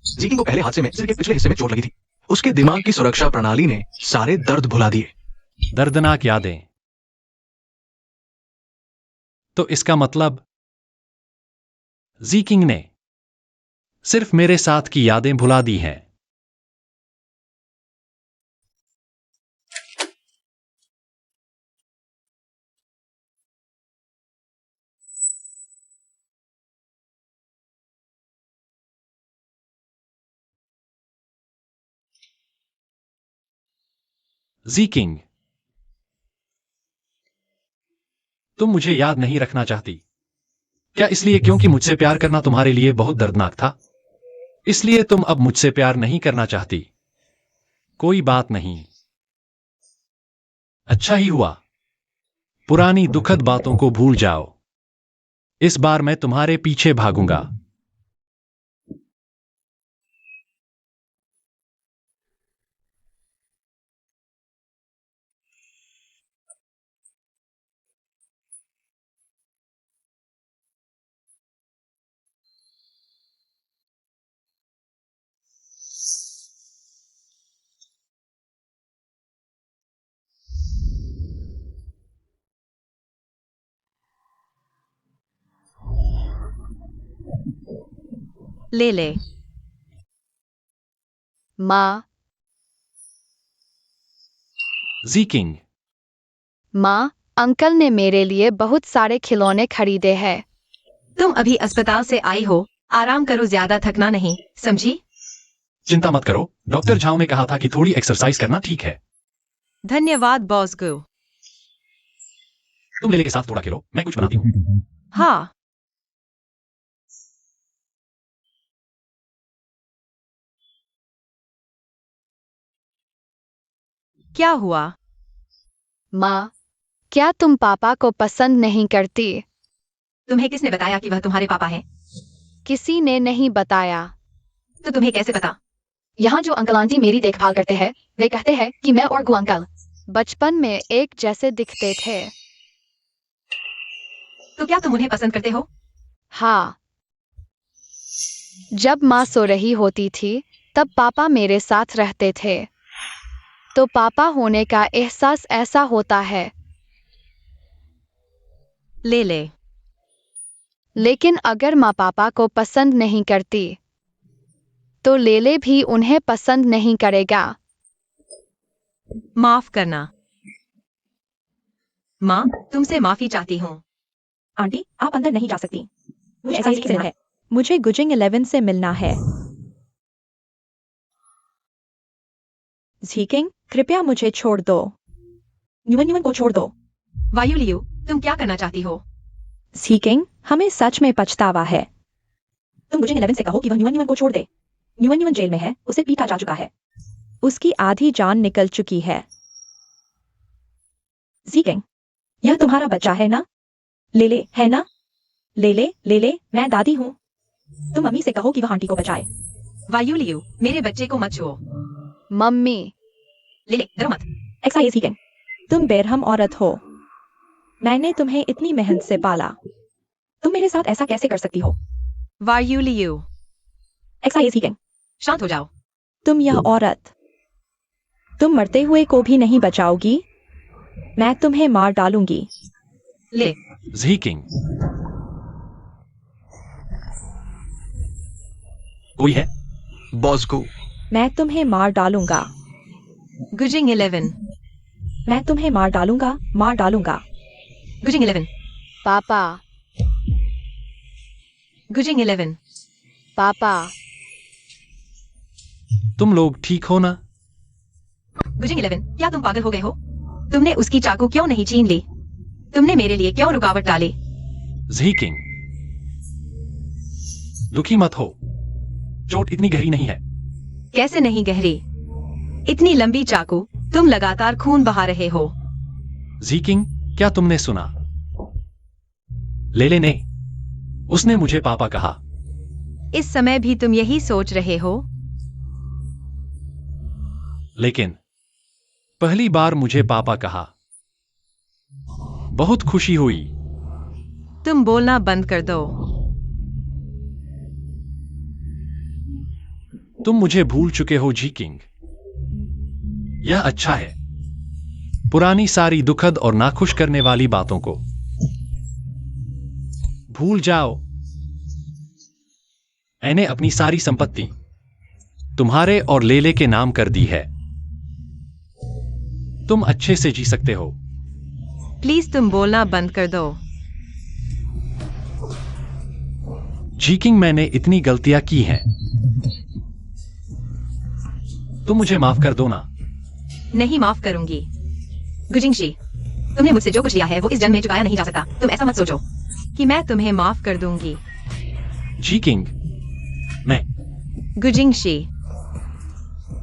जीकिंग को पहले हादसे में सिर के पिछले हिस्से में चोट लगी थी। उसके दिमाग की सुरक्षा प्रणाली ने सारे दर्द भुला दिए। दर्दनाक यादें। तो इसका मतलब जीकिंग ने सिर्फ मेरे साथ की यादें भुला दी हैं। जीकिंग, तुम मुझे याद नहीं रखना चाहती? क्या इसलिए क्योंकि मुझसे प्यार करना तुम्हारे लिए बहुत दर्दनाक था? इसलिए तुम अब मुझसे प्यार नहीं करना चाहती? कोई बात नहीं, अच्छा ही हुआ। पुरानी दुखद बातों को भूल जाओ। इस बार मैं तुम्हारे पीछे भागूंगा। ले ले। माँ, जीकिंग, माँ, अंकल ने मेरे लिए बहुत सारे खिलौने खरीदे हैं। तुम अभी अस्पताल से आई हो, आराम करो, ज्यादा थकना नहीं, समझी? चिंता मत करो, डॉक्टर झाओ ने कहा था कि थोड़ी एक्सरसाइज करना ठीक है। धन्यवाद बॉस गो। तुम लेले के साथ थोड़ा खेलो, मैं कुछ बनाती हूँ। हाँ, क्या हुआ? माँ, क्या तुम पापा को पसंद नहीं करती? तुम्हें किसने बताया कि वह तुम्हारे पापा हैं? किसी ने नहीं बताया। तो तुम्हें कैसे पता? यहाँ जो अंकल आंटी मेरी देखभाल करते हैं, वे कहते हैं कि मैं और गु अंकल बचपन में एक जैसे दिखते थे। तो क्या तुम उन्हें पसंद करते हो? हाँ। जब माँ सो रही होती थी, तब पापा मेरे साथ रहते थे। तो पापा होने का एहसास ऐसा होता है। ले ले। लेकिन अगर माँ पापा को पसंद नहीं करती, तो लेले भी उन्हें पसंद नहीं करेगा। माफ करना। माँ, तुमसे माफी चाहती हूँ। आंटी, आप अंदर नहीं जा सकती। मुझे ऐसा से मिलना है। मुझे गुजिंग 11 से मिलना है। झीकिंग, कृपया मुझे छोड़ दो। न्यून को छोड़ दो। वायुलियू, तुम क्या करना चाहती हो? झीकिंग, हमें सच में पछतावा है। तुम गुजिंग 11 से कहो कि वह न्यून को छोड़ दे। न्यून जेल में है, उसे पीटा जा चुका है। उसकी आधी जान निकल चुकी है। झीकिंग, यह तुम्हारा बच्चा है ना? लेले है ना? लेले, मैं दादी हूँ। तुम मम्मी से कहो कि वह आंटी को बचाए। वायु लियू, मेरे बच्चे को मत छुओ। मम्मी। लेले, डरो मत। एक्साइज हीकिंग, तुम बेरहम औरत हो। मैंने तुम्हें इतनी मेहनत से पाला, तुम मेरे साथ ऐसा कैसे कर सकती हो? वायु लियू, एक्साइज हीकिंग, शांत हो जाओ। तुम यह औरत, तुम मरते हुए को भी नहीं बचाओगी। मैं तुम्हें मार डालूंगी। ले, जी किंग, कोई है? बॉस्को। मैं तुम्हें मार डालूंगा। गुजिंग 11, मैं तुम्हें मार डालूंगा, मार डालूंगा। गुजिंग 11, पापा। गुजिंग 11, पापा। तुम लोग ठीक हो ना? गुजिंग 11, क्या तुम पागल हो गए हो? तुमने उसकी चाकू क्यों नहीं छीन ली? तुमने मेरे लिए क्यों रुकावट डाली? जी किंग, दुखी मत हो, चोट इतनी गहरी नहीं है। कैसे नहीं गहरी? इतनी लंबी चाकू, तुम लगातार खून बहा रहे हो। जी किंग, क्या तुमने सुना? लेले ने, उसने मुझे पापा कहा। इस समय भी तुम यही सोच रहे हो? लेकिन पहली बार मुझे पापा कहा, बहुत खुशी हुई। तुम बोलना बंद कर दो। तुम मुझे भूल चुके हो जी किंग। यह अच्छा है, पुरानी सारी दुखद और नाखुश करने वाली बातों को भूल जाओ। मैंने अपनी सारी संपत्ति तुम्हारे और लेले के नाम कर दी है। तुम अच्छे से जी सकते हो। प्लीज तुम बोलना बंद कर दो। जी किंग, मैंने इतनी गलतियां की हैं, तुम मुझे माफ कर दो ना। नहीं माफ करूंगी। गुजिंगशी, तुमने मुझसे जो कुछ लिया है वो इस जन्म में चुकाया नहीं जा सकता। तुम ऐसा मत सोचो कि मैं तुम्हें माफ कर दूंगी। जी किंग, मैं गुजिंगशी,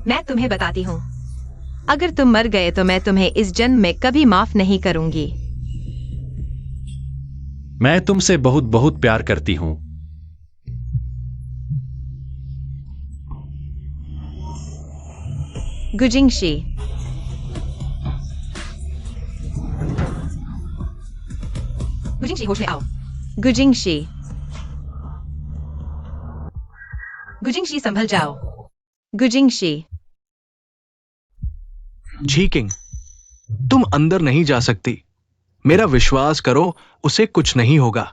मैं तुम्हें बताती हूँ, अगर तुम मर गए तो मैं तुम्हें इस जन्म में कभी माफ नहीं करूंगी। मैं तुमसे बहुत बहुत प्यार करती हूं। गुजिंगशी, गुजिंगशी होश में आओ। गुजिंगशी, गुजिंगशी संभल जाओ। गुजिंगशी, जी किंग, तुम अंदर नहीं जा सकती। मेरा विश्वास करो, उसे कुछ नहीं होगा।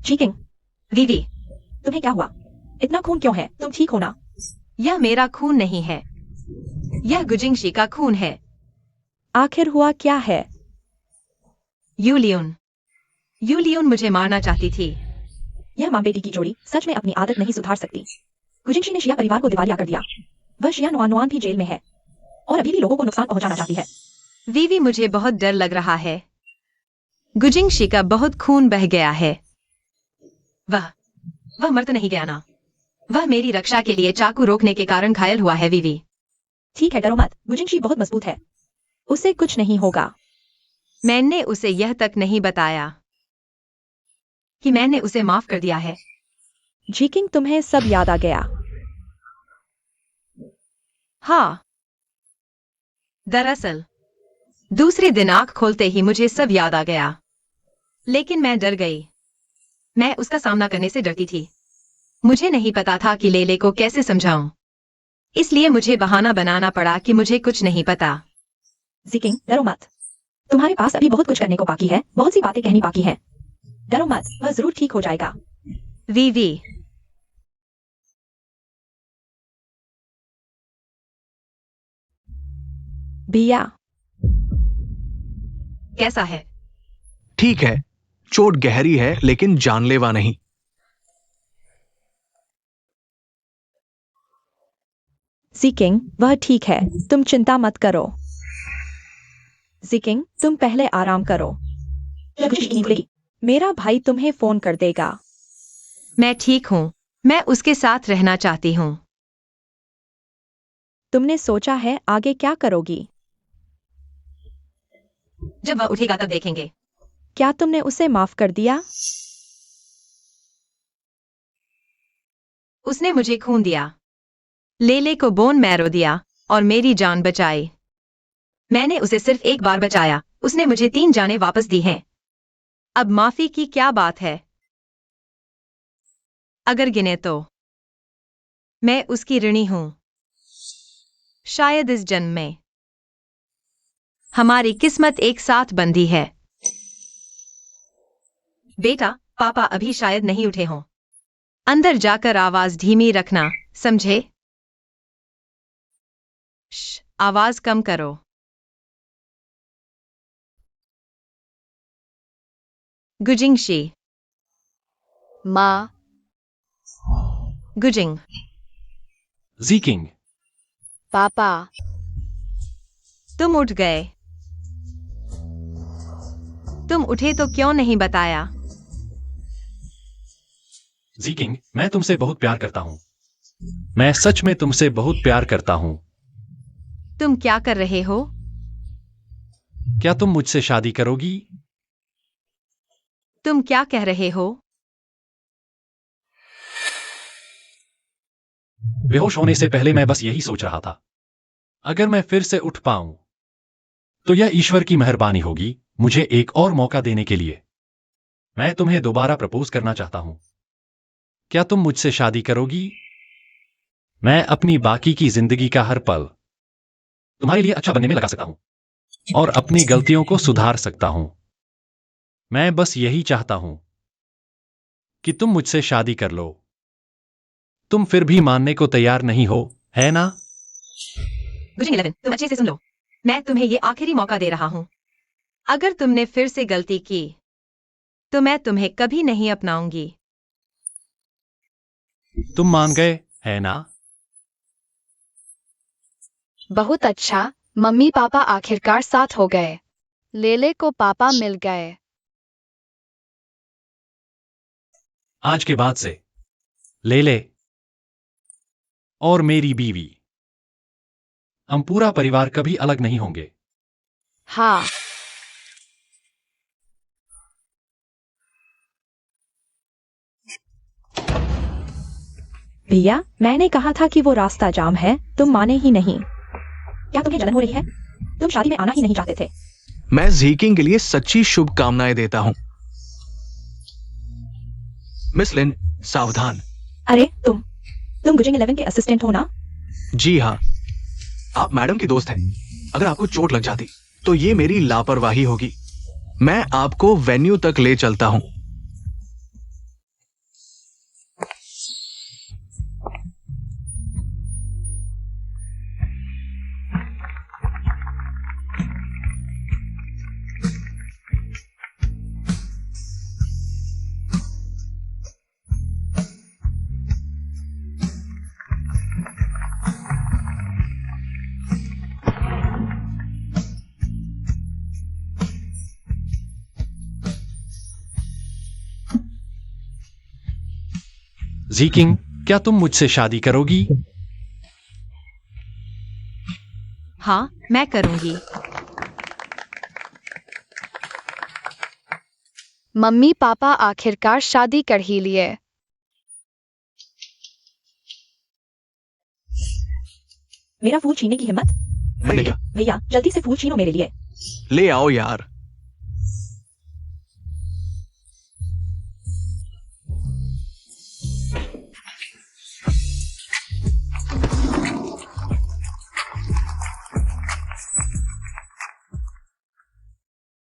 चीकिंग, वीवी, तुम्हें क्या हुआ? इतना खून क्यों है? तुम ठीक हो ना? यह मेरा खून नहीं है, यह गुजिंगशी का खून है। आखिर हुआ क्या है? यूलियन, यूलियन मुझे मारना चाहती थी। यह मां बेटी की जोड़ी सच में अपनी आदत नहीं सुधार सकती। गुजिंगशी ने शिया परिवार को दिवालिया कर दिया। वह शिया नुआनुआन भी जेल में है और अभी भी लोगों को नुकसान पहुंचाना चाहती है। वीवी, मुझे बहुत डर लग रहा है। गुजिंगशी का बहुत खून बह गया है। वह मर तो नहीं गया ना? वह मेरी रक्षा के लिए चाकू रोकने के कारण घायल हुआ है। वीवी, ठीक है, डरो मत। गुजिंगशी बहुत मजबूत है, उसे कुछ नहीं होगा। मैंने उसे यह तक नहीं बताया कि मैंने उसे माफ कर दिया है। जीकिंग, तुम्हें सब याद आ गया? हाँ, दरअसल दूसरे दिन आंख खोलते ही मुझे सब याद आ गया, लेकिन मैं डर गई। मैं उसका सामना करने से डरती थी। मुझे नहीं पता था कि लेले को कैसे समझाऊं, इसलिए मुझे बहाना बनाना पड़ा कि मुझे कुछ नहीं पता। जीकिंग, डरो मत। तुम्हारे पास अभी बहुत कुछ करने को बाकी है, बहुत सी बातें कहनी बाकी हैं। डरो मत, वह जरूर ठीक हो जाएगा। वीवी, भैया, कैसा है? ठीक है, चोट गहरी है लेकिन जानलेवा नहीं। जीकिंग, वह ठीक है, तुम चिंता मत करो। जीकिंग, तुम पहले आराम करो। मेरा भाई तुम्हें फोन कर देगा। मैं ठीक हूँ, मैं उसके साथ रहना चाहती हूँ। तुमने सोचा है आगे क्या करोगी? जब वह उठेगा तब देखेंगे। क्या तुमने उसे माफ कर दिया? उसने मुझे खून दिया, लेले को बोन मैरो दिया और मेरी जान बचाई। मैंने उसे सिर्फ एक बार बचाया, उसने मुझे 3 जानें वापस दी हैं। अब माफी की क्या बात है? अगर गिने तो मैं उसकी ऋणी हूं। शायद इस जन्म में हमारी किस्मत एक साथ बंधी है। बेटा, पापा अभी शायद नहीं उठे हों। अंदर जाकर आवाज धीमी रखना, समझे? आवाज कम करो। गुजिंगशी। माँ। गुजिंग। जीकिंग। पापा। तुम उठ गए। तुम उठे तो क्यों नहीं बताया? जीकिंग, मैं तुमसे बहुत प्यार करता हूं। मैं सच में तुमसे बहुत प्यार करता हूं। तुम क्या कर रहे हो? क्या तुम मुझसे शादी करोगी? तुम क्या कह रहे हो? बेहोश होने से पहले मैं बस यही सोच रहा था, अगर मैं फिर से उठ पाऊं तो यह ईश्वर की मेहरबानी होगी मुझे एक और मौका देने के लिए। मैं तुम्हें दोबारा प्रपोज करना चाहता हूं। क्या तुम मुझसे शादी करोगी? मैं अपनी बाकी की जिंदगी का हर पल तुम्हारे लिए अच्छा बनने में लगा सकता हूं और अपनी गलतियों को सुधार सकता हूं। मैं बस यही चाहता हूं कि तुम मुझसे शादी कर लो। तुम फिर भी मानने को तैयार नहीं हो, है ना? गुजिंग 11, तुम अच्छे से सुन लो। मैं तुम्हें ये आखिरी मौका दे रहा हूं। अगर तुमने फिर से गलती की तो मैं तुम्हें कभी नहीं अपनाऊंगी। तुम मान गए, है ना? बहुत अच्छा, मम्मी पापा आखिरकार साथ हो गए। लेले को पापा मिल गए। आज के बाद से लेले और मेरी बीवी, हम पूरा परिवार कभी अलग नहीं होंगे। हाँ। भैया, मैंने कहा था कि वो रास्ता जाम है, तुम माने ही नहीं। क्या तुम्हें जलन हो रही है? तुम शादी में आना ही नहीं चाहते थे। मैं जीकिंग के लिए सच्ची शुभकामनाएं देता हूं। मिस लिन, सावधान। अरे तुम गुजिंग 11 के असिस्टेंट हो ना? जी हाँ, आप मैडम की दोस्त हैं। अगर आपको चोट लग जाती तो ये मेरी लापरवाही होगी। मैं आपको वेन्यू तक ले चलता हूं। जीकिंग, क्या तुम मुझसे शादी करोगी? हाँ, मैं करूंगी। मम्मी पापा आखिरकार शादी कर ही लिए। मेरा फूल छीनने की हिम्मत? मैंने क्या? भैया, जल्दी से फूल छीनो मेरे लिए। ले आओ यार।